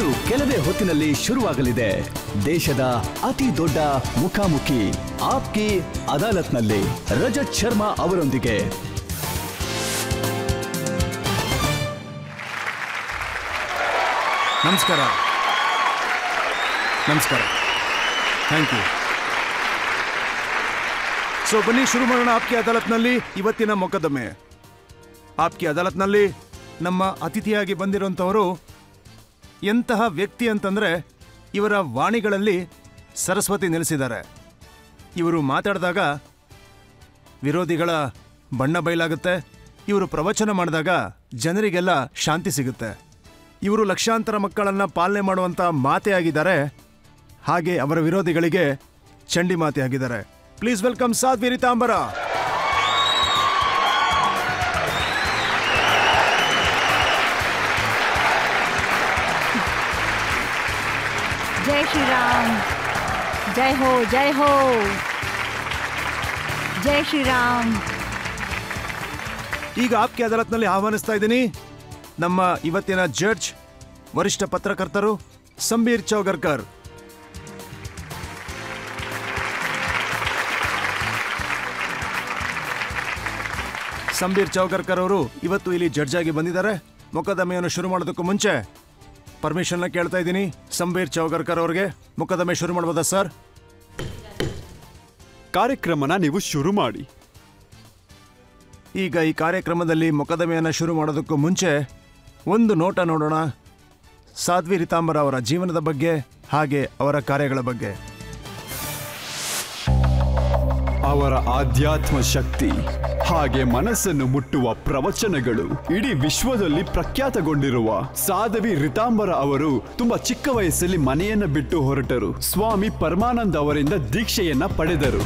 ಇನ್ನು ಕೆಲವೇ ಹೊತ್ತಿನಲ್ಲಿ ಶುರುವಾಗಲಿದೆ ದೇಶದ ಅತಿ ದೊಡ್ಡ ಮುಖಾಮುಖಿ ಆಪ್ಕಿ ಅದಾಲತ್ನಲ್ಲಿ ರಜತ್ ಶರ್ಮಾ ಅವರೊಂದಿಗೆ. ನಮಸ್ಕಾರ. ನಮಸ್ಕಾರ. Thank you. ಸೊ ಬನ್ನಿ ಶುರು ಮಾಡೋಣ ಆಪ್ಕಿ ಅದಾಲತ್ನಲ್ಲಿ ಇವತ್ತಿನ ಮೊಕದ್ದಮೆ. ಆಪ್ಕಿ ಅದಾಲತ್ನಲ್ಲಿ ನಮ್ಮ ಅತಿಥಿಯಾಗಿ ಬಂದಿರುವಂಥವರು ಎಂತಹ ವ್ಯಕ್ತಿ ಅಂತಂದರೆ ಇವರ ವಾಣಿಗಳಲ್ಲಿ ಸರಸ್ವತಿ ನೆಲೆಸಿದ್ದಾರೆ. ಇವರು ಮಾತಾಡಿದಾಗ ವಿರೋಧಿಗಳ ಬಣ್ಣ ಬಯಲಾಗುತ್ತೆ. ಇವರು ಪ್ರವಚನ ಮಾಡಿದಾಗ ಜನರಿಗೆಲ್ಲ ಶಾಂತಿ ಸಿಗುತ್ತೆ. ಇವರು ಲಕ್ಷಾಂತರ ಮಕ್ಕಳನ್ನು ಪಾಲನೆ ಮಾಡುವಂಥ ಮಾತೆ ಆಗಿದ್ದಾರೆ, ಹಾಗೆ ಅವರ ವಿರೋಧಿಗಳಿಗೆ ಚಂಡಿ ಮಾತೆ ಆಗಿದ್ದಾರೆ. Please welcome Sadhvi Ritambhara. जय श्री राम. जय हो जय हो. जय श्री राम. ಈಗ ಆಪ್ಕಿ ಅದಾಲತ್ನಲ್ಲಿ ಆಹ್ವಾನಿಸ್ತಾ ಇದ್ದೀನಿ ನಮ್ಮ ಇವತ್ತಿನ ಜಡ್ಜ್, ವರಿಷ್ಠ ಪತ್ರಕರ್ತರು ಸಂಬೀರ್ ಚೌಗರ್ಕರ್. ಸಂಬೀರ್ ಚೌಗರ್ಕರ್ ಅವರು ಇವತ್ತು ಇಲ್ಲಿ ಜಡ್ಜ್ ಆಗಿ ಬಂದಿದ್ದಾರೆ. ಮೊಕದ್ದಮೆಯನ್ನು ಶುರು ಮಾಡೋದಕ್ಕೂ ಮುಂಚೆ ಪರ್ಮಿಷನ್ನ ಕೇಳ್ತಾ ಇದ್ದೀನಿ ಸಂಬೀರ್ ಚೌಗರ್ಕರ್ ಅವರಿಗೆ. ಮೊಕದ್ದಮೆ ಶುರು ಮಾಡ್ಬೋದಾ ಸರ್? ಕಾರ್ಯಕ್ರಮನ ನೀವು ಶುರು ಮಾಡಿ. ಈಗ ಈ ಕಾರ್ಯಕ್ರಮದಲ್ಲಿ ಮೊಕದ್ದಮೆಯನ್ನು ಶುರು ಮಾಡೋದಕ್ಕೂ ಮುಂಚೆ ಒಂದು ನೋಟ ನೋಡೋಣ ಸಾಧ್ವಿ ರಿತಾಂಬರ ಅವರ ಜೀವನದ ಬಗ್ಗೆ ಹಾಗೆ ಅವರ ಕಾರ್ಯಗಳ ಬಗ್ಗೆ. ಅವರ ಆಧ್ಯಾತ್ಮ ಶಕ್ತಿ ಹಾಗೆ ಮನಸ್ಸನ್ನು ಮುಟ್ಟುವ ಪ್ರವಚನಗಳು ಇಡೀ ವಿಶ್ವದಲ್ಲಿ ಪ್ರಖ್ಯಾತಗೊಂಡಿರುವ ಸಾಧ್ವಿ ರಿತಾಂಬರ ಅವರು ತುಂಬಾ ಚಿಕ್ಕ ವಯಸ್ಸಲ್ಲಿ ಮನೆಯನ್ನ ಬಿಟ್ಟು ಹೊರಟರು. ಸ್ವಾಮಿ ಪರಮಾನಂದ ಅವರಿಂದ ದೀಕ್ಷೆಯನ್ನ ಪಡೆದರು.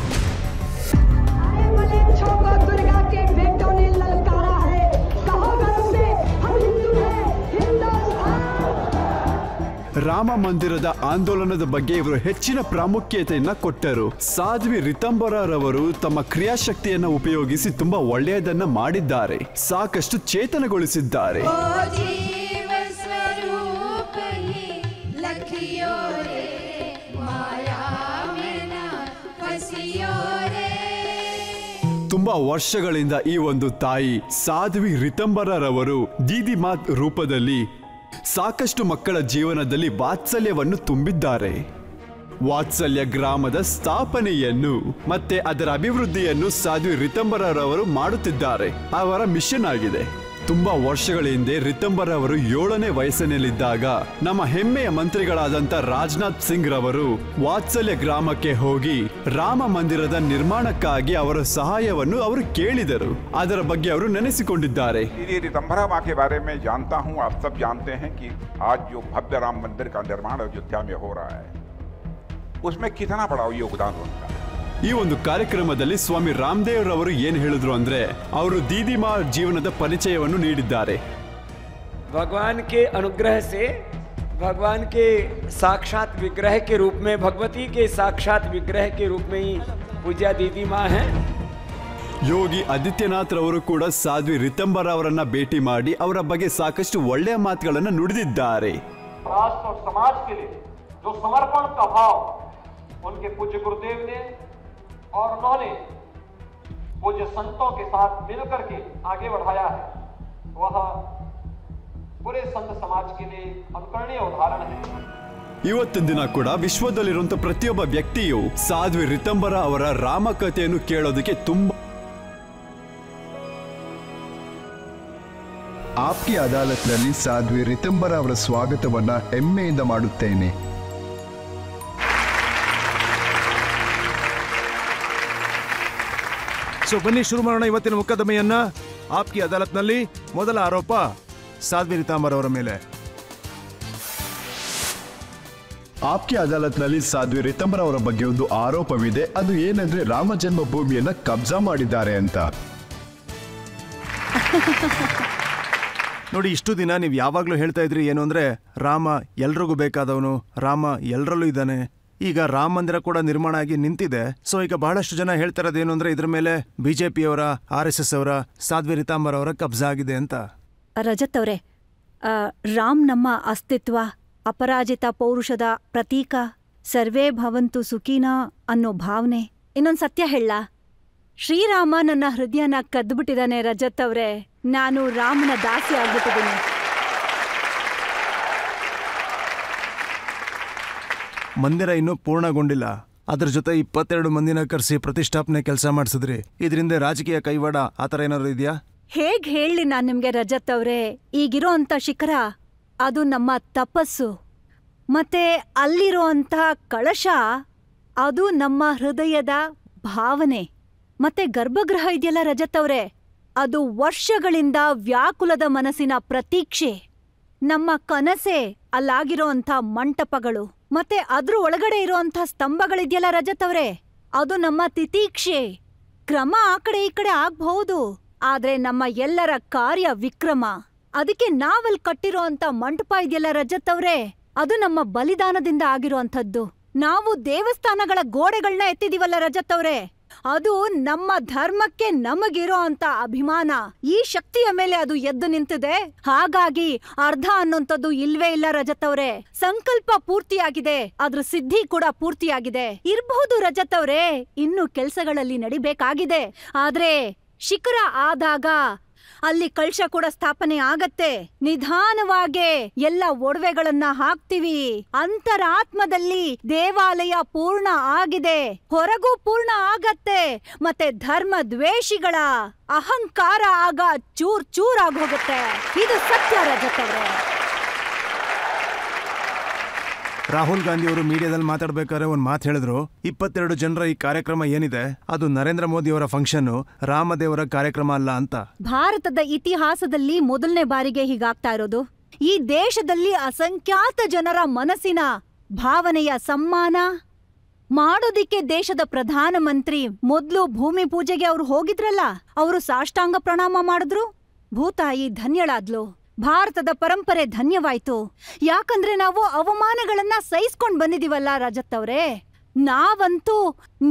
ರಾಮ ಮಂದಿರದ ಆಂದೋಲನದ ಬಗ್ಗೆ ಇವರು ಹೆಚ್ಚಿನ ಪ್ರಾಮುಖ್ಯತೆಯನ್ನ ಕೊಟ್ಟರು. ಸಾಧ್ವಿ ರಿತಾಂಬರರವರು ತಮ್ಮ ಕ್ರಿಯಾಶಕ್ತಿಯನ್ನ ಉಪಯೋಗಿಸಿ ತುಂಬಾ ಒಳ್ಳೆಯದನ್ನ ಮಾಡಿದ್ದಾರೆ, ಸಾಕಷ್ಟು ಚೇತನಗೊಳಿಸಿದ್ದಾರೆ. ತುಂಬಾ ವರ್ಷಗಳಿಂದ ಈ ಒಂದು ತಾಯಿ ಸಾಧ್ವಿ ರಿತಾಂಬರರವರು ದೀದಿ ಮಾತ್ ರೂಪದಲ್ಲಿ ಸಾಕಷ್ಟು ಮಕ್ಕಳ ಜೀವನದಲ್ಲಿ ವಾತ್ಸಲ್ಯವನ್ನು ತುಂಬಿದ್ದಾರೆ. ವಾತ್ಸಲ್ಯ ಗ್ರಾಮದ ಸ್ಥಾಪನೆಯನ್ನು ಮತ್ತೆ ಅದರ ಅಭಿವೃದ್ಧಿಯನ್ನು ಸಾಧ್ವಿ ರಿತಾಂಬರರವರು ಮಾಡುತ್ತಿದ್ದಾರೆ. ಅವರ ಮಿಷನ್ ಆಗಿದೆ. ತುಂಬಾ ವರ್ಷಗಳ ಹಿಂದೆ ರಿತಾಂಬರ ಅವರು 7ನೇ ವಯಸ್ಸಿನಲ್ಲಿದ್ದಾಗ ನಮ್ಮ ಹೆಮ್ಮೆಯ ಮಂತ್ರಿಗಳಾದಂಥ ರಾಜನಾಥ್ ಸಿಂಗ್ ರವರು ವಾತ್ಸಲ್ಯ ಗ್ರಾಮಕ್ಕೆ ಹೋಗಿ ರಾಮ ಮಂದಿರದ ನಿರ್ಮಾಣಕ್ಕಾಗಿ ಅವರ ಸಹಾಯವನ್ನು ಅವರು ಕೇಳಿದರು. ಅದರ ಬಗ್ಗೆ ಅವರು ನೆನೆಸಿಕೊಂಡಿದ್ದಾರೆ. रितंबरा माँ के बारे में जानता हूँ, आप सब जानते हैं कि आज जो भव्य राम मंदिर का निर्माण अयोध्या में हो रहा है, उसमें कितना बड़ा योगदान उनका है. ಈ ಒಂದು ಕಾರ್ಯಕ್ರಮದಲ್ಲಿ ಸ್ವಾಮಿ ರಾಮದೇವ್ ರವರು ಏನು ಹೇಳಿದ್ರು ಅಂದ್ರೆ ಅವರು ದೀದಿಮಾ ಜೀವನದ ಪರಿಚಯವನ್ನು ನೀಡಿದ್ದಾರೆ. भगवान के अनुग्रह से भगवान के साक्षात विग्रह के रूप में, भगवती के साक्षात विग्रह के रूप में ही पूज्या दीदी माँ हैं. ಯೋಗಿ ಆದಿತ್ಯನಾಥ್ ರವರು ಕೂಡ ಸಾಧ್ವಿ ರಿತಾಂಬರ ಅವರನ್ನ ಭೇಟಿ ಮಾಡಿ ಅವರ ಬಗ್ಗೆ ಸಾಕಷ್ಟು ಒಳ್ಳೆಯ ಮಾತುಗಳನ್ನು ನುಡಿದಿದ್ದಾರೆ. राष्ट्र और समाज के लिए जो समर्पण का भाव उनके पूज्य गुरुदेव ने और उन्होंने पूज्य संतों के साथ मिलकर के आगे बढ़ाया है, वह पूरे संत समाज के लिए अनुकरणीय उदाहरण है. ಇವತ್ತಿನ ದಿನ ಕೂಡ ವಿಶ್ವದಲ್ಲಿರುವಂತ ಪ್ರತಿಯೊಬ್ಬ ವ್ಯಕ್ತಿಯು ಸಾಧ್ವಿ ರಿತಾಂಬರ ಅವರ ರಾಮಕಥೆಯನ್ನು ಕೇಳೋದಕ್ಕೆ ತುಂಬಾ. ಆಪ್ಕಿ ಅದಾಲತ್ನಲ್ಲಿ ಸಾಧ್ವಿ ರಿತಾಂಬರ ಅವರ ಸ್ವಾಗತವನ್ನ ಹೆಮ್ಮೆಯಿಂದ ಮಾಡುತ್ತೇನೆ. ಸೊ ಬನ್ನಿ ಶುರು ಮಾಡೋಣ ಇವತ್ತಿನ ಮೊಕದ್ದಮೆಯನ್ನ. ಆಪ್ಕಿ ಅದಾಲತ್ನಲ್ಲಿ ಮೊದಲ ಆರೋಪ ಸಾಧ್ವಿ ರಿತಾಂಬರ ಅವರ ಮೇಲೆ. ಆಪ್ಕಿ ಅದಾಲತ್ನಲ್ಲಿ ಸಾಧ್ವಿ ರಿತಾಂಬರ ಅವರ ಬಗ್ಗೆ ಒಂದು ಆರೋಪವಿದೆ. ಅದು ಏನಂದ್ರೆ ರಾಮ ಜನ್ಮಭೂಮಿಯನ್ನ ಕಬ್ಜಾ ಮಾಡಿದ್ದಾರೆ ಅಂತ. ನೋಡಿ, ಇಷ್ಟು ದಿನ ನೀವು ಯಾವಾಗಲೂ ಹೇಳ್ತಾ ಇದ್ರಿ ಏನು ಅಂದರೆ ರಾಮ ಎಲ್ರಿಗೂ ಬೇಕಾದವನು, ರಾಮ ಎಲ್ಲರಲ್ಲೂ ಇದ್ದಾನೆ. ಈಗ ರಾಮ ಮಂದಿರ ಕೂಡ ನಿರ್ಮಾಣ ಆಗಿ ನಿಂತಿದೆ. ಸೊ ಈಗ ಬಹಳಷ್ಟು ಜನ ಹೇಳ್ತಾ ಇರೋದೇನು ಅಂದರೆ ಇದ್ರ ಮೇಲೆ ಬಿಜೆಪಿಯವರ, RSS ಅವರ, ಸಾಧ್ವಿ ರಿತಾಂಬರ ಅವರ ಕಬ್ಜಾ ಆಗಿದೆ ಅಂತ. ರಜತ್ ಅವರೇ, ರಾಮ್ ನಮ್ಮ ಅಸ್ತಿತ್ವ ಅಪರಾಜಿತ ಪೌರುಷದ ಪ್ರತೀಕ, ಸರ್ವೇ ಭವಂತು ಸುಖೀನಾ ಅನ್ನೋ ಭಾವನೆ. ಇನ್ನೊಂದ್ ಸತ್ಯ ಹೇಳ, ಶ್ರೀರಾಮ ನನ್ನ ಹೃದಯನ ಕದ್ಬಿಟ್ಟಿದ್ದಾನೆ ರಜತ್ ಅವ್ರೆ. ನಾನು ರಾಮನ ದಾಸಿ ಆಗ್ಬಿಟ್ಟಿದ್ದೀನಿ. ಮಂದಿರ ಇನ್ನೂ ಪೂರ್ಣಗೊಂಡಿಲ್ಲ, ಅದ್ರ ಜೊತೆ 22 ಮಂದಿನ ಕರೆಸಿ ಪ್ರತಿಷ್ಠಾಪನೆ ಕೆಲಸ ಮಾಡಿಸಿದ್ರಿ. ಇದರಿಂದ ರಾಜಕೀಯ ಕೈವಾಡ ಆ ಥರ ಏನಾದ್ರು ಇದೆಯಾ? ಹೇಗ್ ಹೇಳಿ ನಾನ್ ನಿಮ್ಗೆ ರಜತ್ ಅವ್ರೆ, ಈಗಿರೋ ಅಂತ ಶಿಖರ ಅದು ನಮ್ಮ ತಪಸ್ಸು, ಮತ್ತೆ ಅಲ್ಲಿರೋ ಅಂತ ಕಳಶ ಅದು ನಮ್ಮ ಹೃದಯದ ಭಾವನೆ, ಮತ್ತೆ ಗರ್ಭಗೃಹ ಇದೆಯಲ್ಲ ರಜತ್ ಅವ್ರೆ, ಅದು ವರ್ಷಗಳಿಂದ ವ್ಯಾಕುಲದ ಮನಸ್ಸಿನ ಪ್ರತೀಕ್ಷೆ. ನಮ್ಮ ಕನಸೆ ಅಲ್ಲಾಗಿರೋ ಅಂಥ ಮಂಟಪಗಳು, ಮತ್ತೆ ಅದ್ರ ಒಳಗಡೆ ಇರೋಂಥ ಸ್ತಂಭಗಳಿದೆಯಲ್ಲ ರಜತ್ ಅವ್ರೆ, ಅದು ನಮ್ಮ ತಿತೀಕ್ಷೆ. ಕ್ರಮ ಆ ಕಡೆ ಈ ಕಡೆ ಆಗ್ಬಹುದು, ಆದ್ರೆ ನಮ್ಮ ಎಲ್ಲರ ಕಾರ್ಯ ವಿಕ್ರಮ. ಅದಕ್ಕೆ ನಾವಲ್ ಕಟ್ಟಿರೋ ಅಂತ ಮಂಟಪ ಇದೆಯಲ್ಲ ರಜತ್ ಅವ್ರೆ, ಅದು ನಮ್ಮ ಬಲಿದಾನದಿಂದ ಆಗಿರೋಂಥದ್ದು. ನಾವು ದೇವಸ್ಥಾನಗಳ ಗೋಡೆಗಳನ್ನ ಎತ್ತಿದೀವಲ್ಲ ರಜತ್ ಅವ್ರೆ, ಅದು ನಮ್ಮ ಧರ್ಮಕ್ಕೆ ನಮಗಿರೋ ಅಂತ ಅಭಿಮಾನ. ಈ ಶಕ್ತಿಯ ಮೇಲೆ ಅದು ಎದ್ದು ನಿಂತಿದೆ. ಹಾಗಾಗಿ ಅರ್ಧ ಅನ್ನೋಂಥದ್ದು ಇಲ್ವೇ ಇಲ್ಲ ರಜತ್ ಅವ್ರೆ. ಸಂಕಲ್ಪ ಪೂರ್ತಿಯಾಗಿದೆ, ಅದ್ರ ಸಿದ್ಧಿ ಕೂಡ ಪೂರ್ತಿಯಾಗಿದೆ. ಇರ್ಬಹುದು ರಜತ್ ಅವ್ರೆ, ಇನ್ನು ಕೆಲ್ಸಗಳಲ್ಲಿ ನಡಿಬೇಕಾಗಿದೆ. ಆದ್ರೆ ಶಿಖರ ಆದಾಗ ಅಲ್ಲಿ ಕಳಶ ಕೂಡ ಸ್ಥಾಪನೆ ಆಗತ್ತೆ. ನಿಧಾನವಾಗಿ ಎಲ್ಲ ಒಡವೆಗಳನ್ನ ಹಾಕ್ತಿವಿ. ಅಂತರಾತ್ಮದಲ್ಲಿ ದೇವಾಲಯ ಪೂರ್ಣ ಆಗಿದೆ, ಹೊರಗೂ ಪೂರ್ಣ ಆಗತ್ತೆ. ಮತ್ತೆ ಧರ್ಮ ದ್ವೇಷಿಗಳ ಅಹಂಕಾರ ಆಗ ಚೂರ್ ಚೂರ್ ಆಗೋಗುತ್ತೆ. ಇದು ಸತ್ಯ ರಜತ್ ಅವ್ರೆ. ರಾಹುಲ್ ಗಾಂಧಿ ಅವರು ಮೀಡಿಯಾದಲ್ಲಿ ಮಾತಾಡ್ಬೇಕಾದ್ರೆ ಒಂದು ಮಾತು ಹೇಳಿದ್ರು, 22 ಜನರ ಈ ಕಾರ್ಯಕ್ರಮ ಏನಿದೆ ಅದು ನರೇಂದ್ರ ಮೋದಿ ಅವರ ಫಂಕ್ಷನ್, ರಾಮದೇವರ ಕಾರ್ಯಕ್ರಮ ಅಲ್ಲ ಅಂತ. ಭಾರತದ ಇತಿಹಾಸದಲ್ಲಿ ಮೊದಲನೇ ಬಾರಿಗೆ ಹೀಗಾಗ್ತಾ ಇರೋದು. ಈ ದೇಶದಲ್ಲಿ ಅಸಂಖ್ಯಾತ ಜನರ ಮನಸ್ಸಿನ ಭಾವನೆಯ ಸಮ್ಮಾನ ಮಾಡೋದಿಕ್ಕೆ ದೇಶದ ಪ್ರಧಾನಮಂತ್ರಿ ಮೊದ್ಲು ಭೂಮಿ ಪೂಜೆಗೆ ಅವ್ರು ಹೋಗಿದ್ರಲ್ಲ, ಅವರು ಸಾಷ್ಟಾಂಗ ಪ್ರಣಾಮ ಮಾಡಿದ್ರು. ಭೂತಾಯಿ ಧನ್ಯಳಾದ್ಲು. ಭಾರತದ ಪರಂಪರೆ ಧನ್ಯವಾಯ್ತು. ಯಾಕಂದ್ರೆ ನಾವು ಅವಮಾನಗಳನ್ನ ಸಹಿಸ್ಕೊಂಡ್ ಬಂದಿದೀವಲ್ಲ ರಜತ್ ಅವ್ರೆ. ನಾವಂತೂ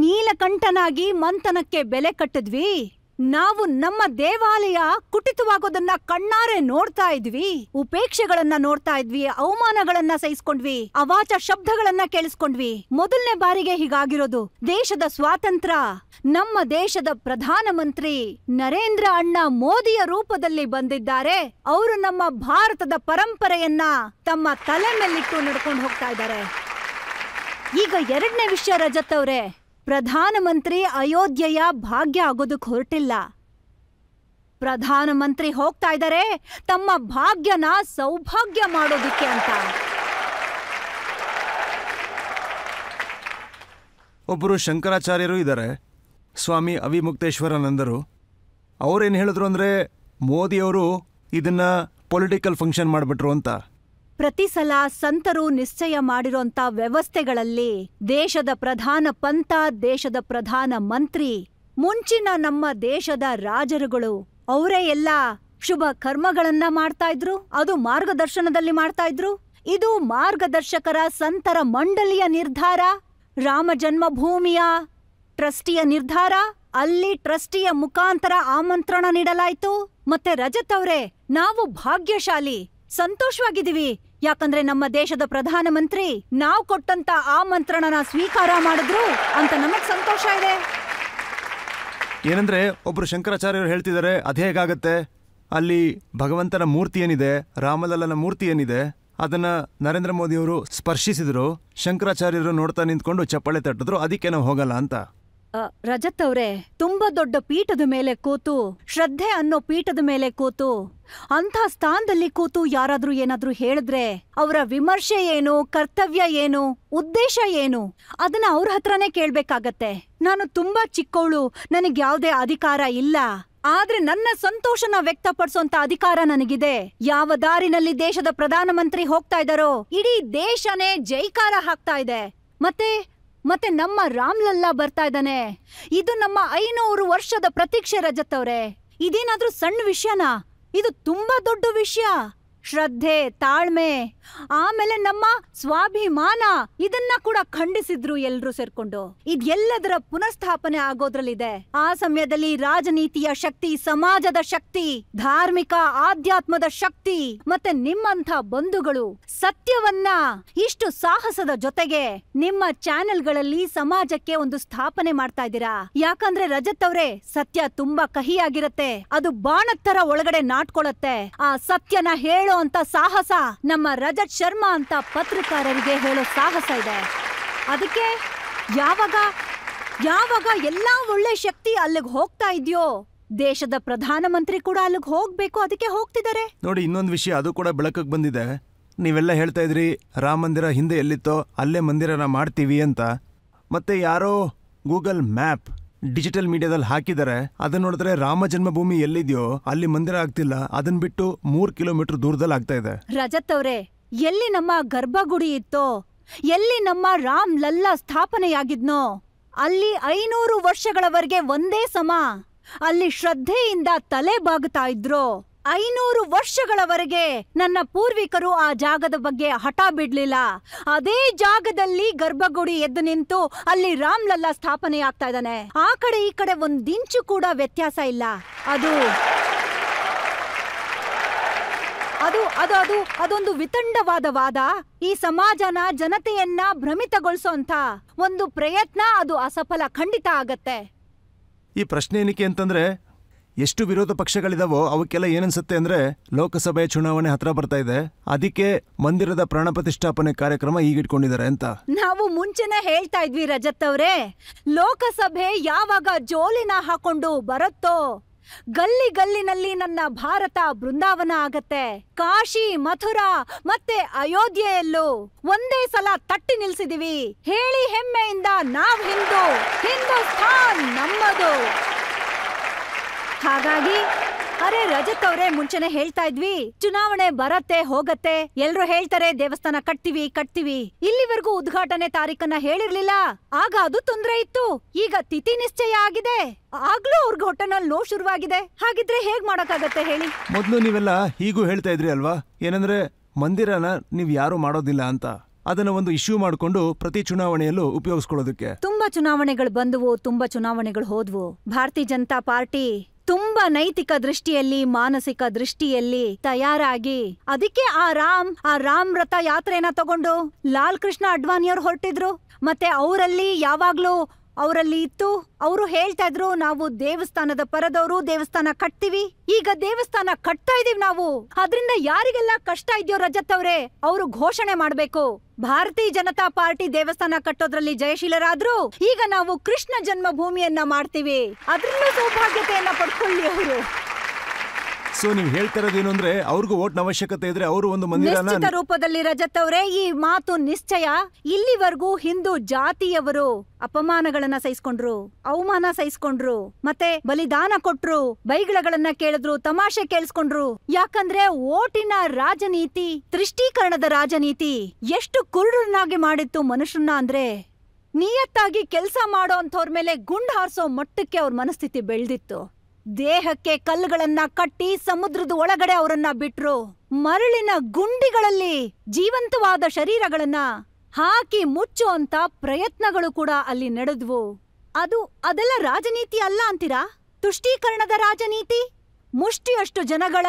ನೀಲಕಂಠನಾಗಿ ಮಂಥನಕ್ಕೆ ಬೆಲೆ ಕಟ್ಟಿದ್ವಿ. ನಾವು ನಮ್ಮ ದೇವಾಲಯ ಕುಟಿತವಾಗೋದನ್ನ ಕಣ್ಣಾರೆ ನೋಡ್ತಾ ಇದ್ವಿ, ಉಪೇಕ್ಷೆಗಳನ್ನ ನೋಡ್ತಾ ಇದ್ವಿ, ಅವಮಾನಗಳನ್ನ ಸಹಿಸ್ಕೊಂಡ್ವಿ, ಅವಾಚ ಶಬ್ದಗಳನ್ನ ಕೇಳಿಸ್ಕೊಂಡ್ವಿ. ಮೊದಲನೇ ಬಾರಿಗೆ ಹೀಗಾಗಿರೋದು. ದೇಶದ ಸ್ವಾತಂತ್ರ್ಯ ನಮ್ಮ ದೇಶದ ಪ್ರಧಾನಮಂತ್ರಿ ನರೇಂದ್ರ ಅಣ್ಣ ಮೋದಿಯ ರೂಪದಲ್ಲಿ ಬಂದಿದ್ದಾರೆ. ಅವರು ನಮ್ಮ ಭಾರತದ ಪರಂಪರೆಯನ್ನ ತಮ್ಮ ತಲೆ ಮೇಲಿಟ್ಟು ನಡ್ಕೊಂಡು ಹೋಗ್ತಾ ಇದ್ದಾರೆ. ಈಗ ಎರಡನೇ ವಿಷಯ ರಜತ್ ಅವ್ರೆ, ಪ್ರಧಾನಮಂತ್ರಿ ಅಯೋಧ್ಯೆಯ ಭಾಗ್ಯ ಆಗೋದಕ್ಕೆ ಹೊರಟಿಲ್ಲ. ಪ್ರಧಾನಮಂತ್ರಿ ಹೋಗ್ತಾ ಇದ್ದಾರೆ ತಮ್ಮ ಭಾಗ್ಯನ ಸೌಭಾಗ್ಯ ಮಾಡೋದಿಕ್ಕೆ ಅಂತ. ಒಬ್ಬರು ಶಂಕರಾಚಾರ್ಯರು ಇದ್ದಾರೆ, ಸ್ವಾಮಿ ಅವಿಮುಕ್ತೇಶ್ವರಾನಂದರು. ಅವ್ರೇನು ಹೇಳಿದ್ರು ಅಂದ್ರೆ, ಮೋದಿಯವರು ಇದನ್ನ ಪೊಲಿಟಿಕಲ್ ಫಂಕ್ಷನ್ ಮಾಡಿಬಿಟ್ರು ಅಂತ. ಪ್ರತಿ ಸಲ ಸಂತರು ನಿಶ್ಚಯ ಮಾಡಿರೋಂಥ ವ್ಯವಸ್ಥೆಗಳಲ್ಲಿ ದೇಶದ ಪ್ರಧಾನ ಪಂಥ, ದೇಶದ ಪ್ರಧಾನ ಮಂತ್ರಿ, ಮುಂಚಿನ ನಮ್ಮ ದೇಶದ ರಾಜರುಗಳು ಅವರೇ ಎಲ್ಲ ಶುಭ ಕರ್ಮಗಳನ್ನ ಮಾಡ್ತಾ ಇದ್ರು. ಅದು ಮಾರ್ಗದರ್ಶನದಲ್ಲಿ ಮಾಡ್ತಾ ಇದ್ರು. ಇದು ಮಾರ್ಗದರ್ಶಕರ ಸಂತರ ಮಂಡಳಿಯ ನಿರ್ಧಾರ. ರಾಮ ಜನ್ಮಭೂಮಿಯ ಟ್ರಸ್ಟಿಯ ನಿರ್ಧಾರ. ಅಲ್ಲಿ ಟ್ರಸ್ಟಿಯ ಮುಖಾಂತರ ಆಮಂತ್ರಣ ನೀಡಲಾಯ್ತು. ಮತ್ತೆ ರಜತ್ ಅವ್ರೆ, ನಾವು ಭಾಗ್ಯಶಾಲಿ, ಸಂತೋಷವಾಗಿದ್ದೀವಿ. ಯಾಕಂದ್ರೆ ನಮ್ಮ ದೇಶದ ಪ್ರಧಾನಮಂತ್ರಿ ನಾವು ಕೊಟ್ಟಂತ ಆಮಂತ್ರಣನ ಸ್ವೀಕಾರ ಮಾಡಿದ್ರು ಅಂತ ನಮಗ್ ಸಂತೋಷ ಇದೆ. ಏನಂದ್ರೆ ಒಬ್ರು ಶಂಕರಾಚಾರ್ಯರು ಹೇಳ್ತಿದ್ದಾರೆ, ಅದೇ ಹೇಗಾಗತ್ತೆ? ಅಲ್ಲಿ ಭಗವಂತನ ಮೂರ್ತಿ ಏನಿದೆ, ರಾಮಲಲ್ಲನ ಮೂರ್ತಿ ಏನಿದೆ, ಅದನ್ನ ನರೇಂದ್ರ ಮೋದಿಯವರು ಸ್ಪರ್ಶಿಸಿದ್ರು. ಶಂಕರಾಚಾರ್ಯರು ನೋಡ್ತಾ ನಿಂತ್ಕೊಂಡು ಚಪ್ಪಾಳೆ ತಟ್ಟಿದ್ರು, ಅದಕ್ಕೆ ನಾವು ಹೋಗಲ್ಲ ಅಂತ. ರಜತ್ ಅವ್ರೆ, ತುಂಬಾ ದೊಡ್ಡ ಪೀಠದ ಮೇಲೆ ಕೂತು, ಶ್ರದ್ಧೆ ಅನ್ನೋ ಪೀಠದ ಮೇಲೆ ಕೂತು, ಅಂಥ ಸ್ಥಾನದಲ್ಲಿ ಕೂತು ಯಾರಾದ್ರೂ ಏನಾದ್ರೂ ಹೇಳಿದ್ರೆ ಅವರ ವಿಮರ್ಶೆ ಏನು, ಕರ್ತವ್ಯ ಏನು, ಉದ್ದೇಶ ಏನು, ಅದನ್ನ ಅವ್ರ ಹತ್ರನೇ ಕೇಳ್ಬೇಕಾಗತ್ತೆ. ನಾನು ತುಂಬಾ ಚಿಕ್ಕವಳು, ನನಗ್ ಯಾವ್ದೇ ಅಧಿಕಾರ ಇಲ್ಲ. ಆದ್ರೆ ನನ್ನ ಸಂತೋಷನ ವ್ಯಕ್ತಪಡಿಸೋಂತ ಅಧಿಕಾರ ನನಗಿದೆ. ಯಾವ ದಾರಿನಲ್ಲಿ ದೇಶದ ಪ್ರಧಾನಮಂತ್ರಿ ಹೋಗ್ತಾ ಇದ್ದಾರೋ ಇಡೀ ದೇಶನೇ ಜೈಕಾರ ಹಾಕ್ತಾ ಇದೆ. ಮತ್ತೆ ನಮ್ಮ ರಾಮ್ಲಲ್ಲಾ ಬರ್ತಾ ಇದ್ದಾನೆ. ಇದು ನಮ್ಮ 500 ವರ್ಷದ ಪ್ರತೀಕ್ಷೆ ರಜತ್ ಅವ್ರೆ. ಇದೇನಾದ್ರೂ ಸಣ್ಣ ವಿಷಯನಾ? ಇದು ತುಂಬಾ ದೊಡ್ಡ ವಿಷಯ. ಶ್ರದ್ಧೆ, ತಾಳ್ಮೆ, ಆಮೇಲೆ ನಮ್ಮ ಸ್ವಾಭಿಮಾನ ಇದನ್ನ ಕೂಡ ಖಂಡಿಸಿದ್ರು ಎಲ್ರೂ ಸೇರ್ಕೊಂಡು. ಇದೆಲ್ಲದರ ಪುನಃಸ್ಥಾಪನೆ ಆಗೋದ್ರಲ್ಲಿದೆ. ಆ ಸಮಯದಲ್ಲಿ ರಾಜನೀತಿಯ ಶಕ್ತಿ, ಸಮಾಜದ ಶಕ್ತಿ, ಧಾರ್ಮಿಕ ಆಧ್ಯಾತ್ಮದ ಶಕ್ತಿ ಮತ್ತೆ ನಿಮ್ಮಂಥ ಬಂಧುಗಳು ಸತ್ಯವನ್ನ ಇಷ್ಟು ಸಾಹಸದ ಜೊತೆಗೆ ನಿಮ್ಮ ಚಾನೆಲ್ಗಳಲ್ಲಿ ಸಮಾಜಕ್ಕೆ ಒಂದು ಸ್ಥಾಪನೆ ಮಾಡ್ತಾ ಇದ್ದೀರಾ. ಯಾಕಂದ್ರೆ ರಜತ್ ಅವ್ರೆ, ಸತ್ಯ ತುಂಬಾ ಕಹಿಯಾಗಿರತ್ತೆ, ಅದು ಬಾಣದ ತರ ಒಳಗಡೆ ನಾಟ್ಕೊಳತ್ತೆ. ಆ ಸತ್ಯನ ಹೇಳೋ ಅಂತ ಸಾಹಸ ನಮ್ಮ ರಜತ್ ಶರ್ಮಾ ಅಂತ ಪತ್ರಕಾರರಿಗೆ ಹೇಳೋ ಸಾಹಸ ಇದೆ. ಅದಕ್ಕೆ ಯಾವಾಗ ಎಲ್ಲಾ ಒಳ್ಳೆ ಶಕ್ತಿ ಅಲ್ಲಿಗೆ ಹೋಗ್ತಾ ಇದೆಯೋ, ದೇಶದ ಪ್ರಧಾನಮಂತ್ರಿ ಕೂಡ ಅಲ್ಲಿಗೆ ಹೋಗ್ಬೇಕು, ಅದಕ್ಕೆ ಹೋಗ್ತಿದ್ದಾರೆ. ನೋಡಿ, ಇನ್ನೊಂದು ವಿಷಯ ಅದು ಕೂಡ ಬೆಳಕಿಗೆ ಬಂದಿದೆ. ನೀವೆಲ್ಲ ಹೇಳ್ತಾ ಇದ್ರಿ ರಾಮ ಮಂದಿರ ಹಿಂದೆ ಎಲ್ಲಿತ್ತೋ ಅಲ್ಲೇ ಮಂದಿರನ ಮಾಡ್ತೀವಿ ಅಂತ. ಮತ್ತೆ ಯಾರೋ ಗೂಗಲ್ ಮ್ಯಾಪ್ ಡಿಜಿಟಲ್ ಮೀಡಿಯಾದಲ್ಲಿ ಹಾಕಿದ್ದಾರೆ. ಅದನ್ನ ನೋಡಿದ್ರೆ ರಾಮ ಜನ್ಮಭೂಮಿ ಎಲ್ಲಿದೆಯೋ ಅಲ್ಲಿ ಮಂದಿರ ಆಗ್ತಿಲ್ಲ, ಅದನ್ನ ಬಿಟ್ಟು 3 ಕಿಲೋಮೀಟರ್ ದೂರದಲ್ಲಿ ಆಗ್ತಾ ಇದೆ. ರಜತ್ ಅವ್ರೆ, ಎಲ್ಲಿ ನಮ್ಮ ಗರ್ಭಗುಡಿ ಇತ್ತೋ, ಎಲ್ಲಿ ನಮ್ಮ ರಾಮ್ ಲಲ್ಲಾ ಸ್ಥಾಪನೆಯಾಗಿದ್ನೋ, ಅಲ್ಲಿ 500 ವರ್ಷಗಳವರೆಗೆ ಒಂದೇ ಸಮ ಅಲ್ಲಿ ಶ್ರದ್ಧೆಯಿಂದ ತಲೆ ಬಾಗುತ್ತಾ ಇದ್ರು. 500 ವರ್ಷಗಳವರೆಗೆ ನನ್ನ ಪೂರ್ವಿಕರು ಆ ಜಾಗದ ಬಗ್ಗೆ ಹಠ ಬಿಡ್ಲಿಲ್ಲ. ಅದೇ ಜಾಗದಲ್ಲಿ ಗರ್ಭಗುಡಿ ಎದ್ದು ನಿಂತು ಅಲ್ಲಿ ರಾಮ್ ಲಲ್ಲಾ ಸ್ಥಾಪನೆ ಆಗ್ತಾ ಇದ್ದಾನೆ. ಆ ಕಡೆ ಈ ಕಡೆ ಒಂದಿಂಚು ಕೂಡ ವ್ಯತ್ಯಾಸ ಇಲ್ಲ. ಅದೊಂದು ವಿತಂಡವಾದ ವಾದ. ಈ ಸಮಾಜನ, ಜನತೆಯನ್ನ ಭ್ರಮಿತಗೊಳಿಸೋ ಅಂತ ಒಂದು ಪ್ರಯತ್ನ, ಅದು ಅಸಫಲ ಖಂಡಿತ ಆಗತ್ತೆ. ಈ ಪ್ರಶ್ನೆ ಏನಕ್ಕೆ ಅಂತಂದ್ರೆ, ಎಷ್ಟು ವಿರೋಧ ಪಕ್ಷಗಳಿದಾವೋ ಅವಕ್ಕೆಲ್ಲ ಏನನ್ಸುತ್ತೆ ಅಂದ್ರೆ ಲೋಕಸಭೆ ಚುನಾವಣೆ ಹತ್ರ ಬರ್ತಾ ಇದೆ, ಅದಕ್ಕೆ ಮಂದಿರದ ಪ್ರಾಣ ಪ್ರತಿಷ್ಠಾಪನೆ ಕಾರ್ಯಕ್ರಮ ಈಗಿಟ್ಕೊಂಡಿದ್ದಾರೆ ಅಂತ. ನಾವು ಮುಂಚೆನೆ ಹೇಳ್ತಾ ಇದ್ವಿ ರಜತ್ ಅವ್ರೆ, ಲೋಕಸಭೆ ಯಾವಾಗ ಜೋಲಿನ ಹಾಕೊಂಡು ಬರುತ್ತೋ, ಗಲ್ಲಿ ಗಲ್ಲಿನಲ್ಲಿ ನನ್ನ ಭಾರತ ಬೃಂದಾವನ ಆಗತ್ತೆ. ಕಾಶಿ, ಮಥುರಾ ಮತ್ತೆ ಅಯೋಧ್ಯೆಯಲ್ಲೂ ಒಂದೇ ಸಲ ತಟ್ಟಿ ನಿಲ್ಸಿದೀವಿ. ಹೇಳಿ ಹೆಮ್ಮೆಯಿಂದ, ನಾವ್ ಹಿಂದೂಸ್ತಾನ್ ನಮ್ಮದು. ಹಾಗಾಗಿ ಅರೆ ರಜತ್ ಅವ್ರೆ, ಮುಂಚೆನೆ ಹೇಳ್ತಾ ಇದ್ವಿ ಚುನಾವಣೆ ಬರತ್ತೆ ಹೋಗತ್ತೆ, ಎಲ್ರು ಹೇಳ್ತಾರೆ ದೇವಸ್ಥಾನ ಕಟ್ತೀವಿ. ಇಲ್ಲಿವರೆಗೂ ಉದ್ಘಾಟನೆ ತಾರೀಖನ್ನ ಹೇಳಿರ್ಲಿಲ್ಲ. ಆಗ ಅದು ತೊಂದ್ರೆ ಇತ್ತು. ಈಗ ತಿಥಿ ನಿಶ್ಚಯ ಆಗಿದೆ, ಆಗ್ಲೂ ಅವ್ರಿಗೆ ಹೊಟ್ಟೆನಲ್ಲಿ ನೋವು ಶುರುವಾಗಿದೆ. ಹಾಗಿದ್ರೆ ಹೇಗ್ ಮಾಡಕ್ಕಾಗತ್ತೆ ಹೇಳಿ? ಮೊದ್ಲು ನೀವೆಲ್ಲ ಹೀಗೂ ಹೇಳ್ತಾ ಇದ್ರಿ ಅಲ್ವಾ, ಏನಂದ್ರೆ ಮಂದಿರನ ನೀವ್ ಯಾರು ಮಾಡೋದಿಲ್ಲ ಅಂತ. ಅದನ್ನ ಒಂದು ಇಶ್ಯೂ ಮಾಡ್ಕೊಂಡು ಪ್ರತಿ ಚುನಾವಣೆಯಲ್ಲೂ ಉಪಯೋಗಿಸ್ಕೊಳ್ಳೋದಕ್ಕೆ. ತುಂಬಾ ಚುನಾವಣೆಗಳು ಬಂದವು, ತುಂಬಾ ಚುನಾವಣೆಗಳು ಹೋದ್ವು. ಭಾರತೀಯ ಜನತಾ ಪಾರ್ಟಿ ತುಂಬಾ ನೈತಿಕ ದೃಷ್ಟಿಯಲ್ಲಿ, ಮಾನಸಿಕ ದೃಷ್ಟಿಯಲ್ಲಿ ತಯಾರಾಗಿ, ಅದಕ್ಕೆ ಆ ರಾಮ್ ರಥ ಯಾತ್ರೆನ ತಗೊಂಡು ಲಾಲ್ ಕೃಷ್ಣ ಅಡ್ವಾಣಿಯವ್ರು ಹೊರಟಿದ್ರು. ಮತ್ತೆ ಅವರಲ್ಲಿ ಇತ್ತು, ಅವರು ಹೇಳ್ತಾ ಇದ್ರು ನಾವು ದೇವಸ್ಥಾನದ ಪರದವರು, ದೇವಸ್ಥಾನ ಕಟ್ತೀವಿ. ಈಗ ದೇವಸ್ಥಾನ ಕಟ್ತಾ ಇದೀವಿ ನಾವು. ಅದ್ರಿಂದ ಯಾರಿಗೆಲ್ಲ ಕಷ್ಟ ಇದೆಯೋ ರಜತ್ ಅವ್ರೆ, ಅವರು ಘೋಷಣೆ ಮಾಡ್ಬೇಕು. ಭಾರತೀಯ ಜನತಾ ಪಾರ್ಟಿ ದೇವಸ್ಥಾನ ಕಟ್ಟೋದ್ರಲ್ಲಿ ಜಯಶೀಲರಾದ್ರು, ಈಗ ನಾವು ಕೃಷ್ಣ ಜನ್ಮಭೂಮಿಯನ್ನ ಮಾಡ್ತೀವಿ, ಅದ್ರಲ್ಲೂ ಸೌಭಾಗ್ಯತೆಯನ್ನ ಪಡ್ಕೊಳ್ಳಿ ಅವರು. ಸೊ ನೀವ್ ಹೇಳ್ತಾ ಇರೋದೇನು ಅಂದ್ರೆ, ಅವ್ರಿಗೂ ಓಟ್ನ ಅವಶ್ಯಕತೆ ಇದ್ರೆ ಅವರು ಒಂದು ಮಂದಿರನ ನಿಶ್ಚಿತ ರೂಪದಲ್ಲಿ ರಜತ್ ಅವರೇ, ಈ ಮಾತು ನಿಶ್ಚಯ. ಇಲ್ಲಿವರೆಗೂ ಹಿಂದೂ ಜಾತಿಯವರು ಅಪಮಾನಗಳನ್ನ ಸಹಿಸ್ಕೊಂಡ್ರು, ಅವಮಾನ ಸಹಿಸ್ಕೊಂಡ್ರು, ಮತ್ತೆ ಬಲಿದಾನ ಕೊಟ್ರು, ಬೈಗಳನ್ನ ಕೇಳಿದ್ರು, ತಮಾಷೆ ಕೇಳಿಸ್ಕೊಂಡ್ರು. ಯಾಕಂದ್ರೆ ಓಟಿನ ರಾಜನೀತಿ, ದೃಷ್ಟೀಕರಣದ ರಾಜನೀತಿ ಎಷ್ಟು ಕುರುಡನಾಗಿ ಮಾಡಿತ್ತು ಮನುಷ್ಯನ ಅಂದ್ರೆ, ನಿಯತ್ತಾಗಿ ಕೆಲಸ ಮಾಡೋ ಅಂಥವ್ರ ಮೇಲೆ ಗುಂಡ್ ಹಾರಿಸೋ ಮಟ್ಟಕ್ಕೆ ಅವ್ರ ಮನಸ್ಥಿತಿ ಬೆಳೆದಿತ್ತು. ದೇಹಕ್ಕೆ ಕಲ್ಲುಗಳನ್ನ ಕಟ್ಟಿ ಸಮುದ್ರದ ಒಳಗಡೆ ಅವರನ್ನ ಬಿಟ್ರು. ಮರಳಿನ ಗುಂಡಿಗಳಲ್ಲಿ ಜೀವಂತವಾದ ಶರೀರಗಳನ್ನ ಹಾಕಿ ಮುಚ್ಚುವಂತ ಪ್ರಯತ್ನಗಳು ಕೂಡ ಅಲ್ಲಿ ನಡೆದ್ವು. ಅದೆಲ್ಲ ರಾಜನೀತಿ ಅಲ್ಲ ಅಂತೀರಾ? ತುಷ್ಟೀಕರಣದ ರಾಜನೀತಿ, ಮುಷ್ಟಿಯಷ್ಟು ಜನಗಳ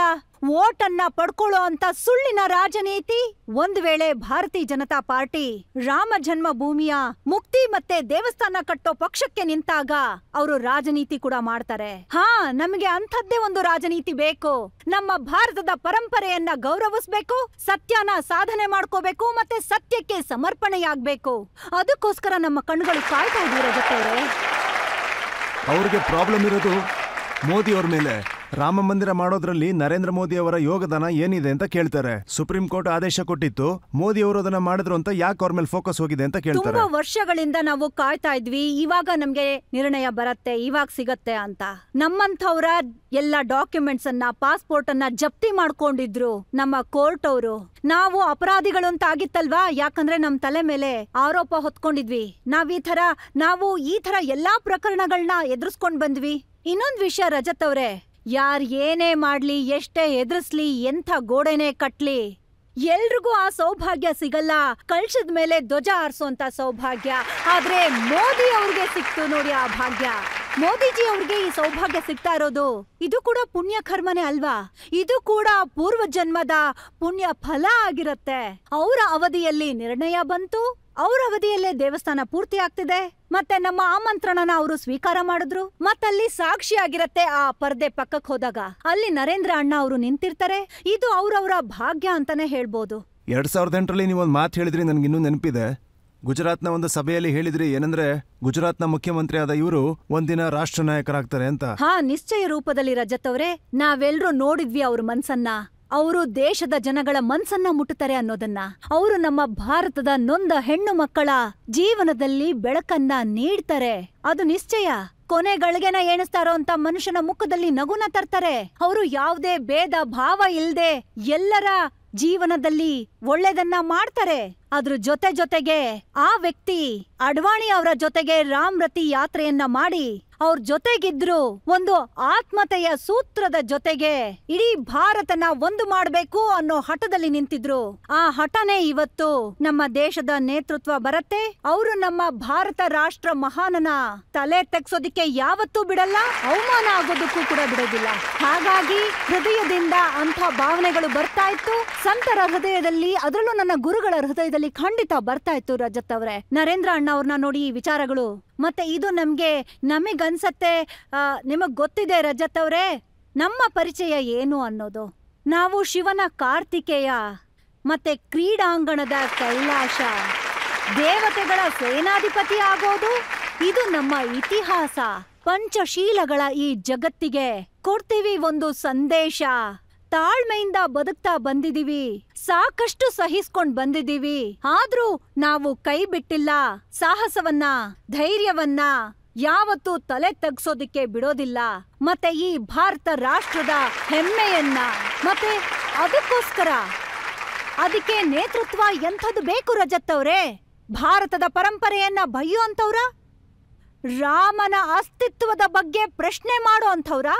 ಓಟನ್ನ ಪಡ್ಕೊಳ್ಳೋ ಅಂತ ಸುಳ್ಳಿನ ರಾಜನೀತಿ. ಒಂದು ವೇಳೆ ಭಾರತೀಯ ಜನತಾ ಪಾರ್ಟಿ ರಾಮ ಜನ್ಮಭೂಮಿಯ ಮುಕ್ತಿ ಮತ್ತೆ ದೇವಸ್ಥಾನ ಕಟ್ಟೋ ಪಕ್ಷಕ್ಕೆ ನಿಂತಾಗ ಅವರು ರಾಜನೀತಿ ಕೂಡ ಮಾಡ್ತಾರೆ. ನಮಗೆ ಅಂಥದ್ದೇ ಒಂದು ರಾಜನೀತಿ ಬೇಕು. ನಮ್ಮ ಭಾರತದ ಪರಂಪರೆಯನ್ನ ಗೌರವಿಸ್ಬೇಕು, ಸತ್ಯನ ಸಾಧನೆ ಮಾಡ್ಕೋಬೇಕು, ಮತ್ತೆ ಸತ್ಯಕ್ಕೆ ಸಮರ್ಪಣೆಯಾಗ್ಬೇಕು. ಅದಕ್ಕೋಸ್ಕರ ನಮ್ಮ ಕಣ್ಣುಗಳು ಕಾಯ್ತಾ ಇದ್ದೀವಿ ರಜತ್ ಅವರೇ. ಅವ್ರಿಗೆ ಪ್ರಾಬ್ಲಮ್ ಇರೋದು ಮೋದಿ ಅವ್ರ ಮೇಲೆ. ರಾಮ ಮಂದಿರ ಮಾಡೋದ್ರಲ್ಲಿ ನರೇಂದ್ರ ಮೋದಿ ಅವರ ಯೋಗದಾನ ಏನಿದೆ ಅಂತ ಕೇಳ್ತಾರೆ. ಸುಪ್ರೀಂ ಕೋರ್ಟ್ ಆದೇಶ ಕೊಟ್ಟಿತ್ತು, ಮೋದಿ ಅವರು ಅದನ್ನ ಮಾಡಿದ್ರು ಅಂತ ಯಾಕೆ ಅವ್ರ ಮೇಲೆ ಫೋಕಸ್ ಹೋಗಿದೆ ಅಂತ ಕೇಳ್ತಾರೆ. ತುಂಬಾ ವರ್ಷಗಳಿಂದ ನಾವು ಕಾಯ್ತಾ ಇದ್ವಿ, ಇವಾಗ ನಮ್ಗೆ ನಿರ್ಣಯ ಬರತ್ತೆ, ಇವಾಗ ಸಿಗತ್ತೆ ಅಂತ. ನಮ್ಮಂಥವ್ರ ಎಲ್ಲ ಡಾಕ್ಯುಮೆಂಟ್ಸ್ ಅನ್ನ, ಪಾಸ್ಪೋರ್ಟ್ ಅನ್ನ ಜಪ್ತಿ ಮಾಡ್ಕೊಂಡಿದ್ರು ನಮ್ಮ ಕೋರ್ಟ್ ಅವರು. ನಾವು ಅಪರಾಧಿಗಳು ಅಂತ ಆಗಿತ್ತಲ್ವಾ, ಯಾಕಂದ್ರೆ ನಮ್ ತಲೆ ಮೇಲೆ ಆರೋಪ ಹೊತ್ಕೊಂಡಿದ್ವಿ. ನಾವು ಈ ತರ ಎಲ್ಲಾ ಪ್ರಕರಣಗಳನ್ನ ಎದುರಿಸ್ಕೊಂಡ್ ಬಂದ್ವಿ. ಇನ್ನೊಂದ್ ವಿಷಯ ರಜತ್ ಅವ್ರೆ, ಯಾರ್ ಏನೇ ಮಾಡ್ಲಿ, ಎಷ್ಟೇ ಎದುರಿಸ್ಲಿ, ಎಂಥ ಗೋಡೆನೇ ಕಟ್ಲಿ, ಎಲ್ರಿಗೂ ಆ ಸೌಭಾಗ್ಯ ಸಿಗಲ್ಲ. ಕಳ್ಸದ ಮೇಲೆ ಧ್ವಜ ಹಾರಿಸೋಂತ ಸೌಭಾಗ್ಯ. ಆದ್ರೆ ಮೋದಿ ಅವ್ರಿಗೆ ಸಿಕ್ತು ನೋಡಿ ಆ ಭಾಗ್ಯ. ಮೋದಿಜಿ ಅವ್ರಿಗೆ ಈ ಸೌಭಾಗ್ಯ ಸಿಗ್ತಾ ಇರೋದು ಇದು ಕೂಡ ಪುಣ್ಯ ಕರ್ಮನೇ ಅಲ್ವಾ? ಇದು ಕೂಡ ಪೂರ್ವ ಜನ್ಮದ ಪುಣ್ಯ ಫಲ ಆಗಿರತ್ತೆ. ಅವರ ಅವಧಿಯಲ್ಲಿ ನಿರ್ಣಯ ಬಂತು, ಅವ್ರ ಅವಧಿಯಲ್ಲೇ ದೇವಸ್ಥಾನ ಪೂರ್ತಿ ಆಗ್ತಿದೆ, ಮತ್ತೆ ನಮ್ಮ ಆಮಂತ್ರಣನ ಅವರು ಸ್ವೀಕಾರ ಮಾಡಿದ್ರು. ಮತ್ತಲ್ಲಿ ಸಾಕ್ಷಿ ಆಗಿರತ್ತೆ ಆ ಪರ್ದೆ ಪಕ್ಕಕ್ಕೆ ಹೋದಾಗ ಅಲ್ಲಿ ನರೇಂದ್ರ ಅಣ್ಣ ಅವರು ನಿಂತಿರ್ತಾರೆ. ಇದು ಅವ್ರವ್ರ ಭಾಗ್ಯ ಅಂತಾನೆ ಹೇಳ್ಬೋದು. 2008ರಲ್ಲಿ ನೀವೊಂದು ಮಾತು ಹೇಳಿದ್ರಿ, ನನ್ಗಿನ್ನೂ ನೆನಪಿದೆ. ಗುಜರಾತ್ನ ಒಂದು ಸಭೆಯಲ್ಲಿ ಹೇಳಿದ್ರಿ, ಏನಂದ್ರೆ ಗುಜರಾತ್ನ ಮುಖ್ಯಮಂತ್ರಿ ಆದ ಇವರು ಒಂದಿನ ರಾಷ್ಟ್ರ ನಾಯಕರಾಗ್ತಾರೆ ಅಂತ. ಹಾ, ನಿಶ್ಚಯ ರೂಪದಲ್ಲಿ ರಜತ್ ಅವ್ರೆ. ನಾವೆಲ್ರೂ ನೋಡಿದ್ವಿ ಅವ್ರ ಮನ್ಸನ್ನ. ಅವರು ದೇಶದ ಜನಗಳ ಮನ್ಸನ್ನ ಮುಟ್ಟುತ್ತಾರೆ ಅನ್ನೋದನ್ನ. ಅವರು ನಮ್ಮ ಭಾರತದ ನೊಂದ ಹೆಣ್ಣು ಮಕ್ಕಳ ಜೀವನದಲ್ಲಿ ಬೆಳಕನ್ನ ನೀಡ್ತಾರೆ, ಅದು ನಿಶ್ಚಯ. ಕೊನೆಗಳಿಗೆನ ಎಣಿಸ್ತಾ ಇರೋಂತ ಮನುಷ್ಯನ ಮುಖದಲ್ಲಿ ನಗುನ ತರ್ತಾರೆ. ಅವರು ಯಾವುದೇ ಭೇದ ಭಾವ ಇಲ್ದೆ ಎಲ್ಲರ ಜೀವನದಲ್ಲಿ ಒಳ್ಳೆದನ್ನ ಮಾಡ್ತಾರೆ. ಅದ್ರ ಜೊತೆಗೆ ಆ ವ್ಯಕ್ತಿ ಅಡ್ವಾಣಿ ಅವರ ಜೊತೆಗೆ ರಾಮ್ರತಿ ಯಾತ್ರೆಯನ್ನ ಮಾಡಿ ಅವ್ರ ಜೊತೆಗಿದ್ರು. ಒಂದು ಆತ್ಮತೆಯ ಸೂತ್ರದ ಜೊತೆಗೆ ಇಡೀ ಭಾರತನ ಒಂದು ಮಾಡ್ಬೇಕು ಅನ್ನೋ ಹಠದಲ್ಲಿ ನಿಂತಿದ್ರು. ಆ ಹಠನೇ ಇವತ್ತು ನಮ್ಮ ದೇಶದ ನೇತೃತ್ವ ಬರತ್ತೆ. ಅವರು ನಮ್ಮ ಭಾರತ ರಾಷ್ಟ್ರ ಮಹಾನನ ತಲೆ ತೆಗ್ಸೋದಿಕ್ಕೆ ಯಾವತ್ತೂ ಬಿಡಲ್ಲ, ಅವಮಾನ ಆಗೋದಕ್ಕೂ ಕೂಡ ಬಿಡೋದಿಲ್ಲ. ಹಾಗಾಗಿ ಹೃದಯದಿಂದ ಅಂಥ ಭಾವನೆಗಳು ಬರ್ತಾ ಇತ್ತು ಸಂತರ ಹೃದಯದಲ್ಲಿ, ಅದರಲ್ಲೂ ನನ್ನ ಗುರುಗಳ ಹೃದಯದಲ್ಲಿ ಖಂಡಿತ ಬರ್ತಾ ಇತ್ತು ರಜತ್ ಅವ್ರೆ. ನರೇಂದ್ರ ಅಣ್ಣ ಅವ್ರನ್ನ ನೋಡಿ ಈ ವಿಚಾರಗಳು. ಮತ್ತೆ ಇದು ನಮಗನ್ಸತ್ತೆ, ನಿಮಗ್ ಗೊತ್ತಿದೆ ರಜತ್ ಅವ್ರೆ ನಮ್ಮ ಪರಿಚಯ ಏನು ಅನ್ನೋದು. ನಾವು ಶಿವನ ಕಾರ್ತಿಕೇಯ, ಮತ್ತೆ ಕ್ರೀಡಾಂಗಣದ ಕೈಲಾಶ, ದೇವತೆಗಳ ಸೇನಾಧಿಪತಿ ಆಗೋದು ಇದು ನಮ್ಮ ಇತಿಹಾಸ. ಪಂಚಶೀಲಗಳ ಈ ಜಗತ್ತಿಗೆ ಕೊಡ್ತೀವಿ ಒಂದು ಸಂದೇಶ. ತಾಳ್ಮೆಯಿಂದ ಬದುಕ್ತಾ ಬಂದಿದೀವಿ, ಸಾಕಷ್ಟು ಸಹಿಸ್ಕೊಂಡ್ ಬಂದಿದೀವಿ. ಆದ್ರೂ ನಾವು ಕೈ ಬಿಟ್ಟಿಲ್ಲ. ಸಾಹಸವನ್ನ, ಧೈರ್ಯವನ್ನ ಯಾವತ್ತೂ ತಲೆ ತಗ್ಸೋದಿಕ್ಕೆ ಬಿಡೋದಿಲ್ಲ. ಮತ್ತೆ ಈ ಭಾರತ ರಾಷ್ಟ್ರದ ಹೆಮ್ಮೆಯನ್ನ, ಮತ್ತೆ ಅದಕ್ಕೆ ನೇತೃತ್ವ ಎಂಥದ್ದು ಬೇಕು ರಜತ್ ಅವ್ರೆ? ಭಾರತದ ಪರಂಪರೆಯನ್ನ ಬಯ್ಯೋ ಅಂತವ್ರ? ರಾಮನ ಅಸ್ತಿತ್ವದ ಬಗ್ಗೆ ಪ್ರಶ್ನೆ ಮಾಡೋ ಅಂಥವ್ರ?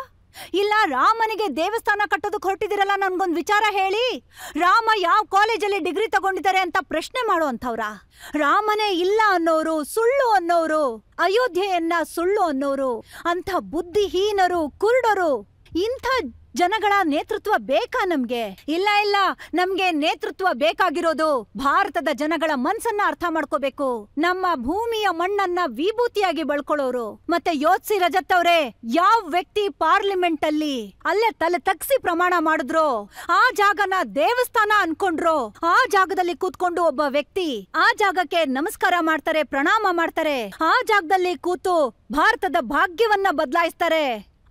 ಇಲ್ಲ ರಾಮನಿಗೆ ದೇವಸ್ಥಾನ ಕಟ್ಟೋದಕ್ಕೆ ಹೊರಟಿದಿರಲ್ಲ, ನನ್ಗೊಂದು ವಿಚಾರ ಹೇಳಿ. ರಾಮ ಯಾವ ಕಾಲೇಜಲ್ಲಿ ಡಿಗ್ರಿ ತಗೊಂಡಿದ್ದಾರೆ ಅಂತ ಪ್ರಶ್ನೆ ಮಾಡೋ ಅಂಥವ್ರ? ರಾಮನೇ ಇಲ್ಲ ಅನ್ನೋರು, ಸುಳ್ಳು ಅನ್ನೋರು, ಅಯೋಧ್ಯೆಯನ್ನ ಸುಳ್ಳು ಅನ್ನೋರು, ಅಂಥ ಬುದ್ಧಿಹೀನರು, ಕುರುಡರು, ಇಂಥ ಜನಗಳ ನೇತೃತ್ವ ಬೇಕಾ ನಮ್ಗೆ? ಇಲ್ಲ, ನಮ್ಗೆ ನೇತೃತ್ವ ಬೇಕಾಗಿರೋದು ಭಾರತದ ಜನಗಳ ಮನ್ಸನ್ನ ಅರ್ಥ ಮಾಡ್ಕೋಬೇಕು. ನಮ್ಮ ಭೂಮಿಯ ಮಣ್ಣನ್ನ ವಿಭೂತಿಯಾಗಿ ಬಳ್ಕೊಳ್ಳೋರು. ಮತ್ತೆ ಯೋಚಿಸಿ ರಜತ್ ಅವ್ರೆ, ಯಾವ ವ್ಯಕ್ತಿ ಪಾರ್ಲಿಮೆಂಟ್ ಅಲ್ಲಿ ಅಲ್ಲೇ ತಲೆ ತಗ್ಸಿ ಪ್ರಮಾಣ ಮಾಡಿದ್ರು, ಆ ಜಾಗನ ದೇವಸ್ಥಾನ ಅನ್ಕೊಂಡ್ರು, ಆ ಜಾಗದಲ್ಲಿ ಕೂತ್ಕೊಂಡು ಒಬ್ಬ ವ್ಯಕ್ತಿ ಆ ಜಾಗಕ್ಕೆ ನಮಸ್ಕಾರ ಮಾಡ್ತಾರೆ, ಪ್ರಣಾಮ ಮಾಡ್ತಾರೆ, ಆ ಜಾಗದಲ್ಲಿ ಕೂತು ಭಾರತದ ಭಾಗ್ಯವನ್ನ ಬದಲಾಯಿಸ್ತಾರೆ.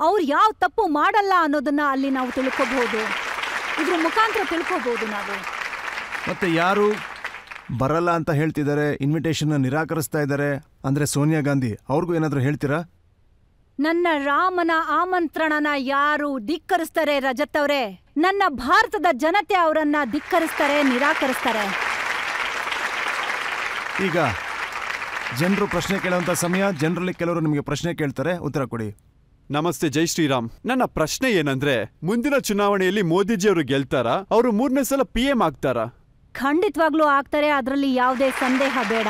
ಅವ್ರು ಯಾವ ತಪ್ಪು ಮಾಡಲ್ಲ ಅನ್ನೋದನ್ನ ಅಲ್ಲಿ ನಾವು ತಿಳ್ಕೋಬಹುದು, ಇದ್ರ ಮುಖಾಂತರ ತಿಳ್ಕೋಬಹುದು ನಾವು. ಮತ್ತೆ ಯಾರು ಬರಲ್ಲ ಅಂತ ಹೇಳ್ತಿದ್ದಾರೆ, ಇನ್ವಿಟೇಷನ್ ನಿರಾಕರಿಸ್ತಾ ಇದ್ದಾರೆ ಅಂದ್ರೆ ಸೋನಿಯಾ ಗಾಂಧಿ, ಅವ್ರಿಗೂ ಏನಾದ್ರೂ ಹೇಳ್ತೀರಾ? ನನ್ನ ರಾಮನ ಆಮಂತ್ರಣನ ಯಾರು ಧಿಕ್ಕರಿಸ್ತಾರೆ ರಜತ್ ಅವರೇ? ನನ್ನ ಭಾರತದ ಜನತೆ ಅವರನ್ನ ಧಿಕ್ಕರಿಸ್ತಾರೆ, ನಿರಾಕರಿಸ್ತಾರೆ. ಈಗ ಜನರು ಪ್ರಶ್ನೆ ಕೇಳುವಂತ ಸಮಯ. ಜನರಲ್ಲಿ ಕೆಲವರು ನಿಮಗೆ ಪ್ರಶ್ನೆ ಕೇಳ್ತಾರೆ, ಉತ್ತರ ಕೊಡಿ. ನಮಸ್ತೆ, ಜೈ ಶ್ರೀರಾಮ್. ನನ್ನ ಪ್ರಶ್ನೆ ಏನಂದ್ರೆ, ಮುಂದಿನ ಚುನಾವಣೆಯಲ್ಲಿ ಮೋದಿಜಿ ಅವರು ಗೆಲ್ತಾರಾ? ಅವರು 3ನೇ ಸಲ PM ಆಗ್ತಾರಾ? ಖಂಡಿತವಾಗ್ಲೂ ಆಗ್ತಾರೆ, ಅದರಲ್ಲಿ ಯಾವುದೇ ಸಂದೇಹ ಬೇಡ.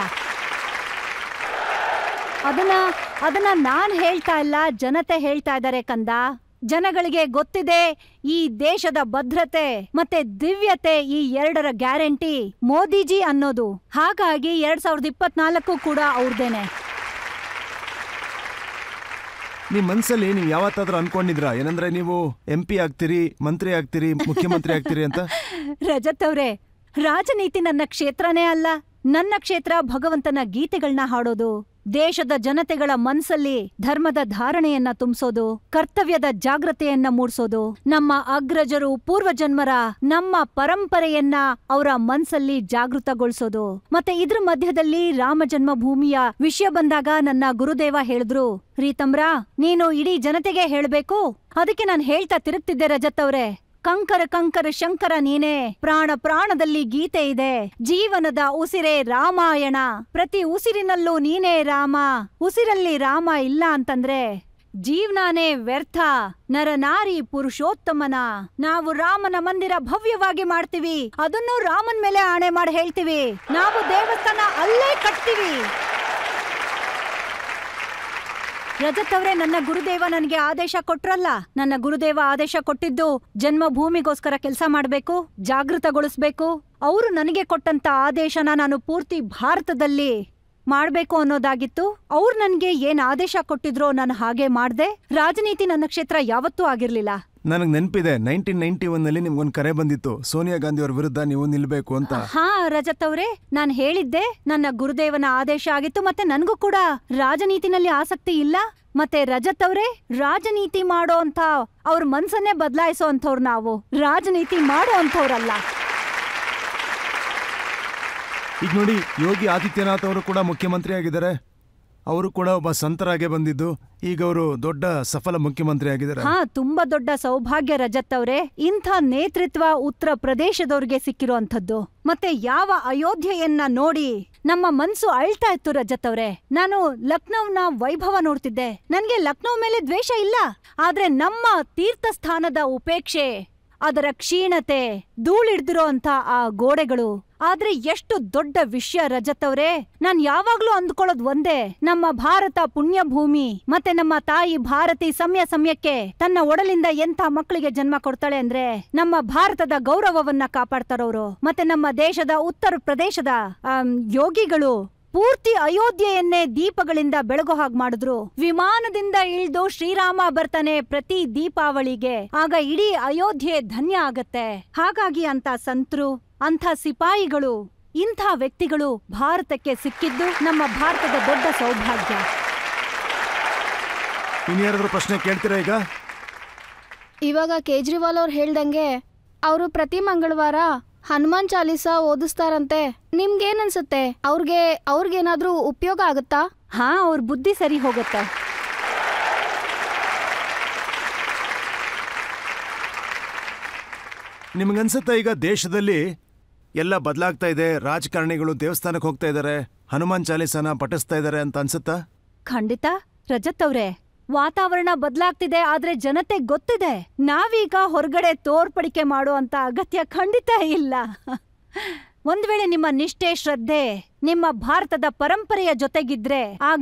ಅದನ್ನ ನಾನ್ ಹೇಳ್ತಾ ಇಲ್ಲ, ಜನತೆ ಹೇಳ್ತಾ ಇದ್ದಾರೆ ಕಂದ. ಜನಗಳಿಗೆ ಗೊತ್ತಿದೆ ಈ ದೇಶದ ಭದ್ರತೆ ಮತ್ತೆ ದಿವ್ಯತೆ, ಈ ಎರಡರ ಗ್ಯಾರಂಟಿ ಮೋದಿಜಿ ಅನ್ನೋದು. ಹಾಗಾಗಿ 2024 ಕೂಡ ಅವ್ರದೇನೆ. ನಿಮ್ ಮನ್ಸಲ್ಲಿ ನೀವು ಯಾವತ್ತಾದ್ರೂ ಅನ್ಕೊಂಡಿದ್ರಾ ಏನಂದ್ರೆ ನೀವು MP ಆಗ್ತೀರಿ, ಮಂತ್ರಿ ಆಗ್ತೀರಿ, ಮುಖ್ಯಮಂತ್ರಿ ಆಗ್ತೀರಿ ಅಂತ? ರಜತ್ ಅವ್ರೆ, ರಾಜನೀತಿ ನನ್ನ ಕ್ಷೇತ್ರನೇ ಅಲ್ಲ. ನನ್ನ ಕ್ಷೇತ್ರ ಭಗವಂತನ ಗೀತೆಗಳನ್ನ ಹಾಡೋದು, ದೇಶದ ಜನತೆಗಳ ಮನ್ಸಲ್ಲಿ ಧರ್ಮದ ಧಾರಣೆಯನ್ನ ತುಂಬಿಸೋದು, ಕರ್ತವ್ಯದ ಜಾಗೃತೆಯನ್ನ ಮೂಡಿಸೋದು, ನಮ್ಮ ಅಗ್ರಜರು ಪೂರ್ವಜನ್ಮರ ನಮ್ಮ ಪರಂಪರೆಯನ್ನ ಅವರ ಮನ್ಸಲ್ಲಿ ಜಾಗೃತಗೊಳಿಸೋದು. ಮತ್ತೆ ಇದ್ರ ಮಧ್ಯದಲ್ಲಿ ರಾಮ ಜನ್ಮಭೂಮಿಯ ವಿಷಯ ಬಂದಾಗ ನನ್ನ ಗುರುದೇವ ಹೇಳಿದ್ರು, ರೀತಮ್ರ ನೀನು ಇಡೀ ಜನತೆಗೆ ಹೇಳ್ಬೇಕು. ಅದಕ್ಕೆ ನಾನು ಹೇಳ್ತಾ ತಿರುಗ್ತಿದ್ದೆ ರಜತ್ ಅವ್ರೆ, ಕಂಕರ ಕಂಕರ ಶಂಕರ ನೀನೇ, ಪ್ರಾಣ ಪ್ರಾಣದಲ್ಲಿ ಗೀತೆ ಇದೆ, ಜೀವನದ ಉಸಿರೇ ರಾಮಾಯಣ, ಪ್ರತಿ ಉಸಿರಿನಲ್ಲೂ ನೀನೇ ರಾಮ, ಉಸಿರಲ್ಲಿ ರಾಮ ಇಲ್ಲ ಅಂತಂದ್ರೆ ಜೀವನಾನೇ ವ್ಯರ್ಥ, ನರನಾರಿ ಪುರುಷೋತ್ತಮನ. ನಾವು ರಾಮನ ಮಂದಿರ ಭವ್ಯವಾಗಿ ಮಾಡ್ತೀವಿ, ಅದನ್ನು ರಾಮನ್ ಮೇಲೆ ಆಣೆ ಮಾಡಿ ಹೇಳ್ತೀವಿ. ನಾವು ದೇವಸ್ಥಾನ ಅಲ್ಲೇ ಕಟ್ತೀವಿ. ರಜತ್ ಅವರೇ, ನನ್ನ ಗುರುದೇವ ನನಗೆ ಆದೇಶ ಕೊಟ್ರಲ್ಲ. ನನ್ನ ಗುರುದೇವ ಆದೇಶ ಕೊಟ್ಟಿದ್ದು ಜನ್ಮಭೂಮಿಗೋಸ್ಕರ ಕೆಲಸ ಮಾಡ್ಬೇಕು, ಜಾಗೃತಗೊಳಿಸ್ಬೇಕು. ಅವರು ನನಗೆ ಕೊಟ್ಟಂತ ಆದೇಶನ ನಾನು ಪೂರ್ತಿ ಭಾರತದಲ್ಲಿ ಮಾಡ್ಬೇಕು ಅನ್ನೋದಾಗಿತ್ತು. ಅವ್ರು ನನ್ಗೆ ಏನ್ ಆದೇಶ ಕೊಟ್ಟಿದ್ರೋ ನಾನು ಹಾಗೆ ಮಾಡ್ದೆ. ರಾಜನೀತಿ ನನ್ನ ಕ್ಷೇತ್ರ ಯಾವತ್ತೂ ಆಗಿರ್ಲಿಲ್ಲ. ನನಗೆ ನೆನಪಿದೆ, 1991 ನಿಮ್ಗೊಂದು ಕರೆ ಬಂದಿತ್ತು, ಸೋನಿಯಾ ಗಾಂಧಿ ಅವ್ರ ವಿರುದ್ಧ ನೀವು ನಿಲ್ಬೇಕು ಅಂತ. ಹಾ ರಜತ್ ಅವ್ರೆ, ನಾನ್ ಹೇಳಿದ್ದೆ ನನ್ನ ಗುರುದೇವನ ಆದೇಶ ಆಗಿತ್ತು. ಮತ್ತೆ ನನ್ಗೂ ಕೂಡ ರಾಜನೀತಿನಲ್ಲಿ ಆಸಕ್ತಿ ಇಲ್ಲ. ಮತ್ತೆ ರಜತ್ ಅವ್ರೆ, ರಾಜನೀತಿ ಮಾಡೋ ಅಂತ ಅವ್ರ ಮನ್ಸನ್ನೇ ಬದಲಾಯಿಸೋ ಅಂಥವ್ರು ನಾವು, ರಾಜನೀತಿ ಮಾಡೋ ಅಂಥವ್ರಲ್ಲ. ಈಗ ನೋಡಿ, ಯೋಗಿ ಆದಿತ್ಯನಾಥ್ ಅವರು ಕೂಡ ಮುಖ್ಯಮಂತ್ರಿ ಆಗಿದ್ದಾರೆ. ಅವರು ಕೂಡ ಒಬ್ಬ ಸಂತರಾಗೆ ಬಂದಿದ್ದು, ಈಗ ಅವರು ದೊಡ್ಡ ಸಫಲ ಮುಖ್ಯಮಂತ್ರಿ ಆಗಿದ್ದಾರೆ. ಹಾ, ತುಂಬಾ ದೊಡ್ಡ ಸೌಭಾಗ್ಯ ರಜತ್ ಅವ್ರೆ. ಇಂಥ ನೇತೃತ್ವ ಉತ್ತರ ಪ್ರದೇಶದವ್ರಿಗೆ ಸಿಕ್ಕಿರುವಂಥದ್ದು. ಮತ್ತೆ ಯಾವ ಅಯೋಧ್ಯೆಯನ್ನ ನೋಡಿ ನಮ್ಮ ಮನ್ಸು ಅಳ್ತಾ ಇತ್ತು ರಜತ್ ಅವ್ರೆ. ನಾನು ಲಕ್ನೌನ ವೈಭವ ನೋಡ್ತಿದ್ದೆ. ನನ್ಗೆ ಲಕ್ನೌ ಮೇಲೆ ದ್ವೇಷ ಇಲ್ಲ, ಆದ್ರೆ ನಮ್ಮ ತೀರ್ಥಸ್ಥಾನದ ಉಪೇಕ್ಷೆ, ಅದರ ಕ್ಷೀಣತೆ, ಧೂಳಿಡ್ದಿರೋ ಅಂತ ಆ ಗೋಡೆಗಳು, ಆದ್ರೆ ಎಷ್ಟು ದೊಡ್ಡ ವಿಷಯ ರಜತ್ ಅವ್ರೆ. ನಾನ್ ಯಾವಾಗ್ಲೂ ಅಂದ್ಕೊಳ್ಳೋದ್ ಒಂದೇ, ನಮ್ಮ ಭಾರತ ಪುಣ್ಯ ಭೂಮಿ. ಮತ್ತೆ ನಮ್ಮ ತಾಯಿ ಭಾರತಿ ಸಮಯಕ್ಕೆ ತನ್ನ ಒಡಲಿಂದ ಎಂಥ ಮಕ್ಕಳಿಗೆ ಜನ್ಮ ಕೊಡ್ತಾಳೆ ಅಂದ್ರೆ ನಮ್ಮ ಭಾರತದ ಗೌರವವನ್ನ ಕಾಪಾಡ್ತಾರವ್ರು. ಮತ್ತೆ ನಮ್ಮ ದೇಶದ ಉತ್ತರ ಪ್ರದೇಶದ ಯೋಗಿಗಳು ಪೂರ್ತಿ ಅಯೋಧ್ಯೆಯನ್ನೇ ದೀಪಗಳಿಂದ ಬೆಳಗೋ ಹಾಗೆ ಮಾಡಿದ್ರು. ವಿಮಾನದಿಂದ ಇಳ್ದು ಶ್ರೀರಾಮ ಬರ್ತಾನೆ ಪ್ರತಿ ದೀಪಾವಳಿಗೆ, ಆಗ ಇಡೀ ಅಯೋಧ್ಯೆ ಧನ್ಯ ಆಗತ್ತೆ. ಹಾಗಾಗಿ ಅಂತ ಸಂತರು, ಅಂಥ ಸಿಪಾಯಿಗಳು, ಇಂಥ ವ್ಯಕ್ತಿಗಳು ಭಾರತಕ್ಕೆ ಸಿಕ್ಕಿದ್ದು ನಮ್ಮ ಭಾರತದ ದೊಡ್ಡ ಸೌಭಾಗ್ಯ. ಇನ್ಯಾರಾದ್ರೂ ಪ್ರಶ್ನೆ ಕೇಳ್ತೀರಾ? ಇವಾಗ ಕೇಜ್ರಿವಾಲ್ ಅವ್ರು ಹೇಳ್ದಂಗೆ ಅವರು ಪ್ರತಿ ಮಂಗಳವಾರ ಹನುಮಾನ್ ಚಾಲೀಸಾ ಓದಿಸ್ತಾರಂತೆ. ನಿಮ್ಗೇನನ್ಸುತ್ತೆ? ಅವ್ರಿಗೇನಾದ್ರೂ ಉಪಯೋಗ ಆಗುತ್ತಾ? ಹಾ, ಅವ್ರ ಬುದ್ಧಿ ಸರಿ ಹೋಗುತ್ತೆ. ನಿಮ್ಗನ್ಸುತ್ತಾ ಈಗ ದೇಶದಲ್ಲಿ ಎಲ್ಲ ಬದಲಾಗ್ತಾ ಇದೆ, ರಾಜಕಾರಣಿಗಳು ದೇವಸ್ಥಾನಕ್ಕೆ ಹೋಗ್ತಾ ಇದ್ದಾರೆ, ಹನುಮಾನ್ ಚಾಲೀಸಾನ ಪಠಿಸ್ತಾ ಇದ್ದಾರೆ ಅಂತ ಅನ್ಸುತ್ತಾ? ಖಂಡಿತ ರಜತ್ ಅವ್ರೆ, ವಾತಾವರಣ ಬದಲಾಗ್ತಿದೆ, ಆದ್ರೆ ಜನತೆ ಗೊತ್ತಿದೆ. ನಾವೀಗ ಹೊರಗಡೆ ತೋರ್ಪಡಿಕೆ ಮಾಡುವಂತ ಅಗತ್ಯ ಖಂಡಿತ ಇಲ್ಲ. ಒಂದ್ ವೇಳೆ ನಿಮ್ಮ ನಿಷ್ಠೆ, ಶ್ರದ್ಧೆ ನಿಮ್ಮ ಭಾರತದ ಪರಂಪರೆಯ ಜೊತೆಗಿದ್ರೆ, ಆಗ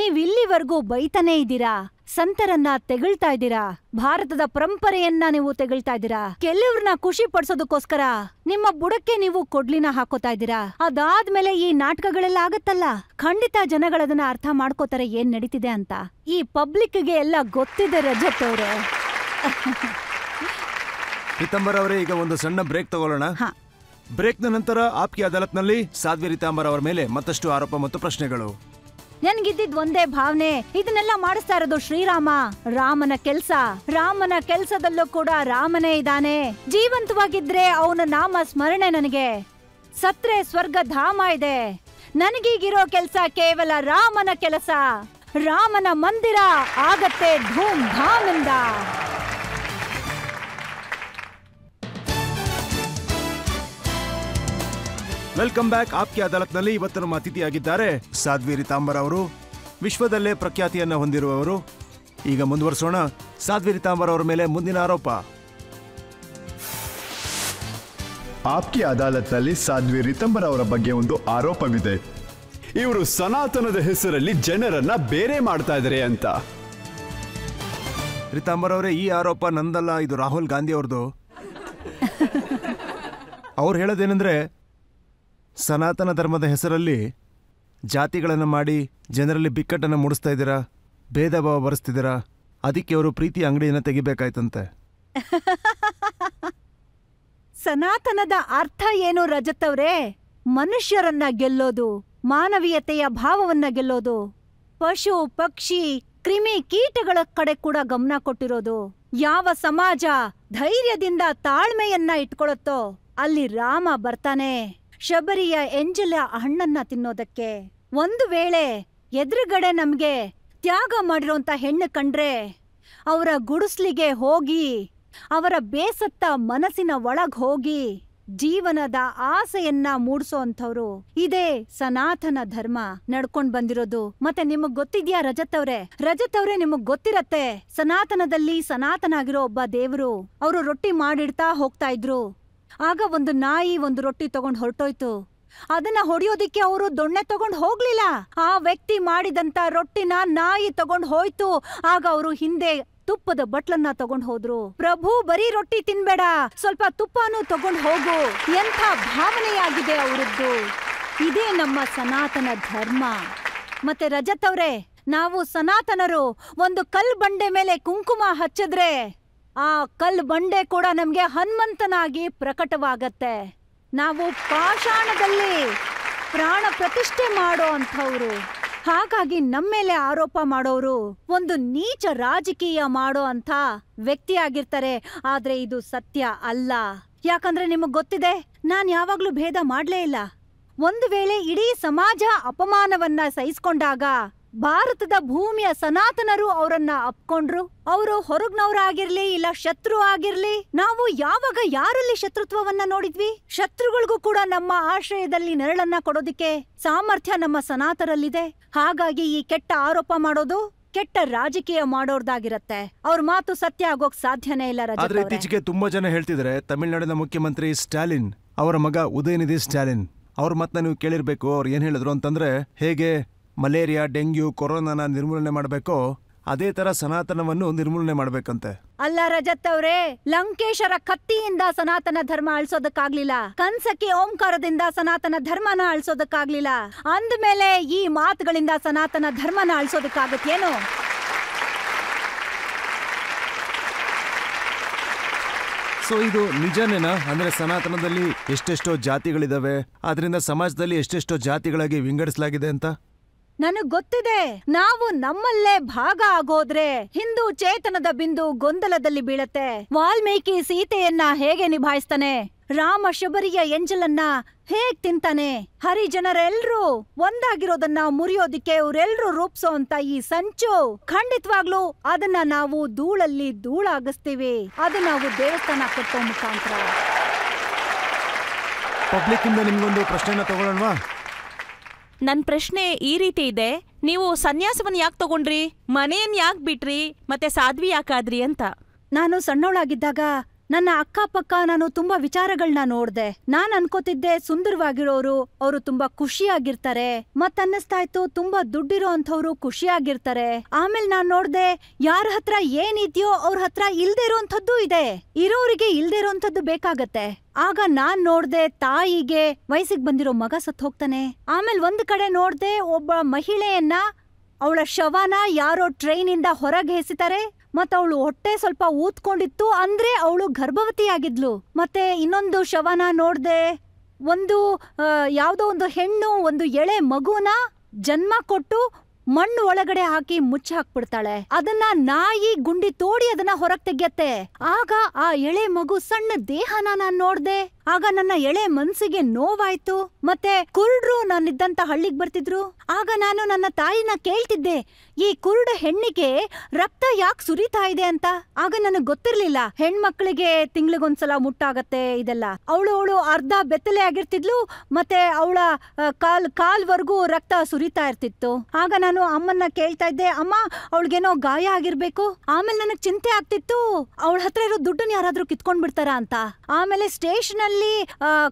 ನೀವಿಲ್ಲಿವರೆಗೂ ಬೈತಾನೇ ಇದ್ದೀರಾ, ಸಂತರನ್ನ ತೆಗಳ್ತಾ ಇದ್ದೀರಾ, ಭಾರತದ ಪರಂಪರೆಯನ್ನ ನೀವು ತೆಗಳ್ತಾ ಇದ್ದೀರಾ. ಕೆಲವ್ರನ್ನ ಖುಷಿ ಪಡಿಸೋದಕ್ಕೋಸ್ಕರ ನಿಮ್ಮ ಬುಡಕ್ಕೆ ನೀವು ಕೊಡ್ಲಿನ ಹಾಕೋತಾ ಇದ್ದೀರಾ. ಅದಾದ್ಮೇಲೆ ಈ ನಾಟಕಗಳೆಲ್ಲ ಆಗತ್ತಲ್ಲ, ಖಂಡಿತ ಜನಗಳದನ್ನ ಅರ್ಥ ಮಾಡ್ಕೋತಾರೆ ಏನ್ ನಡೀತಿದೆ ಅಂತ. ಈ ಪಬ್ಲಿಕ್ಗೆ ಎಲ್ಲ ಗೊತ್ತಿದೆ ರಜತ್ ಅವ್ರೆ. ರಿತಂಬರ್ ಅವರೇ, ಈಗ ಒಂದು ಸಣ್ಣ ಬ್ರೇಕ್ ತಗೊಳ್ಳೋಣ. ಬ್ರೇಕ್ನ ನಂತರ ಆಪ್ಕಿ ಅದಾಲತ್ನಲ್ಲಿ ಸಾಧ್ವಿ ರಿತಾಂಬರ್ ಅವರ ಮೇಲೆ ಮತ್ತಷ್ಟು ಆರೋಪ ಮತ್ತು ಪ್ರಶ್ನೆಗಳು. ನನ್ಗಿದ್ದಿದ್ ಒಂದೇ ಭಾವನೆ, ಇದನ್ನೆಲ್ಲ ಮಾಡಿಸ್ತಾ ಇರೋದು ಶ್ರೀರಾಮ, ರಾಮನ ಕೆಲ್ಸ. ರಾಮನ ಕೆಲ್ಸದಲ್ಲೂ ಕೂಡ ರಾಮನೇ ಇದ್ದಾನೆ. ಜೀವಂತವಾಗಿದ್ರೆ ಅವನ ನಾಮ ಸ್ಮರಣೆ ನನಗೆ, ಸತ್ರೆ ಸ್ವರ್ಗ ಧಾಮ ಇದೆ. ನನಗೀಗಿರೋ ಕೆಲ್ಸ ಕೇವಲ ರಾಮನ ಕೆಲಸ. ರಾಮನ ಮಂದಿರ ಆಗತ್ತೆ ಧೂಮ್ ಧಾಮಿಂದ. Welcome back. ಆಪ್ಕಿ ಅದಾಲತ್ನಲ್ಲಿ ಇವತ್ತು ನಮ್ಮ ಅತಿಥಿಯಾಗಿದ್ದಾರೆ ಸಾಧ್ವಿ ರಿತಾಂಬರ್ ಅವರು, ವಿಶ್ವದಲ್ಲೇ ಪ್ರಖ್ಯಾತಿಯನ್ನ ಹೊಂದಿರುವವರು. ಈಗ ಮುಂದುವರಿಸೋಣ. ಸಾಧ್ವಿ ರಿತಾಂಬರ್ ಅವರ ಮೇಲೆ ಮುಂದಿನ ಆರೋಪ. ಆಪ್ಕಿ ಅದಾಲತ್ನಲ್ಲಿ ಸಾಧ್ವಿ ರಿತಾಂಬರ್ ಅವರ ಬಗ್ಗೆ ಒಂದು ಆರೋಪವಿದೆ. ಇವರು ಸನಾತನದ ಹೆಸರಲ್ಲಿ ಜನರನ್ನ ಬೇರೆ ಮಾಡ್ತಾ ಇದ್ದಾರೆ ಅಂತ. ರಿತಾಂಬರ್ ಅವರೇ, ಈ ಆರೋಪ ನಂದಲ್ಲ, ಇದು ರಾಹುಲ್ ಗಾಂಧಿ ಅವ್ರದ್ದು. ಅವ್ರು ಹೇಳೋದೇನೆಂದ್ರೆ, ಸನಾತನ ಧರ್ಮದ ಹೆಸರಲ್ಲಿ ಜಾತಿಗಳನ್ನು ಮಾಡಿ ಜನರಲ್ಲಿ ಬಿಕ್ಕಟ್ಟನ್ನು ಮೂಡಿಸ್ತಾ ಇದ್ದೀರಾ, ಭೇದ ಭಾವ ಬರೆಸ್ತಿದ್ದೀರಾ, ಅದಕ್ಕೆ ಅವರು ಪ್ರೀತಿ ಅಂಗಡಿಯನ್ನು ತೆಗಿಬೇಕಾಯ್ತಂತೆ. ಸನಾತನದ ಅರ್ಥ ಏನು ರಜತ್ ಅವ್ರೆ? ಮನುಷ್ಯರನ್ನ ಗೆಲ್ಲೋದು, ಮಾನವೀಯತೆಯ ಭಾವವನ್ನ ಗೆಲ್ಲೋದು, ಪಶು ಪಕ್ಷಿ ಕ್ರಿಮಿ ಕೀಟಗಳ ಕಡೆ ಕೂಡ ಗಮನ ಕೊಟ್ಟಿರೋದು. ಯಾವ ಸಮಾಜ ಧೈರ್ಯದಿಂದ ತಾಳ್ಮೆಯನ್ನ ಇಟ್ಕೊಳತ್ತೋ ಅಲ್ಲಿ ರಾಮ ಬರ್ತಾನೆ ಶಬರಿಯ ಎಂಜಲ ಹಣ್ಣನ್ನ ತಿನ್ನೋದಕ್ಕೆ. ಒಂದು ವೇಳೆ ಎದುರುಗಡೆ ನಮ್ಗೆ ತ್ಯಾಗ ಮಾಡಿರೋಂತ ಹೆಣ್ಣು ಕಂಡ್ರೆ ಅವರ ಗುಡಿಸ್ಲಿಗೆ ಹೋಗಿ, ಅವರ ಬೇಸತ್ತ ಮನಸ್ಸಿನ ಒಳಗ್ ಹೋಗಿ ಜೀವನದ ಆಸೆಯನ್ನ ಮೂಡಿಸೋ ಅಂಥವ್ರು. ಇದೇ ಸನಾತನ ಧರ್ಮ ನಡ್ಕೊಂಡ್ ಬಂದಿರೋದು. ಮತ್ತೆ ನಿಮಗ್ ಗೊತ್ತಿದ್ಯಾ ರಜತ್ ಅವ್ರೆ ನಿಮಗ್ ಗೊತ್ತಿರತ್ತೆ, ಸನಾತನದಲ್ಲಿ ಸನಾತನ ಆಗಿರೋ ಒಬ್ಬ ದೇವ್ರು. ಅವರು ರೊಟ್ಟಿ ಮಾಡಿಡ್ತಾ ಹೋಗ್ತಾ ಇದ್ರು. ಆಗ ಒಂದು ನಾಯಿ ಒಂದು ರೊಟ್ಟಿ ತಗೊಂಡ್ ಹೊರಟೋಯ್ತು. ಅದನ್ನ ಹೊಡೆಯೋದಿಕ್ಕೆ ಅವರು ದೊಣ್ಣೆ ತಗೊಂಡ್ ಹೋಗ್ಲಿಲ್ಲ. ಆ ವ್ಯಕ್ತಿ ಮಾಡಿದಂತ ರೊಟ್ಟಿನ ನಾಯಿ ತಗೊಂಡ್ ಹೋಯ್ತು. ಆಗ ಅವರು ಹಿಂದೆ ತುಪ್ಪದ ಬಟ್ಲನ್ನ ತಗೊಂಡ್ ಹೋದ್ರು. ಪ್ರಭು ಬರೀ ರೊಟ್ಟಿ ತಿನ್ಬೇಡ, ಸ್ವಲ್ಪ ತುಪ್ಪನೂ ತಗೊಂಡ್ ಹೋಗು. ಎಂಥ ಭಾವನೆಯಾಗಿದೆ ಅವರದ್ದು. ಇದೇ ನಮ್ಮ ಸನಾತನ ಧರ್ಮ. ಮತ್ತೆ ರಜತ್ ಅವ್ರೆ, ನಾವು ಸನಾತನರು ಒಂದು ಕಲ್ ಬಂಡೆ ಮೇಲೆ ಕುಂಕುಮ ಹಚ್ಚಿದ್ರೆ ಆ ಕಲ್ ಬಂಡೆ ಕೂಡ ನಮ್ಗೆ ಹನುಮಂತನಾಗಿ ಪ್ರಕಟವಾಗತ್ತೆ. ನಾವು ಪಾಷಾಣದಲ್ಲಿ ಪ್ರಾಣ ಪ್ರತಿಷ್ಠೆ ಮಾಡೋ ಅಂಥವ್ರು. ಹಾಗಾಗಿ ನಮ್ಮೇಲೆ ಆರೋಪ ಮಾಡೋರು ಒಂದು ನೀಚ ರಾಜಕೀಯ ಮಾಡೋ ಅಂತ ವ್ಯಕ್ತಿ ಆಗಿರ್ತಾರೆ. ಆದ್ರೆ ಇದು ಸತ್ಯ ಅಲ್ಲ. ಯಾಕಂದ್ರೆ ನಿಮಗ್ ಗೊತ್ತಿದೆ, ನಾನ್ ಯಾವಾಗ್ಲೂ ಭೇದ ಮಾಡ್ಲೇ ಇಲ್ಲ. ಒಂದು ವೇಳೆ ಇಡೀ ಸಮಾಜ ಅಪಮಾನವನ್ನ ಸಹಿಸ್ಕೊಂಡಾಗ ಭಾರತದ ಭೂಮಿಯ ಸನಾತನರು ಅವರನ್ನ ಅಪ್ಕೊಂಡ್ರು. ಅವರು ಹೊರಗ್ನವ್ರಾಗಿರ್ಲಿ ಇಲ್ಲ ಶತ್ರು ಆಗಿರ್ಲಿ, ನಾವು ಯಾವಾಗ ಯಾರಲ್ಲಿ ಶತ್ರುತ್ವವನ್ನ ನೋಡಿದ್ವಿ? ಶತ್ರುಗಳಿಗೂ ಕೂಡ ನಮ್ಮ ಆಶ್ರಯದಲ್ಲಿ ನೆರಳನ್ನ ಕೊಡೋದಿಕ್ಕೆ ಸಾಮರ್ಥ್ಯ ನಮ್ಮ ಸನಾತನರಲ್ಲಿದೆ. ಹಾಗಾಗಿ ಈ ಕೆಟ್ಟ ಆರೋಪ ಮಾಡೋದು ಕೆಟ್ಟ ರಾಜಕೀಯ ಮಾಡೋರ್ದಾಗಿರತ್ತೆ. ಅವ್ರ ಮಾತು ಸತ್ಯ ಆಗೋಕ್ ಸಾಧ್ಯನೇ ಇಲ್ಲ. ಆದ್ರೆ ಇತ್ತೀಚೆಗೆ ತುಂಬಾ ಜನ ಹೇಳ್ತಿದ್ರೆ ತಮಿಳುನಾಡಿನ ಮುಖ್ಯಮಂತ್ರಿ ಸ್ಟಾಲಿನ್ ಅವರ ಮಗ ಉದಯನಿಧಿ ಸ್ಟಾಲಿನ್ ಅವ್ರ ಮಾತನ್ನ ನೀವು ಕೇಳಿರ್ಬೇಕು. ಅವ್ರು ಏನ್ ಹೇಳಿದ್ರು ಅಂತಂದ್ರೆ, ಹೇಗೆ ಮಲೇರಿಯಾ, ಡೆಂಗ್ಯೂ, ಕೊರೋನಾನ ನಿರ್ಮೂಲನೆ ಮಾಡಬೇಕೋ ಅದೇ ತರ ಸನಾತನವನ್ನು ನಿರ್ಮೂಲನೆ ಮಾಡ್ಬೇಕಂತೆ. ಅಲ್ಲ ರಜತ್ ಅವ್ರೆ, ಲಂಕೇಶರ ಕತ್ತಿಯಿಂದ ಸನಾತನ ಧರ್ಮ ಅಳಿಸೋದಕ್ಕಾಗ್ಲಿಲ್ಲ, ಕನ್ಸಕಿ ಓಂಕಾರದಿಂದ ಸನಾತನ ಧರ್ಮನ ಅಳಿಸೋದಕ್ಕಾಗ್ಲಿಲ್ಲ. ಅಂದ್ಮೇಲೆ ಈ ಮಾತುಗಳಿಂದ ಸನಾತನ ಧರ್ಮನ ಅಳಿಸೋದಕ್ಕಾಗತ್ತೇನು? ಸೊ ಇದು ನಿಜನೇನಾ? ಅಂದ್ರೆ ಸನಾತನದಲ್ಲಿ ಎಷ್ಟೆಷ್ಟೋ ಜಾತಿಗಳಿದಾವೆ, ಅದರಿಂದ ಸಮಾಜದಲ್ಲಿ ಎಷ್ಟೆಷ್ಟೋ ಜಾತಿಗಳಾಗಿ ವಿಂಗಡಿಸಲಾಗಿದೆ ಅಂತ ನನಗ್ ಗೊತ್ತಿದೆ. ನಾವು ನಮ್ಮಲ್ಲೇ ಭಾಗ ಆಗೋದ್ರೆ ಹಿಂದೂ ಚೇತನದ ಬಿಂದು ಗೊಂದಲದಲ್ಲಿ ಬೀಳತ್ತೆ. ವಾಲ್ಮೀಕಿ ಸೀತೆಯನ್ನ ಹೇಗೆ ನಿಭಾಯಿಸ್ತಾನೆ? ರಾಮ ಶಬರಿಯ ಎಂಜಲನ್ನ ಹೇಗ್ ತಿಂತಾನೆ? ಹರಿಜನರೆಲ್ರೂ ಒಂದಾಗಿರೋದನ್ನ ಮುರಿಯೋದಿಕ್ಕೆ ಇವರೆಲ್ರೂ ರೂಪಿಸೋ ಅಂತ ಈ ಸಂಚು, ಖಂಡಿತವಾಗ್ಲೂ ಅದನ್ನ ನಾವು ಧೂಳಲ್ಲಿ ಧೂಳಾಗಿಸ್ತೀವಿ. ಅದು ನಾವು ದೇವಸ್ಥಾನ ಕಟ್ಟೋ ಮುಖಾಂತರ. ಪಬ್ಲಿಕ್ ಇಂದ ನಿಮ್ಗೊಂದು ಪ್ರಶ್ನೆನ ತಗೊಳ್ಳೋಣವಾ? ನನ್ ಪ್ರಶ್ನೆ ಈ ರೀತಿ ಇದೆ, ನೀವು ಸನ್ಯಾಸವನ್ನ ಯಾಕೆ ತಗೊಂಡ್ರಿ? ಮನೆಯನ್ ಯಾಕೆ ಬಿಟ್ರಿ? ಮತ್ತೆ ಸಾಧ್ವಿ ಯಾಕಾದ್ರಿ ಅಂತ. ನಾನು ಸಣ್ಣವಳಾಗಿದ್ದಾಗ ನನ್ನ ಅಕ್ಕಪಕ್ಕ ನಾನು ತುಂಬಾ ವಿಚಾರಗಳನ್ನ ನೋಡ್ದೆ. ನಾನ್ ಅನ್ಕೋತಿದ್ದೆ ಸುಂದರವಾಗಿರೋರು ಅವರು ತುಂಬಾ ಖುಷಿಯಾಗಿರ್ತಾರೆ, ಮತ್ತನ್ನಿಸ್ತಾ ಇತ್ತು ತುಂಬಾ ದುಡ್ಡಿರೋ ಅಂಥವ್ರು ಖುಷಿಯಾಗಿರ್ತಾರೆ. ಆಮೇಲೆ ನಾನ್ ನೋಡ್ದೆ ಯಾರ ಹತ್ರ ಏನಿದ್ಯೋ ಅವ್ರ ಹತ್ರ ಇಲ್ದೇ ಇರೋಂಥದ್ದು ಇದೆ, ಇರೋರಿಗೆ ಇಲ್ದೇ ಇರೋಂಥದ್ದು ಬೇಕಾಗತ್ತೆ. ಆಗ ನಾನ್ ನೋಡ್ದೆ ತಾಯಿಗೆ ವಯಸ್ಸಿಗೆ ಬಂದಿರೋ ಮಗ ಸತ್ ಹೋಗ್ತಾನೆ. ಆಮೇಲೆ ಒಂದ್ ಕಡೆ ನೋಡ್ದೆ ಒಬ್ಬ ಮಹಿಳೆಯನ್ನ, ಅವಳ ಶವನ ಯಾರೋ ಟ್ರೈನ್ ಇಂದ ಹೊರಗೆ ಎಸಿತಾರೆ. ಮತ್ತ ಅವಳು ಹೊಟ್ಟೆ ಸ್ವಲ್ಪ ಊದ್ಕೊಂಡಿತ್ತು, ಅಂದ್ರೆ ಅವಳು ಗರ್ಭವತಿಯಾಗಿದ್ಲು. ಮತ್ತೆ ಇನ್ನೊಂದು ಶವನ ನೋಡ್ದೆ, ಒಂದು ಯಾವ್ದೋ ಒಂದು ಹೆಣ್ಣು ಒಂದು ಎಳೆ ಮಗುನ ಜನ್ಮ ಕೊಟ್ಟು ಮಣ್ಣು ಒಳಗಡೆ ಹಾಕಿ ಮುಚ್ಚಿ ಹಾಕ್ಬಿಡ್ತಾಳೆ. ಅದನ್ನ ನಾಯಿ ಗುಂಡಿ ತೋಡಿ ಅದನ್ನ ಹೊರಗ್ ತೆಗ್ಯತ್ತೆ. ಆಗ ಆ ಎಳೆ ಮಗು ಸಣ್ಣ ದೇಹನ ನಾನ್ ನೋಡ್ದೆ. ಆಗ ನನ್ನ ಎಳೆ ಮನ್ಸಿಗೆ ನೋವಾಯ್ತು. ಮತ್ತೆ ಕುರುಡ್ರು ನಾನಿದ್ದಂತ ಹಳ್ಳಿಗ್ ಬರ್ತಿದ್ರು. ಆಗ ನಾನು ನನ್ನ ತಾಯಿನ ಕೇಳ್ತಿದ್ದೆ, ಈ ಕುರುಡ ಹೆಣ್ಣಿಗೆ ರಕ್ತ ಯಾಕೆ ಸುರಿತಾ ಇದೆ ಅಂತ. ಆಗ ನನಗ್ ಗೊತ್ತಿರ್ಲಿಲ್ಲ ಹೆಣ್ಮಕ್ಳಿಗೆ ತಿಂಗ್ಳಿಗೊಂದ್ಸಲ ಮುಟ್ಟಾಗತ್ತೆ ಇದೆಲ್ಲ. ಅವಳು ಅರ್ಧ ಬೆತ್ತಲೆ ಆಗಿರ್ತಿದ್ಲು, ಮತ್ತೆ ಅವಳ ಕಾಲ್ವರ್ಗೂ ರಕ್ತ ಸುರಿತಾ ಇರ್ತಿತ್ತು. ಆಗ ನಾನು ಅಮ್ಮನ್ನ ಕೇಳ್ತಾ ಇದ್ದೆ, ಅಮ್ಮ ಅವಳಿಗೇನೋ ಗಾಯ ಆಗಿರ್ಬೇಕು. ಆಮೇಲೆ ನನಗ್ ಚಿಂತೆ ಆಗ್ತಿತ್ತು, ಅವಳ ಹತ್ರ ಇರೋ ದುಡ್ಡನ್ನ ಯಾರಾದ್ರೂ ಕಿತ್ಕೊಂಡ್ ಬಿಡ್ತಾರ ಅಂತ. ಆಮೇಲೆ ಸ್ಟೇಷನ್ ಅಲ್ಲಿ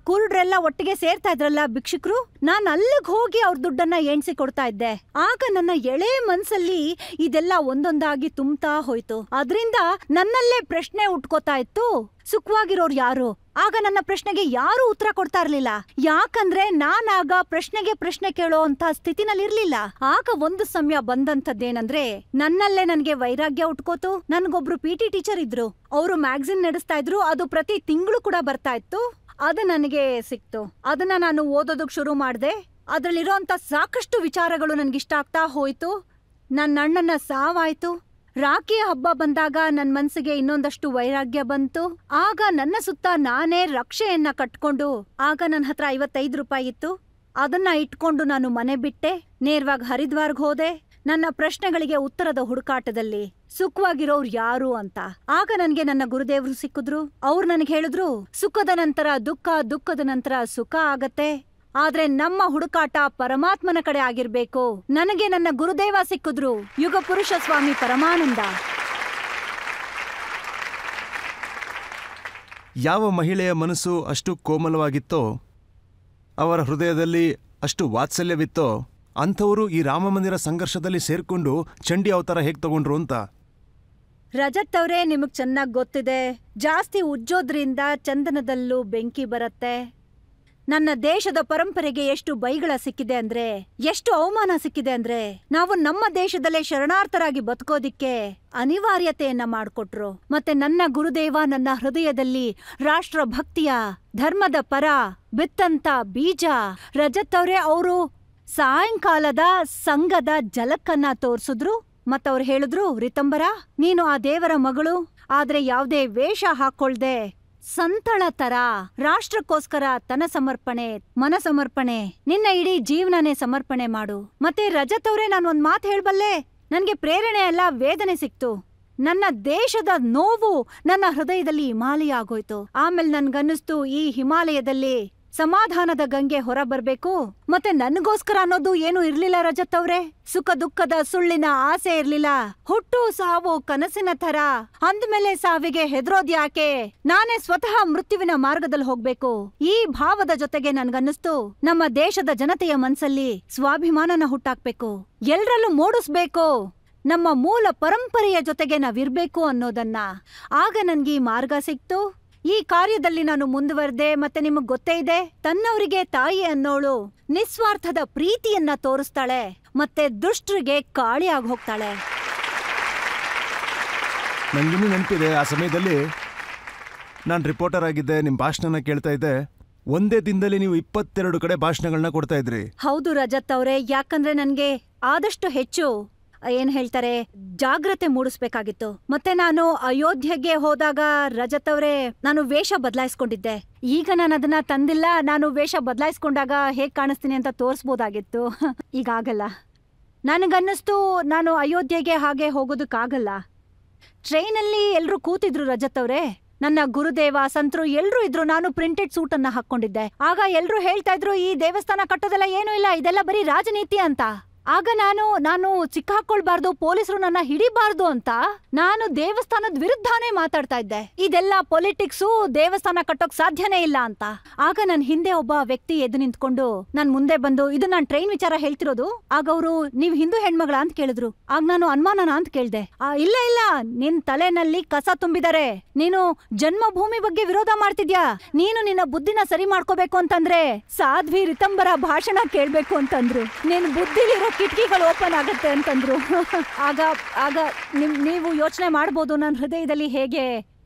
ಕುರುಡ್ರೆಲ್ಲ ಒಟ್ಟಿಗೆ ಸೇರ್ತಾ ಇದ್ರಲ್ಲ ಭಿಕ್ಷುಕರು, ನಾನ್ ಅಲ್ಲಿಗ್ ಹೋಗಿ ಅವ್ರ ದುಡ್ಡನ್ನ ಎಣ್ಸಿ ಕೊಡ್ತಾ ಇದ್ದೆ. ಆಗ ನನ್ನ ಎಳೆ ಮನ್ಸಲ್ಲಿ ಇದೆಲ್ಲ ಒಂದೊಂದಾಗಿ ತುಂಬ್ತಾ ಹೋಯ್ತು. ಅದ್ರಿಂದ ನನ್ನಲ್ಲೇ ಪ್ರಶ್ನೆ ಉಟ್ಕೋತಾ ಇತ್ತು, ಸುಖವಾಗಿರೋರು ಯಾರು? ಆಗ ನನ್ನ ಪ್ರಶ್ನೆಗೆ ಯಾರು ಉತ್ತರ ಕೊಡ್ತಾ ಇರ್ಲಿಲ್ಲ. ಯಾಕಂದ್ರೆ ನಾನಾಗ ಪ್ರಶ್ನೆಗೆ ಪ್ರಶ್ನೆ ಕೇಳೋ ಅಂತ ಸ್ಥಿತಿನಲ್ಲಿರ್ಲಿಲ್ಲ. ಆಗ ಒಂದು ಸಮಯ ಬಂದಂತದ್ದೇನಂದ್ರೆ, ನನ್ನಲ್ಲೇ ನನ್ಗೆ ವೈರಾಗ್ಯ ಉಟ್ಕೋತು. ನನ್ಗೊಬ್ರು PT ಟೀಚರ್ ಇದ್ರು, ಅವರು ಮ್ಯಾಗಝಿನ್ ನಡೆಸ್ತಾ ಇದ್ರು. ಅದು ಪ್ರತಿ ತಿಂಗಳು ಕೂಡ ಬರ್ತಾ ಇತ್ತು. ಅದು ನನಗೆ ಸಿಕ್ತು. ಅದನ್ನ ನಾನು ಓದೋದಕ್ ಶುರು ಮಾಡ್ದೆ. ಅದ್ರಲ್ಲಿರೋಂತ ಸಾಕಷ್ಟು ವಿಚಾರಗಳು ನನ್ಗಿಷ್ಟ ಆಗ್ತಾ ಹೋಯ್ತು. ನನ್ನ ಅಣ್ಣನ ಸಾವಾಯ್ತು. ರಾಖಿ ಹಬ್ಬ ಬಂದಾಗ ನನ್ ಮನ್ಸಿಗೆ ಇನ್ನೊಂದಷ್ಟು ವೈರಾಗ್ಯ ಬಂತು. ಆಗ ನನ್ನ ಸುತ್ತ ನಾನೇ ರಕ್ಷೆಯನ್ನ ಕಟ್ಕೊಂಡು, ಆಗ ನನ್ನ ಹತ್ರ 55 ರೂಪಾಯಿ ಇತ್ತು. ಅದನ್ನ ಇಟ್ಕೊಂಡು ನಾನು ಮನೆ ಬಿಟ್ಟೆ. ನೇರವಾಗಿ ಹರಿದ್ವಾರ್ಗ್ ಹೋದೆ. ನನ್ನ ಪ್ರಶ್ನೆಗಳಿಗೆ ಉತ್ತರದ ಹುಡುಕಾಟದಲ್ಲಿ ಸುಖವಾಗಿರೋರು ಯಾರು ಅಂತ. ಆಗ ನನ್ಗೆ ನನ್ನ ಗುರುದೇವ್ರು ಸಿಕ್ಕಿದ್ರು. ಅವ್ರು ನನಗೆ ಹೇಳಿದ್ರು, ಸುಖದ ನಂತರ ದುಃಖ, ದುಃಖದ ನಂತರ ಸುಖ ಆಗತ್ತೆ, ಆದ್ರೆ ನಮ್ಮ ಹುಡುಕಾಟ ಪರಮಾತ್ಮನ ಕಡೆ ಆಗಿರ್ಬೇಕು. ನನಗೆ ನನ್ನ ಗುರುದೇವ ಸಿಕ್ಕಿದ್ರು, ಯುಗ ಪುರುಷ ಸ್ವಾಮಿ ಪರಮಾನಂದ. ಯಾವ ಮಹಿಳೆಯ ಮನಸ್ಸು ಅಷ್ಟು ಕೋಮಲವಾಗಿತ್ತೋ, ಅವರ ಹೃದಯದಲ್ಲಿ ಅಷ್ಟು ವಾತ್ಸಲ್ಯವಿತ್ತೋ, ಅಂಥವರು ಈ ರಾಮಮಂದಿರ ಸಂಘರ್ಷದಲ್ಲಿ ಸೇರ್ಕೊಂಡು ಚಂಡಿ ಅವತಾರ ಹೇಗೆ ತಗೊಂಡ್ರು ಅಂತ. ರಜತ್ ಅವರೇ, ನಿಮಗ್ ಚೆನ್ನಾಗ್ ಗೊತ್ತಿದೆ, ಜಾಸ್ತಿ ಉಜ್ಜೋದ್ರಿಂದ ಚಂದನದಲ್ಲೂ ಬೆಂಕಿ ಬರತ್ತೆ. ನನ್ನ ದೇಶದ ಪರಂಪರೆಗೆ ಎಷ್ಟು ಬೈಗಳ ಸಿಕ್ಕಿದೆ ಅಂದ್ರೆ, ಎಷ್ಟು ಅವಮಾನ ಸಿಕ್ಕಿದೆ ಅಂದ್ರೆ, ನಾವು ನಮ್ಮ ದೇಶದಲ್ಲೇ ಶರಣಾರ್ಥರಾಗಿ ಬದುಕೋದಿಕ್ಕೆ ಅನಿವಾರ್ಯತೆಯನ್ನ ಮಾಡ್ಕೊಟ್ರು. ಮತ್ತೆ ನನ್ನ ಗುರುದೇವ ನನ್ನ ಹೃದಯದಲ್ಲಿ ರಾಷ್ಟ್ರ ಭಕ್ತಿಯ, ಧರ್ಮದ ಪರ ಬಿತ್ತಂತ ಬೀಜ. ರಜತ್ ಅವರೇ, ಅವರು ಸಾಯಂಕಾಲದ ಸಂಘದ ಜಲಕ್ಕನ್ನ ತೋರ್ಸಿದ್ರು. ಮತ್ತವ್ರು ಹೇಳಿದ್ರು, ರಿತಂಬರ, ನೀನು ಆ ದೇವರ ಮಗಳು, ಆದ್ರೆ ಯಾವ್ದೇ ವೇಷ ಹಾಕೊಳ್ದೆ ಸಂತಳ ತರ ರಾಷ್ಟ್ರಕ್ಕೋಸ್ಕರ ತನ ಸಮರ್ಪಣೆ, ಮನ ಸಮರ್ಪಣೆ, ನಿನ್ನ ಇಡೀ ಜೀವನನೇ ಸಮರ್ಪಣೆ ಮಾಡು. ಮತ್ತೆ ರಜತ್ ಅವ್ರೆ, ನಾನು ಒಂದ್ ಮಾತು ಹೇಳ್ಬಲ್ಲೆ, ನನ್ಗೆ ಪ್ರೇರಣೆ ಅಲ್ಲ, ವೇದನೆ ಸಿಕ್ತು. ನನ್ನ ದೇಶದ ನೋವು ನನ್ನ ಹೃದಯದಲ್ಲಿ ಹಿಮಾಲಯ ಆಗೋಯ್ತು. ಆಮೇಲೆ ನನ್ಗನ್ನಿಸ್ತು, ಈ ಹಿಮಾಲಯದಲ್ಲಿ ಸಮಾಧಾನದ ಗಂಗೆ ಹೊರ ಬರ್ಬೇಕು. ಮತ್ತೆ ನನ್ಗೋಸ್ಕರ ಅನ್ನೋದು ಏನೂ ಇರ್ಲಿಲ್ಲ ರಜತ್ ಅವ್ರೆ. ಸುಖ ದುಃಖದ ಸುಳ್ಳಿನ ಆಸೆ ಇರ್ಲಿಲ್ಲ. ಹುಟ್ಟು ಸಾವು ಕನಸಿನ ತರ. ಅಂದ್ಮೇಲೆ ಸಾವಿಗೆ ಹೆದರೋದ್ಯಾಕೆ? ನಾನೇ ಸ್ವತಃ ಮೃತ್ಯುವಿನ ಮಾರ್ಗದಲ್ಲಿ ಹೋಗ್ಬೇಕು. ಈ ಭಾವದ ಜೊತೆಗೆ ನನ್ಗನ್ನಿಸ್ತು, ನಮ್ಮ ದೇಶದ ಜನತೆಯ ಮನ್ಸಲ್ಲಿ ಸ್ವಾಭಿಮಾನನ ಹುಟ್ಟಾಕ್ಬೇಕು, ಎಲ್ರಲ್ಲೂ ಮೂಡಿಸ್ಬೇಕು, ನಮ್ಮ ಮೂಲ ಪರಂಪರೆಯ ಜೊತೆಗೆ ನಾವಿರ್ಬೇಕು ಅನ್ನೋದನ್ನ. ಆಗ ನನ್ಗೆ ಈ ಮಾರ್ಗ ಸಿಕ್ತು. ಈ ಕಾರ್ಯದಲ್ಲಿ ನಾನು ಮುಂದುವರೆದೆ. ಮತ್ತೆ ನಿಮಗ್ ಗೊತ್ತೇ ಇದೆ, ತನ್ನವರಿಗೆ ತಾಯಿ ಅನ್ನೋಳು ನಿಸ್ವಾರ್ಥದ ಪ್ರೀತಿಯನ್ನ ತೋರಿಸ್ತಾಳೆ, ಮತ್ತೆ ದುಷ್ಟರಿಗೆ ಕಾಳಿಯಾಗಿ ಹೋಗ್ತಾಳೆ. ನನಗಿನ್ನೂ ನೆನಪಿದೆ, ಆ ಸಮಯದಲ್ಲಿ ನಾನು ರಿಪೋರ್ಟರ್ ಆಗಿದ್ದೆ, ನಿಮ್ಮ ಭಾಷಣನ ಕೇಳ್ತಾ ಇದ್ದೆ. ಒಂದೇ ದಿನದಲ್ಲಿ ನೀವು 22 ಕಡೆ ಭಾಷಣಗಳನ್ನ ಕೊಡ್ತಾ ಇದ್ರಿ. ಹೌದು ರಜತ್ ಅವ್ರೆ, ಯಾಕಂದ್ರೆ ನನ್ಗೆ ಆದಷ್ಟು ಹೆಚ್ಚು ಏನ್ ಹೇಳ್ತಾರೆ, ಜಾಗ್ರತೆ ಮೂಡಿಸ್ಬೇಕಾಗಿತ್ತು. ಮತ್ತೆ ನಾನು ಅಯೋಧ್ಯೆಗೆ ಹೋದಾಗ ರಜತ್ ಅವ್ರೆ, ನಾನು ವೇಷ ಬದಲಾಯಿಸ್ಕೊಂಡಿದ್ದೆ. ಈಗ ನಾನು ಅದನ್ನ ತಂದಿಲ್ಲ. ನಾನು ವೇಷ ಬದಲಾಯಿಸ್ಕೊಂಡಾಗ ಹೇಗ್ ಕಾಣಿಸ್ತೀನಿ ಅಂತ ತೋರಿಸ್ಬೋದಾಗಿತ್ತು. ಈಗ ಆಗಲ್ಲ. ನನಗನ್ನಿಸ್ತು, ನಾನು ಅಯೋಧ್ಯೆಗೆ ಹಾಗೆ ಹೋಗೋದಕ್ಕಾಗಲ್ಲ. ಟ್ರೈನಲ್ಲಿ ಎಲ್ರೂ ಕೂತಿದ್ರು ರಜತ್ ಅವ್ರೆ, ನನ್ನ ಗುರುದೇವ ಸಂತರು ಎಲ್ರೂ ಇದ್ರು. ನಾನು ಪ್ರಿಂಟೆಡ್ ಸೂಟ್ ಅನ್ನ ಹಾಕೊಂಡಿದ್ದೆ. ಆಗ ಎಲ್ರೂ ಹೇಳ್ತಾ ಇದ್ರು, ಈ ದೇವಸ್ಥಾನ ಕಟ್ಟೋದೆಲ್ಲ ಏನೂ ಇಲ್ಲ, ಇದೆಲ್ಲ ಬರೀ ರಾಜನೀತಿ ಅಂತ. ಆಗ ನಾನು ಸಿಕ್ಕಾಕೊಳ್ಬಾರ್ದು, ಪೊಲೀಸರು ನನ್ನ ಹಿಡಿಬಾರ್ದು ಅಂತ ನಾನು ದೇವಸ್ಥಾನದ ವಿರುದ್ಧನೇ ಮಾತಾಡ್ತಾ ಇದ್ದೆ. ಇದೆಲ್ಲ ಪೊಲಿಟಿಕ್ಸು, ದೇವಸ್ಥಾನ ಕಟ್ಟೋಕ್ ಸಾಧ್ಯನೇ ಇಲ್ಲ ಅಂತ. ಆಗ ನನ್ ಹಿಂದೆ ಒಬ್ಬ ವ್ಯಕ್ತಿ ಎದ್ದು ನಿಂತ್ಕೊಂಡು ನನ್ ಮುಂದೆ ಬಂದು, ಇದು ನಾನ್ ಟ್ರೈನ್ ವಿಚಾರ ಹೇಳ್ತಿರೋದು. ಆಗ ಅವರು, ನೀವ್ ಹಿಂದೂ ಹೆಣ್ಮಗಳ ಅಂತ ಕೇಳಿದ್ರು. ಆಗ ನಾನು ಅನುಮಾನನ ಅಂತ ಕೇಳ್ದೆ. ಇಲ್ಲ ಇಲ್ಲ, ನಿನ್ ತಲೆನಲ್ಲಿ ಕಸ ತುಂಬಿದಾರೆ, ನೀನು ಜನ್ಮಭೂಮಿ ಬಗ್ಗೆ ವಿರೋಧ ಮಾಡ್ತಿದ್ಯಾ, ನೀನು ನಿನ್ನ ಬುದ್ಧಿನ ಸರಿ ಮಾಡ್ಕೋಬೇಕು ಅಂತಂದ್ರೆ ಸಾಧ್ವಿ ರಿತಂಬರ ಭಾಷಣ ಕೇಳ್ಬೇಕು ಅಂತಂದ್ರು. ನಿನ್ ಬುದ್ಧಿಲಿರೋ ಕಿಟಕಿಗಳು ಓಪನ್ ಆಗತ್ತೆ ಅಂತಂದ್ರು. ಆಗ ನೀವು ಯೋಚನೆ ಮಾಡ್ಬೋದು ನನ್ನ ಹೃದಯದಲ್ಲಿ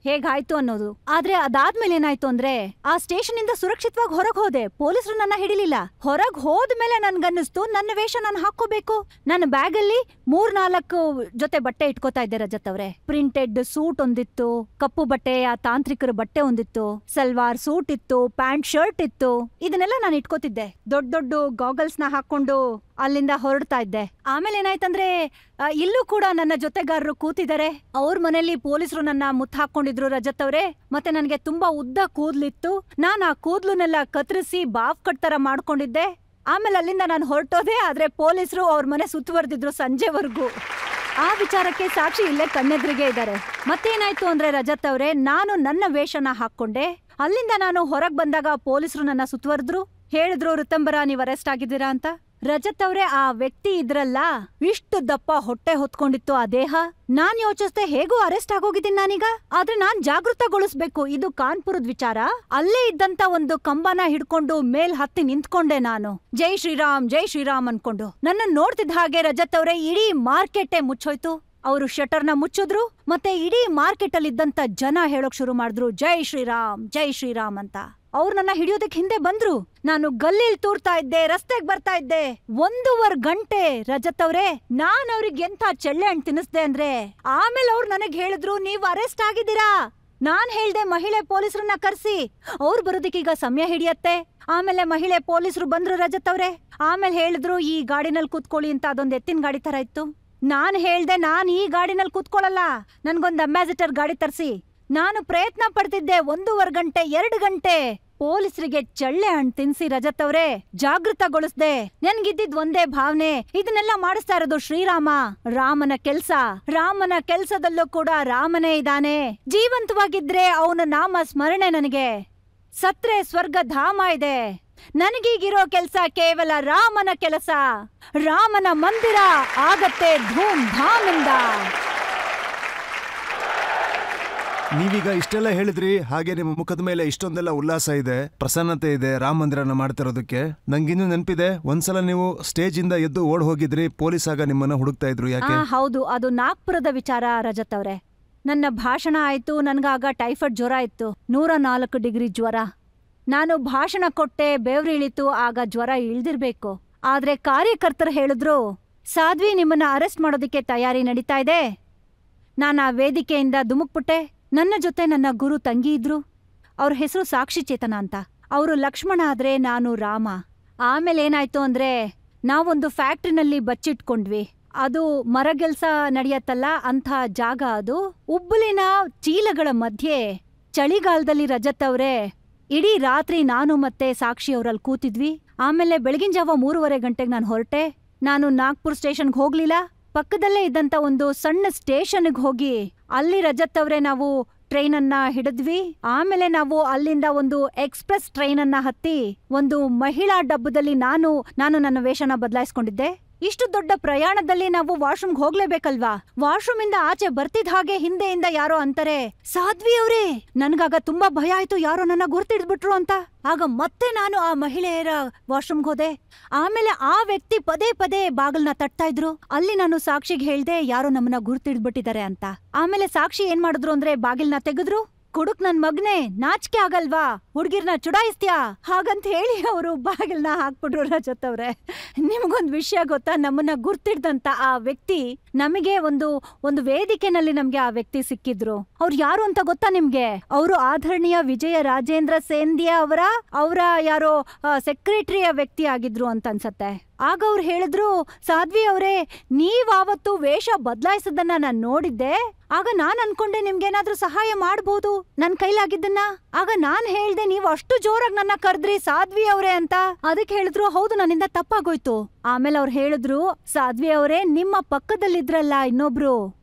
ಹೇಗಾಯ್ತು ಅನ್ನೋದು. ಆದ್ರೆ ಅದಾದ್ಮೇಲೆ ಏನಾಯ್ತು ಅಂದ್ರೆ, ಆ ಸ್ಟೇಷನ್ ಇಂದ ಸುರಕ್ಷಿತವಾಗಿ ಹೊರಗ್ ಹೋದೆ. ಪೊಲೀಸರು ನನ್ನ ಹಿಡಿಲಿಲ್ಲ. ಹೊರಗ್ ಹೋದ್ಮೇಲೆ ನನ್ಗನ್ನಿಸ್ತು, ನನ್ನ ವೇಷ ನಾನು ಹಾಕೋಬೇಕು. ನನ್ನ ಬ್ಯಾಗ್ ಅಲ್ಲಿ 3-4 ಜೊತೆ ಬಟ್ಟೆ ಇಟ್ಕೋತಾ ಇದ್ದೆ ರಜತ್ ಅವ್ರೆ. ಪ್ರಿಂಟೆಡ್ ಸೂಟ್ ಒಂದಿತ್ತು, ಕಪ್ಪು ಬಟ್ಟೆ, ಆ ತಾಂತ್ರಿಕರ ಬಟ್ಟೆ ಒಂದಿತ್ತು, ಸಲ್ವಾರ್ ಸೂಟ್ ಇತ್ತು, ಪ್ಯಾಂಟ್ ಶರ್ಟ್ ಇತ್ತು. ಇದನ್ನೆಲ್ಲ ನಾನು ಇಟ್ಕೋತಿದ್ದೆ. ದೊಡ್ಡ ಗಾಗಲ್ಸ್ ನ ಹಾಕೊಂಡು ಅಲ್ಲಿಂದ ಹೊರಡ್ತಾ ಇದ್ದೆ. ಆಮೇಲೆ ಏನಾಯ್ತಂದ್ರೆ, ಇಲ್ಲೂ ಕೂಡ ನನ್ನ ಜೊತೆಗಾರರು ಕೂತಿದ್ದಾರೆ. ಅವ್ರ ಮನೇಲಿ ಪೊಲೀಸರು ನನ್ನ ಮುತ್ತ ಹಾಕೊಂಡಿದ್ರು ರಜತ್ ಅವ್ರೆ. ಮತ್ತೆ ನನ್ಗೆ ತುಂಬಾ ಉದ್ದ ಕೂದ್ಲಿತ್ತು. ನಾನ್ ಆ ಕೂದ್ಲನ್ನೆಲ್ಲ ಕತ್ತರಿಸಿ ಬಾವ್ ಕಟ್ ತರ ಮಾಡ್ಕೊಂಡಿದ್ದೆ. ಆಮೇಲೆ ಅಲ್ಲಿಂದ ನಾನು ಹೊರಟೋದೆ. ಆದ್ರೆ ಪೊಲೀಸರು ಅವ್ರ ಮನೆ ಸುತ್ತುವರೆದಿದ್ರು ಸಂಜೆವರೆಗೂ. ಆ ವಿಚಾರಕ್ಕೆ ಸಾಕ್ಷಿ ಇಲ್ಲೇ ಕಣ್ಣೆದ್ರಿಗೆ ಇದ್ದಾರೆ. ಮತ್ತೇನಾಯ್ತು ಅಂದ್ರೆ ರಜತ್ ಅವ್ರೆ, ನಾನು ನನ್ನ ವೇಷನ ಹಾಕೊಂಡೆ. ಅಲ್ಲಿಂದ ನಾನು ಹೊರಗ್ ಬಂದಾಗ ಪೊಲೀಸರು ನನ್ನ ಸುತ್ತುವರೆದ್ರು. ಹೇಳಿದ್ರು, ರಿತಂಬರ, ನೀವ್ ಅರೆಸ್ಟ್ ಆಗಿದ್ದೀರಾ ಅಂತ. ರಜತ್ ಅವ್ರೆ, ಆ ವ್ಯಕ್ತಿ ಇದ್ರಲ್ಲ, ಇಷ್ಟು ದಪ್ಪ ಹೊಟ್ಟೆ ಹೊತ್ಕೊಂಡಿತ್ತು ಆ ದೇಹ. ನಾನ್ ಯೋಚಿಸ್ದೆ, ಹೇಗೂ ಅರೆಸ್ಟ್ ಆಗೋಗಿದ್ದೀನಿ ನಾನೀಗ. ಆದ್ರೆ ನಾನ್ ಜಾಗೃತಗೊಳಿಸ್ಬೇಕು, ಇದು ಕಾನ್ಪುರದ ವಿಚಾರ. ಅಲ್ಲೇ ಇದ್ದಂತ ಒಂದು ಕಂಬನ ಹಿಡ್ಕೊಂಡು ಮೇಲ್ ಹತ್ತಿ ನಿಂತ್ಕೊಂಡೆ ನಾನು. ಜೈ ಶ್ರೀರಾಮ್, ಜೈ ಶ್ರೀರಾಮ್ ಅನ್ಕೊಂಡು. ನನ್ನ ನೋಡ್ತಿದ್ದ ಹಾಗೆ ರಜತ್ ಅವ್ರೆ, ಇಡೀ ಮಾರ್ಕೆಟೇ ಮುಚ್ಚೋಯ್ತು. ಅವರು ಶಟರ್ನ ಮುಚ್ಚಿದ್ರು. ಮತ್ತೆ ಇಡೀ ಮಾರ್ಕೆಟ್ ಅಲ್ಲಿ ಇದ್ದಂತ ಜನ ಹೇಳೋಕ್ ಶುರು ಮಾಡಿದ್ರು, ಜೈ ಶ್ರೀರಾಮ್, ಜೈ ಶ್ರೀರಾಮ್ ಅಂತ. ಅವ್ರು ನನ್ನ ಹಿಡಿಯೋದಕ್ ಹಿಂದೆ ಬಂದ್ರು. ನಾನು ಗಲ್ಲಿಲ್ ತೂರ್ತಾ ಇದ್ದೆ, ರಸ್ತೆಗ್ ಬರ್ತಾ ಇದ್ದೆ. 1.5 ಗಂಟೆ ರಜತ್ ಅವ್ರೆ, ನಾನ್ ಅವ್ರಿಗೆ ಎಂತ ಚೆಳ್ಳೆ ಹಣ್ಣು ತಿನ್ನಿಸ್ದೆ ಅಂದ್ರೆ, ಆಮೇಲೆ ಅವ್ರು ನನಗ್ ಹೇಳಿದ್ರು, ನೀವ್ ಅರೆಸ್ಟ್ ಆಗಿದ್ದೀರಾ, ನಾನ್ ಹೇಳ್ದೆ ಮಹಿಳೆ ಪೊಲೀಸರನ್ನ ಕರ್ಸಿ, ಅವ್ರು ಬರೋದಕ್ಕೀಗ ಸಮಯ ಹಿಡಿಯತ್ತೆ. ಆಮೇಲೆ ಮಹಿಳೆ ಪೊಲೀಸರು ಬಂದ್ರು ರಜತ್ ಅವ್ರೆ. ಆಮೇಲೆ ಹೇಳಿದ್ರು ಈ ಗಾಡಿನಲ್ಲಿ ಕೂತ್ಕೊಳ್ಳಿ ಅಂತ. ಅದೊಂದು ಎತ್ತಿನ ಗಾಡಿ ತರ ಇತ್ತು. ನಾನ್ ಹೇಳ್ದೆ ನಾನ್ ಈ ಗಾಡಿನಲ್ಲಿ ಕೂತ್ಕೊಳ್ಳಲ್ಲ, ನನ್ಗೊಂದು ಅಂಬಾಸಿಡರ್ ಗಾಡಿ ತರ್ಸಿ. ನಾನು ಪ್ರಯತ್ನ ಪಡ್ತಿದ್ದೆ 1.5 ಗಂಟೆ 2 ಗಂಟೆ. ಪೊಲೀಸರಿಗೆ ಚಳ್ಳೆ ಹಣ್ಣು ತಿನ್ಸಿ ರಜತ್ ಅವ್ರೆ ಜಾಗೃತಗೊಳಿಸ್ದೆ. ನನ್ಗಿದ್ದಿದ್ ಒಂದೇ ಭಾವನೆ, ಇದನ್ನೆಲ್ಲ ಮಾಡಿಸ್ತಾ ಇರೋದು ಶ್ರೀರಾಮ, ರಾಮನ ಕೆಲ್ಸ. ರಾಮನ ಕೆಲ್ಸದಲ್ಲೂ ಕೂಡ ರಾಮನೇ ಇದ್ದಾನೆ. ಜೀವಂತವಾಗಿದ್ರೆ ಅವನ ನಾಮ ಸ್ಮರಣೆ ನನಗೆ, ಸತ್ರೆ ಸ್ವರ್ಗ ಧಾಮ ಇದೆ. ನನಗೀಗಿರೋ ಕೆಲ್ಸ ಕೇವಲ ರಾಮನ ಕೆಲಸ. ರಾಮನ ಮಂದಿರ ಆಗತ್ತೆ ಧೂಮ್ ಧಾಮಿಂದ. ನೀವೀಗ ಇಷ್ಟೆಲ್ಲ ಹೇಳಿದ್ರಿ, ಹಾಗೆ ನಿಮ್ಮ ಮುಖದ ಮೇಲೆ ಇಷ್ಟೊಂದೆಲ್ಲ ಉಲ್ಲಾಸ ಇದೆ, ಪ್ರಸನ್ನತೆ ಇದೆ ರಾಮ ಮಂದಿರನ ಮಾಡ್ತಿರೋದಕ್ಕೆ. ನಂಗಿನ್ನೂ ನೆನಪಿದೆ, ಒಂದ್ಸಲ ನೀವು ಸ್ಟೇಜ್ ಇಂದ ಎದ್ದು ಓಡ್ ಹೋಗಿದ್ರಿ, ಪೊಲೀಸ್ ಆಗ ನಿಮ್ಮನ್ನ ಹುಡುಕ್ತಾ ಇದ್ರು. ಯಾಕೆ? ಹೌದು, ಅದು ನಾಗ್ಪುರದ ವಿಚಾರ ರಜತ್ ಅವ್ರೆ. ನನ್ನ ಭಾಷಣ ಆಯ್ತು, ನನ್ಗಾಗ ಟೈಫಾಯ್ಡ್ ಜ್ವರ ಇತ್ತು, 104 ಡಿಗ್ರಿ ಜ್ವರ. ನಾನು ಭಾಷಣ ಕೊಟ್ಟೆ, ಬೆವ್ರಿಳಿತು, ಆಗ ಜ್ವರ ಇಳ್ದಿರ್ಬೇಕು. ಆದ್ರೆ ಕಾರ್ಯಕರ್ತರು ಹೇಳಿದ್ರು, ಸಾಧ್ವಿ ನಿಮ್ಮನ್ನ ಅರೆಸ್ಟ್ ಮಾಡೋದಕ್ಕೆ ತಯಾರಿ ನಡೀತಾ ಇದೆ. ನಾನು ಆ ವೇದಿಕೆಯಿಂದ ಧುಮುಕ್ಬಿಟ್ಟೆ. ನನ್ನ ಜೊತೆ ನನ್ನ ಗುರು ತಂಗಿ ಇದ್ರು, ಅವ್ರ ಹೆಸರು ಸಾಕ್ಷಿ ಚೇತನ ಅಂತ. ಅವರು ಲಕ್ಷ್ಮಣ ಆದ್ರೆ ನಾನು ರಾಮ. ಆಮೇಲೆ ಏನಾಯ್ತು ಅಂದ್ರೆ, ನಾವೊಂದು ಫ್ಯಾಕ್ಟ್ರಿನಲ್ಲಿ ಬಚ್ಚಿಟ್ಕೊಂಡ್ವಿ. ಅದು ಮರಗೆಲ್ಸ ನಡೆಯತ್ತಲ್ಲ ಅಂಥ ಜಾಗ ಅದು. ಉಬ್ಬಲಿನ ಚೀಲಗಳ ಮಧ್ಯೆ ಚಳಿಗಾಲದಲ್ಲಿ ರಜತ್ ಅವ್ರೆ ಇಡೀ ರಾತ್ರಿ ನಾನು ಮತ್ತೆ ಸಾಕ್ಷಿ ಅವರಲ್ಲಿ ಕೂತಿದ್ವಿ. ಆಮೇಲೆ ಬೆಳಗಿನ ಜಾವ 3:30 ಗಂಟೆಗೆ ನಾನು ಹೊರಟೆ. ನಾನು ನಾಗ್ಪುರ್ ಸ್ಟೇಷನ್ಗೆ ಹೋಗ್ಲಿಲ್ಲ, ಪಕ್ಕದಲ್ಲೇ ಇದ್ದಂತ ಒಂದು ಸಣ್ಣ ಸ್ಟೇಷನ್ಗೆ ಹೋಗಿ ಅಲ್ಲಿ ರಜತ್ ಅವ್ರೆ ನಾವು ಟ್ರೈನನ್ನ ಹಿಡಿದ್ವಿ. ಆಮೇಲೆ ನಾವು ಅಲ್ಲಿಂದ ಒಂದು ಎಕ್ಸ್ಪ್ರೆಸ್ ಟ್ರೈನನ್ನ ಹತ್ತಿ ಒಂದು ಮಹಿಳಾ ಡಬ್ಬದಲ್ಲಿ ನಾನು ನನ್ನ ವೇಷನ ಬದಲಾಯಿಸ್ಕೊಂಡಿದ್ದೆ. ಇಷ್ಟು ದೊಡ್ಡ ಪ್ರಯಾಣದಲ್ಲಿ ನಾವು ವಾಶ್ರೂಮ್ಗೆ ಹೋಗ್ಲೇಬೇಕಲ್ವಾ? ವಾಶ್ರೂಮ್ ಇಂದ ಆಚೆ ಬರ್ತಿದ್ ಹಾಗೆ ಹಿಂದೆಯಿಂದ ಯಾರೋ ಅಂತಾರೆ, ಸಾಧ್ವಿ ಅವ್ರೇ. ನನ್ಗಾಗ ತುಂಬಾ ಭಯ ಆಯ್ತು, ಯಾರೋ ನನ್ನ ಗುರ್ತಿಡ್ಬಿಟ್ರು ಅಂತ. ಆಗ ಮತ್ತೆ ನಾನು ಆ ಮಹಿಳೆಯರ ವಾಶ್ರೂಮ್ಗೆ ಹೋದೆ. ಆಮೇಲೆ ಆ ವ್ಯಕ್ತಿ ಪದೇ ಪದೇ ಬಾಗಿಲ್ನ ತಟ್ತಾ ಇದ್ರು. ಅಲ್ಲಿ ನಾನು ಸಾಕ್ಷಿಗೆ ಹೇಳ್ದೆ, ಯಾರೋ ನಮ್ಮನ್ನ ಗುರ್ತಿಡ್ಬಿಟ್ಟಿದ್ದಾರೆ ಅಂತ. ಆಮೇಲೆ ಸಾಕ್ಷಿ ಏನ್ ಮಾಡಿದ್ರು ಅಂದ್ರೆ ಬಾಗಿಲ್ನ ತೆಗೆದ್ರು. ಕುಡುಕ್ ನನ್ ಮಗ್ನೆ, ನಾಚಿಕೆ ಆಗಲ್ವಾ, ಹುಡ್ಗಿರ್ನ ಚುಡಾಯಿಸ್ತ್ಯಾ ಹಾಗಂತ ಹೇಳಿ ಅವರು ಬಾಗಿಲ್ನ ಹಾಕ್ಬಿಟ್ರು ರಜತ್ ಅವ್ರೆ. ನಿಮ್ಗೊಂದ್ ವಿಷಯ ಗೊತ್ತಾ, ನಮ್ಮನ್ನ ಗುರ್ತಿಡ್ದಂತ ಆ ವ್ಯಕ್ತಿ ನಮಗೆ ಒಂದು ವೇದಿಕೆನಲ್ಲಿ ನಮ್ಗೆ ಆ ವ್ಯಕ್ತಿ ಸಿಕ್ಕಿದ್ರು. ಅವ್ರು ಯಾರು ಅಂತ ಗೊತ್ತಾ ನಿಮ್ಗೆ? ಅವರು ಆದರಣೀಯ ವಿಜಯ ರಾಜೇಂದ್ರ ಸೇಂಧಿಯಾ ಅವರ ಯಾರೋ ಸೆಕ್ರೆಟರಿಯ ವ್ಯಕ್ತಿ ಆಗಿದ್ರು ಅಂತ ಅನ್ಸತ್ತೆ. ಆಗ ಅವ್ರು ಹೇಳಿದ್ರು, ಸಾಧ್ವಿ ಅವರೇ, ನೀವಾವತ್ತು ವೇಷ ಬದಲಾಯಿಸೋದನ್ನ ನಾನ್ ನೋಡಿದ್ದೆ. ಆಗ ನಾನ್ ಅನ್ಕೊಂಡೆ ನಿಮ್ಗೇನಾದ್ರೂ ಸಹಾಯ ಮಾಡ್ಬೋದು ನನ್ ಕೈಲಾಗಿದ್ದನ್ನ. ಆಗ ನಾನ್ ಹೇಳ್ದೆ, ನೀವು ಅಷ್ಟು ಜೋರಾಗಿ ನನ್ನ ಕರೆದ್ರಿ ಸಾಧ್ವಿ ಅವರೇ ಅಂತ. ಅದಕ್ಕೆ ಹೇಳಿದ್ರು, ಹೌದು ನನ್ನಿಂದ ತಪ್ಪಾಗೋಯ್ತು. ಆಮೇಲೆ ಅವ್ರು ಹೇಳಿದ್ರು, ಸಾಧ್ವಿ ಅವರೇ, ನಿಮ್ಮ ಪಕ್ಕದಲ್ಲಿದ್ರಲ್ಲ ಇನ್ನೊಬ್ರು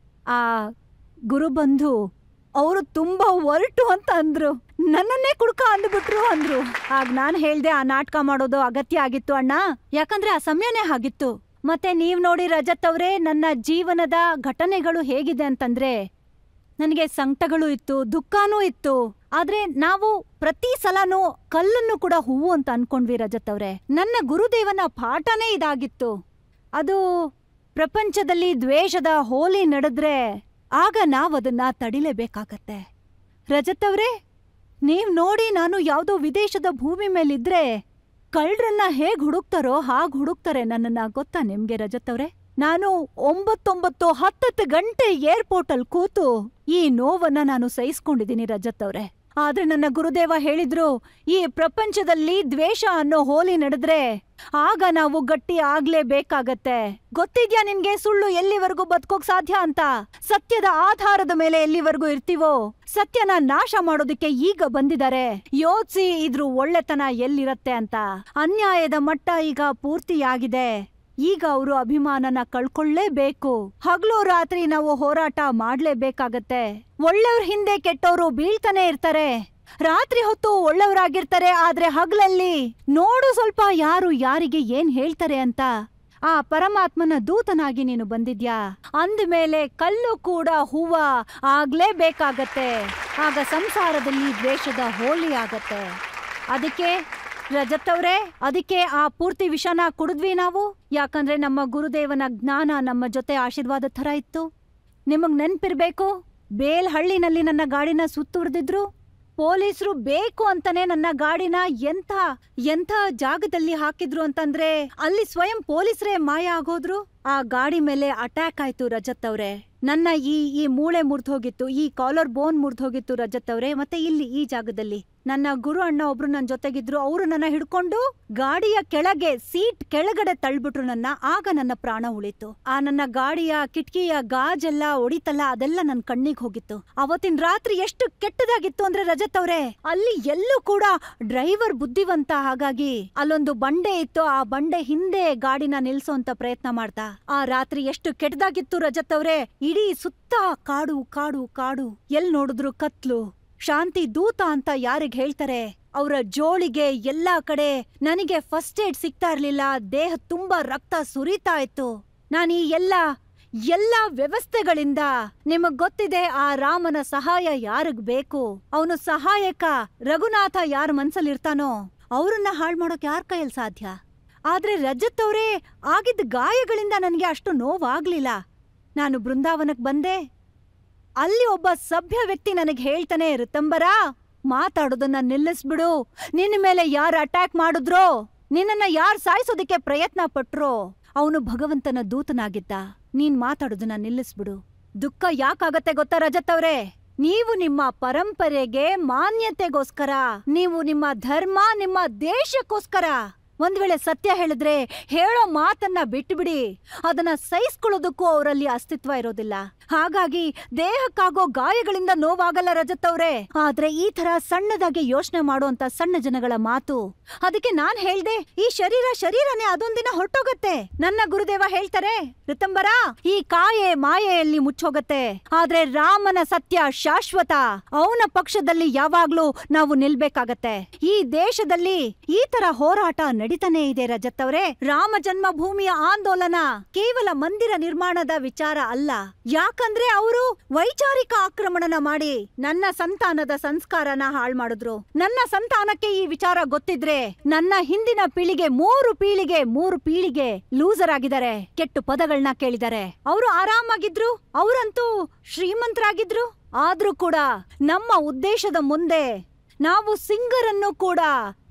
ಆ ಗುರುಬಂಧು, ಅವರು ತುಂಬಾ ಒರಟು ಅಂತ ಅಂದ್ರು. ನನ್ನನ್ನೇ ಕುಡ್ಕ ಅಂದ್ಬಿಟ್ರು ಅಂದ್ರು. ಆಗ ನಾನ್ ಹೇಳ್ದೆ, ಆ ನಾಟಕ ಮಾಡೋದು ಅಗತ್ಯ ಆಗಿತ್ತು ಅಣ್ಣ, ಯಾಕಂದ್ರೆ ಆ ಸಮಯನೇ ಆಗಿತ್ತು. ಮತ್ತೆ ನೀವ್ ನೋಡಿ ರಜತ್ ಅವ್ರೆ, ನನ್ನ ಜೀವನದ ಘಟನೆಗಳು ಹೇಗಿದೆ ಅಂತಂದ್ರೆ, ನನಗೆ ಸಂಕಟಗಳು ಇತ್ತು, ದುಃಖನೂ ಇತ್ತು. ಆದ್ರೆ ನಾವು ಪ್ರತಿ ಸಲನೂ ಕಲ್ಲನ್ನು ಕೂಡ ಹೂವು ಅಂತ ಅನ್ಕೊಂಡ್ವಿ ರಜತ್ ಅವ್ರೆ. ನನ್ನ ಗುರುದೇವನ ಪಾಠನೇ ಇದಾಗಿತ್ತು. ಅದು ಪ್ರಪಂಚದಲ್ಲಿ ದ್ವೇಷದ ಹೋಲಿ ನಡೆದ್ರೆ ಆಗ ನಾವದನ್ನ ತಡಿಲೇಬೇಕಾಗತ್ತೆ. ರಜತ್ ಅವ್ರೆ, ನೀವ್ ನೋಡಿ, ನಾನು ಯಾವ್ದೋ ವಿದೇಶದ ಭೂಮಿ ಮೇಲಿದ್ರೆ ಕಳ್ಳರನ್ನ ಹೇಗ್ ಹುಡುಕ್ತಾರೋ ಹಾಗ್ ಹುಡುಕ್ತಾರೆ ನನ್ನನ್ನ, ಗೊತ್ತಾ ನಿಮ್ಗೆ ರಜತ್ ಅವ್ರೆ? ನಾನು 9-10 ಗಂಟೆ ಏರ್ಪೋರ್ಟ್ ಅಲ್ಲಿ ಕೂತು ಈ ನೋವನ್ನ ನಾನು ಸಹಿಸ್ಕೊಂಡಿದ್ದೀನಿ ರಜತ್ ಅವ್ರೆ. ಆದ್ರೆ ನನ್ನ ಗುರುದೇವ ಹೇಳಿದ್ರು, ಈ ಪ್ರಪಂಚದಲ್ಲಿ ದ್ವೇಷ ಅನ್ನೋ ಹೋಲಿ ನಡೆದ್ರೆ ಆಗ ನಾವು ಗಟ್ಟಿ ಆಗ್ಲೇಬೇಕಾಗತ್ತೆ. ಗೊತ್ತಿದ್ಯಾ ನಿನ್ಗೆ ಸುಳ್ಳು ಎಲ್ಲಿವರೆಗೂ ಬದುಕೋಕ್ ಸಾಧ್ಯ ಅಂತ? ಸತ್ಯದ ಆಧಾರದ ಮೇಲೆ ಎಲ್ಲಿವರೆಗೂ ಇರ್ತೀವೋ ಸತ್ಯನ ನಾಶ ಮಾಡೋದಕ್ಕೆ ಈಗ ಬಂದಿದ್ದಾರೆ. ಯೋಚಿಸಿ ಇದ್ರ ಒಳ್ಳೆತನ ಎಲ್ಲಿರತ್ತೆ ಅಂತ. ಅನ್ಯಾಯದ ಮಟ್ಟ ಈಗ ಪೂರ್ತಿಯಾಗಿದೆ. ಈಗ ಅವರು ಅಭಿಮಾನನ ಕಳ್ಕೊಳ್ಳೇಬೇಕು. ಹಗಲು ರಾತ್ರಿ ನಾವು ಹೋರಾಟ ಮಾಡ್ಲೇಬೇಕಾಗತ್ತೆ. ಒಳ್ಳೆಯವ್ರ ಹಿಂದೆ ಕೆಟ್ಟವರು ಬೀಳ್ತಾನೆ ಇರ್ತಾರೆ. ರಾತ್ರಿ ಹೊತ್ತು ಒಳ್ಳೆಯವರಾಗಿರ್ತಾರೆ, ಆದ್ರೆ ಹಗಲಲ್ಲಿ ನೋಡು ಸ್ವಲ್ಪ ಯಾರು ಯಾರಿಗೆ ಏನ್ ಹೇಳ್ತಾರೆ ಅಂತ. ಆ ಪರಮಾತ್ಮನ ದೂತನಾಗಿ ನೀನು ಬಂದಿದ್ಯಾ ಅಂದ್ಮೇಲೆ ಕಲ್ಲು ಕೂಡ ಹೂವ ಆಗ್ಲೇಬೇಕಾಗತ್ತೆ. ಆಗ ಸಂಸಾರದಲ್ಲಿ ದ್ವೇಷದ ಹೋಳಿ ಆಗತ್ತೆ. ಅದಕ್ಕೆ ರಜತ್ ಅವ್ರೆ, ಅದಕ್ಕೆ ಆ ಪೂರ್ತಿ ವಿಷನ ಕುಡಿದ್ವಿ ನಾವು. ಯಾಕಂದ್ರೆ ನಮ್ಮ ಗುರುದೇವನ ಜ್ಞಾನ ನಮ್ಮ ಜೊತೆ ಆಶೀರ್ವಾದ ಥರ ಇತ್ತು. ನಿಮಗ್ ನೆನ್ಪಿರ್ಬೇಕು, ಬೇಲ್ಹಳ್ಳಿನಲ್ಲಿ ನನ್ನ ಗಾಡಿನ ಸುತ್ತುವರೆದಿದ್ರು. ಪೊಲೀಸರು ಬೇಕು ಅಂತಾನೆ ನನ್ನ ಗಾಡಿನ ಎಂಥ ಜಾಗದಲ್ಲಿ ಹಾಕಿದ್ರು ಅಂತಂದ್ರೆ ಅಲ್ಲಿ ಸ್ವಯಂ ಪೊಲೀಸರೇ ಮಾಯ ಆಗೋದ್ರು. ಆ ಗಾಡಿ ಮೇಲೆ ಅಟ್ಯಾಕ್ ಆಯ್ತು ರಜತ್ ಅವ್ರೆ. ನನ್ನ ಈ ಮೂಳೆ ಮುರಿದೋಗಿತ್ತು, ಈ ಕಾಲರ್ ಬೋನ್ ಮುರಿದೋಗಿತ್ತು ರಜತ್ ಅವ್ರೆ. ಮತ್ತೆ ಇಲ್ಲಿ ಈ ಜಾಗದಲ್ಲಿ ನನ್ನ ಗುರು ಅಣ್ಣ ಒಬ್ರು ನನ್ ಜೊತೆಗಿದ್ರು. ಅವರು ನನ್ನ ಹಿಡ್ಕೊಂಡು ಗಾಡಿಯ ಕೆಳಗೆ ಸೀಟ್ ಕೆಳಗಡೆ ತಳ್ಬಿಟ್ರು ನನ್ನ. ಆಗ ನನ್ನ ಪ್ರಾಣ ಉಳಿತು. ಆ ನನ್ನ ಗಾಡಿಯ ಕಿಟಕಿಯ ಗಾಜೆಲ್ಲ ಒಡಿತಲ್ಲ, ಅದೆಲ್ಲ ನನ್ ಕಣ್ಣಿಗೆ ಹೋಗಿತ್ತು. ಅವತ್ತಿನ ರಾತ್ರಿ ಎಷ್ಟು ಕೆಟ್ಟದಾಗಿತ್ತು ಅಂದ್ರೆ ರಜತ್ ಅವ್ರೆ, ಅಲ್ಲಿ ಎಲ್ಲೂ ಕೂಡ ಡ್ರೈವರ್ ಬುದ್ಧಿವಂತ. ಹಾಗಾಗಿ ಅಲ್ಲೊಂದು ಬಂಡೆ ಇತ್ತು, ಆ ಬಂಡೆ ಹಿಂದೆ ಗಾಡಿನ ನಿಲ್ಸೋಂತ ಪ್ರಯತ್ನ ಮಾಡ್ತಾ. ಆ ರಾತ್ರಿ ಎಷ್ಟು ಕೆಟ್ಟದಾಗಿತ್ತು ರಜತ್ ಅವ್ರೆ. ಇಡೀ ಸುತ್ತ ಕಾಡು ಕಾಡು ಕಾಡು, ಎಲ್ ನೋಡಿದ್ರು ಕತ್ಲು. ಶಾಂತಿ ದೂತ ಅಂತ ಯಾರಿಗ್ ಹೇಳ್ತಾರೆ ಅವರ ಜೋಳಿಗೆ ಎಲ್ಲಾ ಕಡೆ. ನನಗೆ ಫಸ್ಟ್ ಏಡ್ ಸಿಗ್ತಾ ಇರ್ಲಿಲ್ಲ, ದೇಹ ತುಂಬಾ ರಕ್ತ ಸುರಿತಾ ಇತ್ತು. ನಾನು ಈ ಎಲ್ಲಾ ವ್ಯವಸ್ಥೆಗಳಿಂದ, ನಿಮಗ್ ಗೊತ್ತಿದೆ ಆ ರಾಮನ ಸಹಾಯ ಯಾರಿಗ್ ಬೇಕು. ಅವನು ಸಹಾಯಕ ರಘುನಾಥ ಯಾರ ಮನ್ಸಲ್ಲಿರ್ತಾನೋ ಅವ್ರನ್ನ ಹಾಳ್ ಮಾಡೋಕ್ ಯಾರ ಕೈಯಲ್ಲಿ ಸಾಧ್ಯ. ಆದ್ರೆ ರಜತ್ ಅವ್ರೇ, ಆಗಿದ್ದ ಗಾಯಗಳಿಂದ ನನಗೆ ಅಷ್ಟು ನೋವಾಗ್ಲಿಲ್ಲ. ನಾನು ಬೃಂದಾವನಕ್ ಬಂದೆ. ಅಲ್ಲಿ ಒಬ್ಬ ಸಭ್ಯ ವ್ಯಕ್ತಿ ನನಗೆ ಹೇಳ್ತಾನೆ, ರಿತಂಬರ ಮಾತಾಡೋದನ್ನ ನಿಲ್ಲಿಸ್ಬಿಡು. ನಿನ್ನ ಮೇಲೆ ಯಾರು ಅಟ್ಯಾಕ್ ಮಾಡಿದ್ರೋ, ನಿನ್ನನ್ನ ಯಾರು ಸಾಯಿಸೋದಕ್ಕೆ ಪ್ರಯತ್ನ ಪಟ್ರೋ, ಅವನು ಭಗವಂತನ ದೂತನಾಗಿದ್ದ. ನೀನ್ ಮಾತಾಡೋದನ್ನ ನಿಲ್ಲಿಸ್ಬಿಡು. ದುಃಖ ಯಾಕಾಗತ್ತೆ ಗೊತ್ತಾ ರಜತ್ ಅವ್ರೆ? ನೀವು ನಿಮ್ಮ ಪರಂಪರೆಗೆ ಮಾನ್ಯತೆಗೋಸ್ಕರ, ನೀವು ನಿಮ್ಮ ಧರ್ಮ, ನಿಮ್ಮ ದೇಶಕ್ಕೋಸ್ಕರ ಒಂದ್ ವೇಳೆ ಸತ್ಯ ಹೇಳಿದ್ರೆ ಹೇಳೋ ಮಾತನ್ನ ಬಿಟ್ಬಿಡಿ. ಅದನ್ನ ಸಹಿಸ್ಕೊಳ್ಳೋದಕ್ಕೂ ಅವರಲ್ಲಿ ಅಸ್ತಿತ್ವ ಇರೋದಿಲ್ಲ. ಹಾಗಾಗಿ ದೇಹಕ್ಕಾಗೋ ಗಾಯಗಳಿಂದ ನೋವಾಗಲ್ಲ ರಜತ್ ಅವ್ರೆ. ಆದ್ರೆ ಈ ತರ ಸಣ್ಣದಾಗಿ ಯೋಚನೆ ಮಾಡುವಂತ ಸಣ್ಣ ಜನಗಳ ಮಾತು, ಅದಕ್ಕೆ ನಾನ್ ಹೇಳ್ದೆ, ಈ ಶರೀರನೇ ಅದೊಂದಿನ ಹೊರಟೋಗತ್ತೆ. ನನ್ನ ಗುರುದೇವ ಹೇಳ್ತಾರೆ, ರಿತಂಬರ ಈ ಕಾಯೆ ಮಾಯೆಯಲ್ಲಿ ಮುಚ್ಚೋಗತ್ತೆ, ಆದ್ರೆ ರಾಮನ ಸತ್ಯ ಶಾಶ್ವತ. ಅವನ ಪಕ್ಷದಲ್ಲಿ ಯಾವಾಗ್ಲೂ ನಾವು ನಿಲ್ಬೇಕಾಗತ್ತೆ. ಈ ದೇಶದಲ್ಲಿ ಈ ತರ ಹೋರಾಟ ನಡೀತಾನೆ ಇದೆ ರಜತ್ ಅವ್ರೆ. ರಾಮ ಜನ್ಮಭೂಮಿಯ ಆಂದೋಲನ ಕೇವಲ ಮಂದಿರ ನಿರ್ಮಾಣದ ವಿಚಾರ ಅಲ್ಲ. ಯಾಕಂದ್ರೆ ಅವರು ವೈಚಾರಿಕ ಆಕ್ರಮಣನ ಮಾಡಿ ನನ್ನ ಸಂತಾನದ ಸಂಸ್ಕಾರನ ಹಾಳು ಮಾಡಿದ್ರು. ನನ್ನ ಸಂತಾನಕ್ಕೆ ಈ ವಿಚಾರ ಗೊತ್ತಿದ್ರೆ ನನ್ನ ಹಿಂದಿನ ಪೀಳಿಗೆ ಮೂರು ಪೀಳಿಗೆ ಲೂಸರ್ ಆಗಿದ್ದಾರೆ, ಕೆಟ್ಟು ಪದಗಳನ್ನ ಕೇಳಿದ್ದಾರೆ. ಅವರು ಆರಾಮಾಗಿದ್ರು, ಅವರಂತೂ ಶ್ರೀಮಂತರಾಗಿದ್ರು. ಆದ್ರೂ ಕೂಡ ನಮ್ಮ ಉದ್ದೇಶದ ಮುಂದೆ ನಾವು ಸಿಂಗರನ್ನು ಕೂಡ,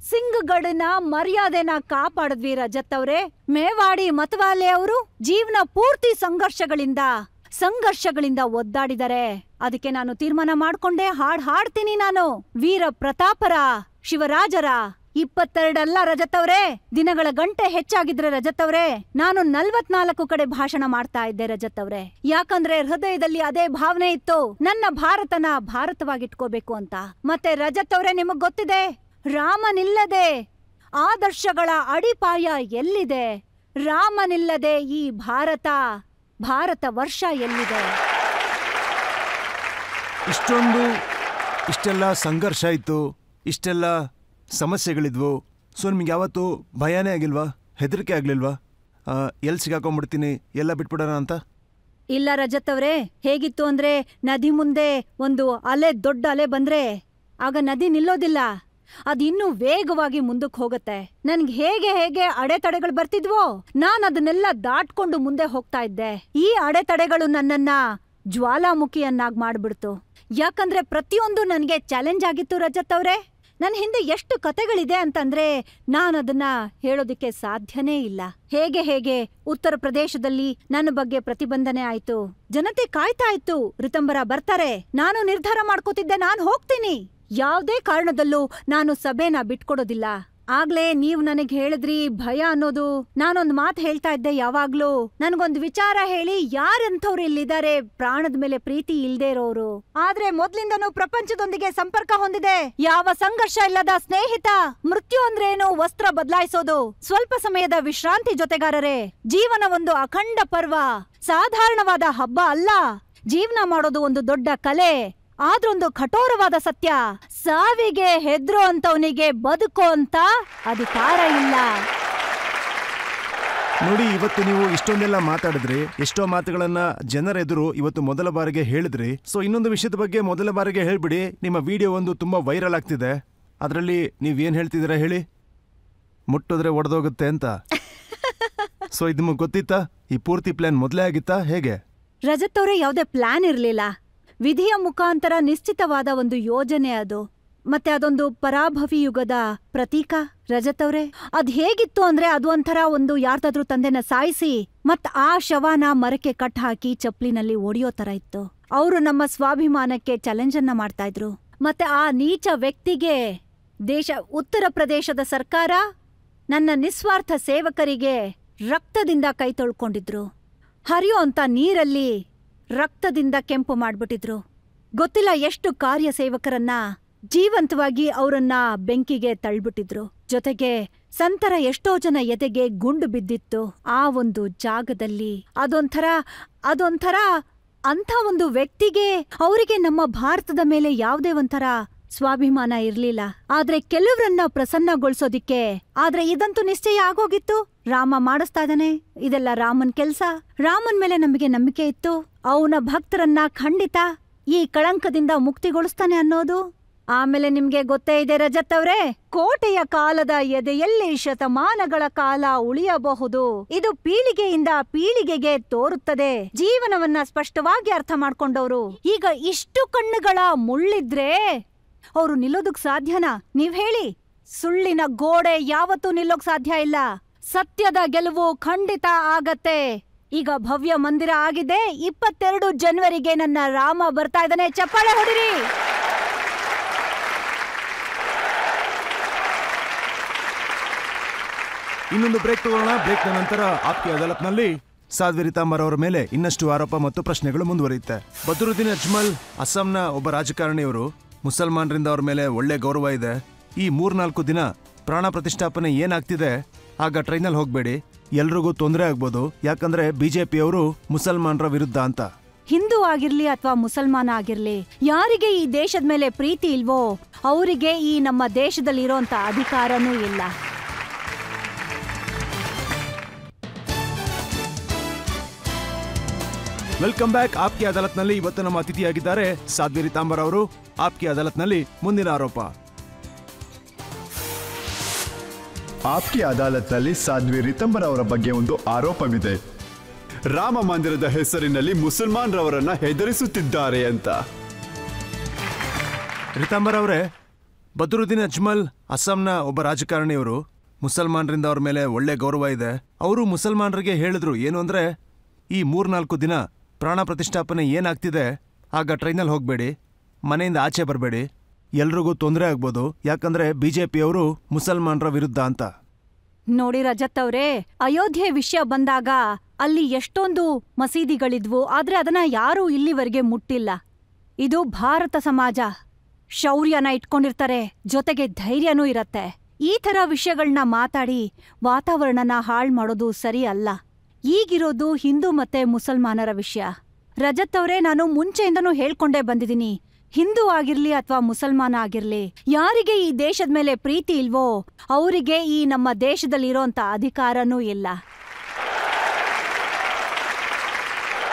ಸಿಂಗ್ಗಡನ ಮರ್ಯಾದೆನ ಕಾಪಾಡಿದ್ವಿ ರಜತ್ ಅವ್ರೆ. ಮೇವಾಡಿ ಮತವಾಲೆ ಅವರು ಜೀವನ ಪೂರ್ತಿ ಸಂಘರ್ಷಗಳಿಂದ ಒದ್ದಾಡಿದರೆ. ಅದಕ್ಕೆ ನಾನು ತೀರ್ಮಾನ ಮಾಡ್ಕೊಂಡೆ, ಹಾಡ್ತೀನಿ ನಾನು. ವೀರ ಪ್ರತಾಪರ, ಶಿವರಾಜರ 22 ಅಲ್ಲ ರಜತ್ ಅವ್ರೆ, ದಿನಗಳ ಗಂಟೆ ಹೆಚ್ಚಾಗಿದ್ರೆ ರಜತ್ ಅವ್ರೆ, ನಾನು 44 ಕಡೆ ಭಾಷಣ ಮಾಡ್ತಾ ಇದ್ದೆ ರಜತ್ ಅವ್ರೆ. ಯಾಕಂದ್ರೆ ಹೃದಯದಲ್ಲಿ ಅದೇ ಭಾವನೆ ಇತ್ತು, ನನ್ನ ಭಾರತನ ಭಾರತವಾಗಿಟ್ಕೋಬೇಕು ಅಂತ. ಮತ್ತೆ ರಜತ್ ಅವ್ರೆ, ನಿಮಗ್ ಗೊತ್ತಿದೆ, ರಾಮನಿಲ್ಲದೆ ಆದರ್ಶಗಳ ಅಡಿಪಾಯ ಎಲ್ಲಿದೆ? ರಾಮನಿಲ್ಲದೆ ಈ ಭಾರತ ವರ್ಷ ಎಲ್ಲಿದೆ? ಇಷ್ಟೆಲ್ಲ ಸಂಘರ್ಷ ಇತ್ತು, ಇಷ್ಟೆಲ್ಲ ಸಮಸ್ಯೆಗಳಿದ್ವು. ಸೊ ನಿಮ್ಗೆ ಯಾವತ್ತೂ ಭಯನೇ ಆಗಿಲ್ವಾ? ಹೆದರಿಕೆ ಆಗ್ಲಿಲ್ವಾ? ಎಲ್ಲಿ ಸಿಗಾಕೊಂಡ್ಬಿಡ್ತೀನಿ, ಎಲ್ಲ ಬಿಟ್ಬಿಡೋಣ ಅಂತ? ಇಲ್ಲ ರಜತ್ ಅವ್ರೆ, ಹೇಗಿತ್ತು ಅಂದ್ರೆ ನದಿ ಮುಂದೆ ಒಂದು ದೊಡ್ಡ ಅಲೆ ಬಂದ್ರೆ ಆಗ ನದಿ ನಿಲ್ಲೋದಿಲ್ಲ, ಅದಿನ್ನೂ ವೇಗವಾಗಿ ಮುಂದಕ್ಕೆ ಹೋಗತ್ತೆ. ನನ್ಗೆ ಹೇಗೆ ಅಡೆತಡೆಗಳು ಬರ್ತಿದ್ವೋ ನಾನ್ ಅದನ್ನೆಲ್ಲ ದಾಟ್ಕೊಂಡು ಮುಂದೆ ಹೋಗ್ತಾ ಇದ್ದೆ. ಈ ಅಡೆತಡೆಗಳು ನನ್ನನ್ನ ಜ್ವಾಲಾಮುಖಿಯನ್ನಾಗಿ ಮಾಡ್ಬಿಡ್ತು. ಯಾಕಂದ್ರೆ ಪ್ರತಿಯೊಂದು ನನ್ಗೆ ಚಾಲೆಂಜ್ ಆಗಿತ್ತು ರಜತ್ ಅವ್ರೆ. ನನ್ ಹಿಂದೆ ಎಷ್ಟು ಕತೆಗಳಿದೆ ಅಂತಂದ್ರೆ ನಾನದನ್ನ ಹೇಳೋದಿಕ್ಕೆ ಸಾಧ್ಯನೇ ಇಲ್ಲ. ಹೇಗೆ ಉತ್ತರ ಪ್ರದೇಶದಲ್ಲಿ ನನ್ನ ಬಗ್ಗೆ ಪ್ರತಿಬಂಧನೆ ಆಯ್ತು, ಜನತೆ ಕಾಯ್ತಾ ಇತ್ತು, ರಿತಂಬರ ಬರ್ತಾರೆ. ನಾನು ನಿರ್ಧಾರ ಮಾಡ್ಕೋತಿದ್ದೆ, ನಾನ್ ಹೋಗ್ತೀನಿ. ಯಾವ್ದೇ ಕಾರಣದಲ್ಲೂ ನಾನು ಸಭೆನ ಬಿಟ್ಕೊಡೋದಿಲ್ಲ. ಆಗ್ಲೇ ನೀವ್ ನನಗ್ ಹೇಳಿದ್ರಿ ಭಯ ಅನ್ನೋದು. ನಾನೊಂದ್ ಮಾತು ಹೇಳ್ತಾ ಇದ್ದೆ ಯಾವಾಗ್ಲೂ, ನನ್ಗೊಂದ್ ವಿಚಾರ ಹೇಳಿ, ಯಾರಂಥವ್ರು ಇಲ್ಲಿದ್ದಾರೆ ಪ್ರಾಣದ ಮೇಲೆ ಪ್ರೀತಿ ಇಲ್ದೇ ಇರೋರು, ಆದ್ರೆ ಮೊದ್ಲಿಂದನೂ ಪ್ರಪಂಚದೊಂದಿಗೆ ಸಂಪರ್ಕ ಹೊಂದಿದೆ, ಯಾವ ಸಂಘರ್ಷ ಇಲ್ಲದ ಸ್ನೇಹಿತ. ಮೃತ್ಯು ಅಂದ್ರೇನು? ವಸ್ತ್ರ ಬದಲಾಯಿಸೋದು, ಸ್ವಲ್ಪ ಸಮಯದ ವಿಶ್ರಾಂತಿ ಜೊತೆಗಾರರೇ. ಜೀವನ ಒಂದು ಅಖಂಡ ಪರ್ವ, ಸಾಧಾರಣವಾದ ಹಬ್ಬ ಅಲ್ಲ. ಜೀವನ ಮಾಡೋದು ಒಂದು ದೊಡ್ಡ ಕಲೆ, ಆದ್ರೊಂದು ಕಠೋರವಾದ ಸತ್ಯ. ಸಾವಿಗೆ ಹೆದ್ರೋ ಅಂತವನಿಗೆ ಬದುಕೋ ಅಂತ ಅಧಿಕಾರ ಇಲ್ಲ. ನೋಡಿ, ಇವತ್ತು ನೀವು ಇಷ್ಟೊಂದೆಲ್ಲ ಮಾತಾಡಿದ್ರಿ, ಎಷ್ಟೋ ಮಾತುಗಳನ್ನ ಜನರ ಎದುರು ಇವತ್ತು ಮೊದಲ ಬಾರಿಗೆ ಹೇಳಿದ್ರಿ. ಸೊ ಇನ್ನೊಂದು ವಿಷಯದ ಬಗ್ಗೆ ಮೊದಲ ಬಾರಿಗೆ ಹೇಳ್ಬಿಡಿ. ನಿಮ್ಮ ವಿಡಿಯೋ ಒಂದು ತುಂಬಾ ವೈರಲ್ ಆಗ್ತಿದೆ, ಅದರಲ್ಲಿ ನೀವೇನ್ ಹೇಳ್ತಿದ್ದೀರಾ ಹೇಳಿ? ಮುಟ್ಟಿದ್ರೆ ಒಡೆದೋಗುತ್ತೆ ಅಂತ. ಸೊ ಇದು ನಿಮಗೆ ಗೊತ್ತಿತ್ತಾ? ಈ ಪೂರ್ತಿ ಪ್ಲಾನ್ ಮೊದಲೇ ಆಗಿತ್ತಾ ಹೇಗೆ? ರಜತ್ ಅವರೇ, ಯಾವುದೇ ಪ್ಲಾನ್ ಇರ್ಲಿಲ್ಲ, ವಿಧಿಯ ಮುಖಾಂತರ ನಿಶ್ಚಿತವಾದ ಒಂದು ಯೋಜನೆ ಅದು. ಮತ್ತೆ ಅದೊಂದು ಪರಾಭವಿ ಯುಗದ ಪ್ರತೀಕ ರಜತ್ ಅವ್ರೆ. ಅದ್ ಹೇಗಿತ್ತು ಅಂದ್ರೆ ಅದು ಒಂಥರ ಒಂದು ಯಾರ್ದಾದ್ರೂ ತಂದೆನ ಸಾಯಿಸಿ ಮತ್ ಆ ಶವನ ಮರಕ್ಕೆ ಕಟ್ ಹಾಕಿ ಚಪ್ಲಿನಲ್ಲಿ ಒಡೆಯೋ ತರ ಇತ್ತು. ಅವರು ನಮ್ಮ ಸ್ವಾಭಿಮಾನಕ್ಕೆ ಚಾಲೆಂಜ್ ಅನ್ನ ಮಾಡ್ತಾ ಇದ್ರು. ಮತ್ತೆ ಆ ನೀಚ ವ್ಯಕ್ತಿಗೆ ಉತ್ತರ ಪ್ರದೇಶದ ಸರ್ಕಾರ ನನ್ನ ನಿಸ್ವಾರ್ಥ ಸೇವಕರಿಗೆ ರಕ್ತದಿಂದ ಕೈ ತೊಳ್ಕೊಂಡಿದ್ರು. ಹರಿಯೋ ಅಂತ ನೀರಲ್ಲಿ ರಕ್ತದಿಂದ ಕೆಂಪು ಮಾಡ್ಬಿಟ್ಟಿದ್ರು. ಗೊತ್ತಿಲ್ಲ ಎಷ್ಟು ಕಾರ್ಯಸೇವಕರನ್ನ ಜೀವಂತವಾಗಿ ಅವರನ್ನ ಬೆಂಕಿಗೆ ತಳ್ಬಿಟ್ಟಿದ್ರು. ಜೊತೆಗೆ ಸಂತರ ಎಷ್ಟೋ ಜನ ಎದೆಗೆ ಗುಂಡು ಬಿದ್ದಿತ್ತು ಆ ಒಂದು ಜಾಗದಲ್ಲಿ. ಅದೊಂಥರ ಅಂಥ ಒಂದು ವ್ಯಕ್ತಿಗೆ ಅವರಿಗೆ ನಮ್ಮ ಭಾರತದ ಮೇಲೆ ಯಾವುದೇ ಒಂಥರ ಸ್ವಾಭಿಮಾನ ಇರ್ಲಿಲ್ಲ. ಆದ್ರೆ ಕೆಲವರನ್ನ ಪ್ರಸನ್ನಗೊಳಿಸೋದಿಕ್ಕೆ ಆದ್ರೆ ಇದಂತೂ ನಿಶ್ಚಯ ಆಗೋಗಿತ್ತು. ರಾಮ ಮಾಡಿಸ್ತಾ ಇದ್ದಾನೆ, ಇದೆಲ್ಲ ರಾಮನ್ ಕೆಲ್ಸ. ರಾಮನ್ ಮೇಲೆ ನಮಗೆ ನಂಬಿಕೆ ಇತ್ತು. ಅವನ ಭಕ್ತರನ್ನ ಖಂಡಿತ ಈ ಕಳಂಕದಿಂದ ಮುಕ್ತಿಗೊಳಿಸ್ತಾನೆ ಅನ್ನೋದು. ಆಮೇಲೆ ನಿಮ್ಗೆ ಗೊತ್ತೇ ಇದೆ ರಜತ್ ಅವ್ರೆ, ಕೋಟೆಯ ಕಾಲದ ಎದೆಯಲ್ಲಿ ಶತಮಾನಗಳ ಕಾಲ ಉಳಿಯಬಹುದು. ಇದು ಪೀಳಿಗೆಯಿಂದ ಪೀಳಿಗೆಗೆ ತೋರುತ್ತದೆ. ಜೀವನವನ್ನ ಸ್ಪಷ್ಟವಾಗಿ ಅರ್ಥ ಮಾಡ್ಕೊಂಡವ್ರು ಈಗ ಇಷ್ಟು ಕಣ್ಣುಗಳ ಮುಳ್ಳಿದ್ರೆ ಅವ್ರು ನಿಲ್ಲೋದಕ್ ಸಾಧ್ಯನಾ? ನೀವ್ ಹೇಳಿ. ಸುಳ್ಳಿನ ಗೋಡೆ ಯಾವತ್ತೂ ನಿಲ್ಲೋಕ್ ಸಾಧ್ಯ ಇಲ್ಲ. ಸತ್ಯದ ಗೆಲುವು ಖಂಡಿತ ಆಗತ್ತೆ. ಈಗ ಭವ್ಯ ಮಂದಿರ ಆಗಿದೆ. 22 ಜನವರಿಗೆ ನನ್ನ ರಾಮ ಬರ್ತಾ ಇದ್ದಾನೆ. ಚಪ್ಪಾಳೆ ಹೊಡಿರಿ. ಇನ್ನೊಂದು ಬ್ರೇಕ್ ತಗೊಳ್ಳೋಣ. ಬ್ರೇಕ್ನ ನಂತರ ಆಪ್ಕೆ ಅದಾಲತ್ನಲ್ಲಿ ಸಾಧ್ವಿ ರಿತಾಂಬರ್ ಅವರ ಮೇಲೆ ಇನ್ನಷ್ಟು ಆರೋಪ ಮತ್ತು ಪ್ರಶ್ನೆಗಳು ಮುಂದುವರಿಯುತ್ತೆ. ಬದ್ರುದ್ದೀನ್ ಅಜ್ಮಲ್ ಅಸ್ಸಾಂನ ಒಬ್ಬ ರಾಜಕಾರಣಿಯವರು. ಮುಸಲ್ಮಾನರಿಂದ ಅವ್ರ ಮೇಲೆ ಒಳ್ಳೆ ಗೌರವ ಇದೆ. ಈ 3-4 ದಿನ ಪ್ರಾಣ ಪ್ರತಿಷ್ಠಾಪನೆ ಏನಾಗ್ತಿದೆ, ಆಗ ಟ್ರೈನಲ್ಲಿ ಹೋಗ್ಬೇಡಿ, ಎಲ್ರಿಗೂ ತೊಂದರೆ ಆಗ್ಬೋದು. ಯಾಕಂದ್ರೆ ಬಿಜೆಪಿಯವರು ಮುಸಲ್ಮಾನರ ವಿರುದ್ಧ ಅಂತ. ಹಿಂದೂ ಆಗಿರ್ಲಿ ಅಥವಾ ಮುಸಲ್ಮಾನ ಆಗಿರ್ಲಿ, ಯಾರಿಗೆ ಈ ದೇಶದ ಮೇಲೆ ಪ್ರೀತಿ ಇಲ್ವೋ ಅವರಿಗೆ ಈ ನಮ್ಮ ದೇಶದಲ್ಲಿರೋಂಥ ಅಧಿಕಾರನೂ ಇಲ್ಲ. Welcome back. ಆಪ್ಕೆ ಅದಾಲತ್ನಲ್ಲಿ ಇವತ್ತು ನಮ್ಮ ಅತಿಥಿಯಾಗಿದ್ದಾರೆ ಸಾಧ್ವಿ ರಿತಾಂಬರ್ ಅವರು. ಆಪ್ಕೆ ಅದಾಲತ್ನಲ್ಲಿ ಮುಂದಿನ ಆರೋಪ. ಆಪ್ಕೆ ಅದಾಲತ್ನಲ್ಲಿ ಸಾಧ್ವಿ ರಿತಾಂಬರ್ ಅವರ ಬಗ್ಗೆ ಒಂದು ಆರೋಪವಿದೆ. ರಾಮ ಮಂದಿರದ ಹೆಸರಿನಲ್ಲಿ ಮುಸಲ್ಮಾನರವರನ್ನ ಹೆದರಿಸುತ್ತಿದ್ದಾರೆ ಅಂತ. ರಿತಾಂಬರ್ ಅವರೇ, ಬದ್ರುದ್ದೀನ್ ಅಜ್ಮಲ್ ಅಸ್ಸಾಂನ ಒಬ್ಬ ರಾಜಕಾರಣಿಯವರು. ಮುಸಲ್ಮಾನರಿಂದ ಅವ್ರ ಮೇಲೆ ಒಳ್ಳೆ ಗೌರವ ಇದೆ. ಅವರು ಮುಸಲ್ಮಾನರಿಗೆ ಹೇಳಿದ್ರು ಏನು ಅಂದ್ರೆ, ಈ 3-4 ದಿನ ಪ್ರಾಣ ಪ್ರತಿಷ್ಠಾಪನೆ ಏನಾಗ್ತಿದೆ, ಆಗ ಟ್ರೈನಲ್ಲಿ ಹೋಗ್ಬೇಡಿ, ಮನೆಯಿಂದ ಆಚೆ ಬರಬೇಡಿ, ಎಲ್ರಿಗೂ ತೊಂದರೆ ಆಗ್ಬೋದು. ಯಾಕಂದ್ರೆ ಬಿಜೆಪಿಯವರು ಮುಸಲ್ಮಾನರ ವಿರುದ್ಧ ಅಂತ. ನೋಡಿ ರಜತ್ ಅವ್ರೆ, ಅಯೋಧ್ಯೆ ವಿಷಯ ಬಂದಾಗ ಅಲ್ಲಿ ಎಷ್ಟೊಂದು ಮಸೀದಿಗಳಿದ್ವು, ಆದ್ರೆ ಅದನ್ನ ಯಾರೂ ಇಲ್ಲಿವರೆಗೆ ಮುಟ್ಟಿಲ್ಲ. ಇದು ಭಾರತ ಸಮಾಜ. ಶೌರ್ಯನ ಇಟ್ಕೊಂಡಿರ್ತಾರೆ, ಜೊತೆಗೆ ಧೈರ್ಯನೂ ಇರತ್ತೆ. ಈ ಥರ ವಿಷಯಗಳನ್ನ ಮಾತಾಡಿ ವಾತಾವರಣನ ಹಾಳು ಮಾಡೋದು ಸರಿ ಅಲ್ಲ. ಈಗಿರೋದು ಹಿಂದೂ ಮತ್ತೆ ಮುಸಲ್ಮಾನರ ವಿಷಯ. ರಜತ್ ಅವ್ರೆ, ನಾನು ಮುಂಚೆಯಿಂದನೂ ಹೇಳ್ಕೊಂಡೇ ಬಂದಿದ್ದೀನಿ, ಹಿಂದೂ ಆಗಿರ್ಲಿ ಅಥವಾ ಮುಸಲ್ಮಾನ ಆಗಿರ್ಲಿ, ಯಾರಿಗೆ ಈ ದೇಶದ ಮೇಲೆ ಪ್ರೀತಿ ಇಲ್ವೋ ಅವರಿಗೆ ಈ ನಮ್ಮ ದೇಶದಲ್ಲಿರೋಂಥ ಅಧಿಕಾರನೂ ಇಲ್ಲ.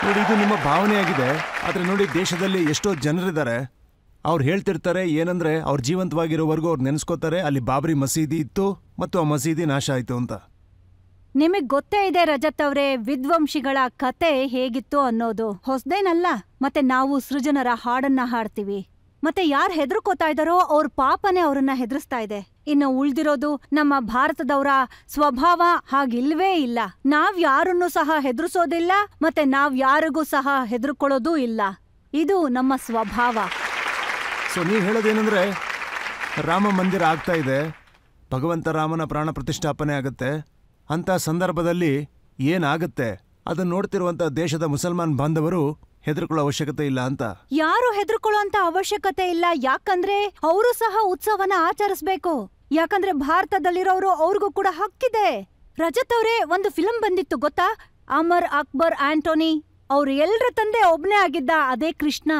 ನೋಡಿ, ಇದು ನಿಮ್ಮ ಭಾವನೆಯಾಗಿದೆ. ಆದ್ರೆ ನೋಡಿ, ದೇಶದಲ್ಲಿ ಎಷ್ಟೋ ಜನರಿದ್ದಾರೆ. ಅವ್ರು ಹೇಳ್ತಿರ್ತಾರೆ ಏನಂದ್ರೆ, ಅವ್ರು ಜೀವಂತವಾಗಿರೋವರೆಗೂ ಅವ್ರು ನೆನೆಸ್ಕೋತಾರೆ ಅಲ್ಲಿ ಬಾಬರಿ ಮಸೀದಿ ಇತ್ತು ಮತ್ತು ಆ ಮಸೀದಿ ನಾಶ ಆಯ್ತು ಅಂತ. ನಿಮಗ್ ಗೊತ್ತೇ ಇದೆ ರಜತ್ ಅವ್ರೆ, ವಿದ್ವಂಸಿಗಳ ಕತೆ ಹೇಗಿತ್ತು ಅನ್ನೋದು ಹೊಸದೇನಲ್ಲ. ಮತ್ತೆ ನಾವು ಸೃಜನರ ಹಾಡನ್ನ ಹಾಡ್ತೀವಿ. ಮತ್ತೆ ಯಾರು ಹೆದರ್ಕೋತಾ ಇದಾರೋ ಅವ್ರ ಪಾಪನೇ ಅವ್ರನ್ನ ಹೆದರ್ಸ್ತಾ ಇದೆ. ಇನ್ನು ಉಳ್ದಿರೋದು ನಮ್ಮ ಭಾರತದವರ ಸ್ವಭಾವ ಹಾಗಿಲ್ವೇ ಇಲ್ಲ. ನಾವ್ ಯಾರನ್ನೂ ಸಹ ಹೆದರ್ಸೋದಿಲ್ಲ, ಮತ್ತೆ ನಾವ್ ಯಾರಿಗೂ ಸಹ ಹೆದರ್ಕೊಳ್ಳೋದೂ ಇಲ್ಲ. ಇದು ನಮ್ಮ ಸ್ವಭಾವ. ಸೊ ನೀವು ಹೇಳೋದೇನೆಂದ್ರೆ, ರಾಮ ಮಂದಿರ ಆಗ್ತಾ ಇದೆ, ಭಗವಂತ ರಾಮನ ಪ್ರಾಣ ಪ್ರತಿಷ್ಠಾಪನೆ ಆಗುತ್ತೆ. ಅಂತ ಸಂದರ್ಭದಲ್ಲಿ ಏನಾಗುತ್ತೆ ಅದನ್ನ ನೋಡ್ತಿರುವಂತ ದೇಶದ ಮುಸಲ್ಮಾನ್ ಬಾಂಧವರು ಹೆದರ್ಕೊಳ್ಳೋ ಅವಶ್ಯಕತೆ ಇಲ್ಲ ಅಂತ. ಯಾರು ಹೆದರ್ಕೊಳ್ಳೋ ಅಂತ ಅವಶ್ಯಕತೆ ಇಲ್ಲ. ಯಾಕಂದ್ರೆ ಅವರು ಸಹ ಉತ್ಸವನ ಆಚರಿಸ್ಬೇಕು. ಯಾಕಂದ್ರೆ ಭಾರತದಲ್ಲಿರೋರು ಅವ್ರಿಗೂ ಕೂಡ ಹಕ್ಕಿದೆ. ರಜತ್ ಅವ್ರೆ, ಒಂದು ಫಿಲಂ ಬಂದಿತ್ತು ಗೊತ್ತಾ, ಅಮರ್ ಅಕ್ಬರ್ ಆಂಟೋನಿ. ಅವ್ರು ಎಲ್ರ ತಂದೆ ಒಬ್ನೇ ಆಗಿದ್ದ, ಅದೇ ಕೃಷ್ಣ.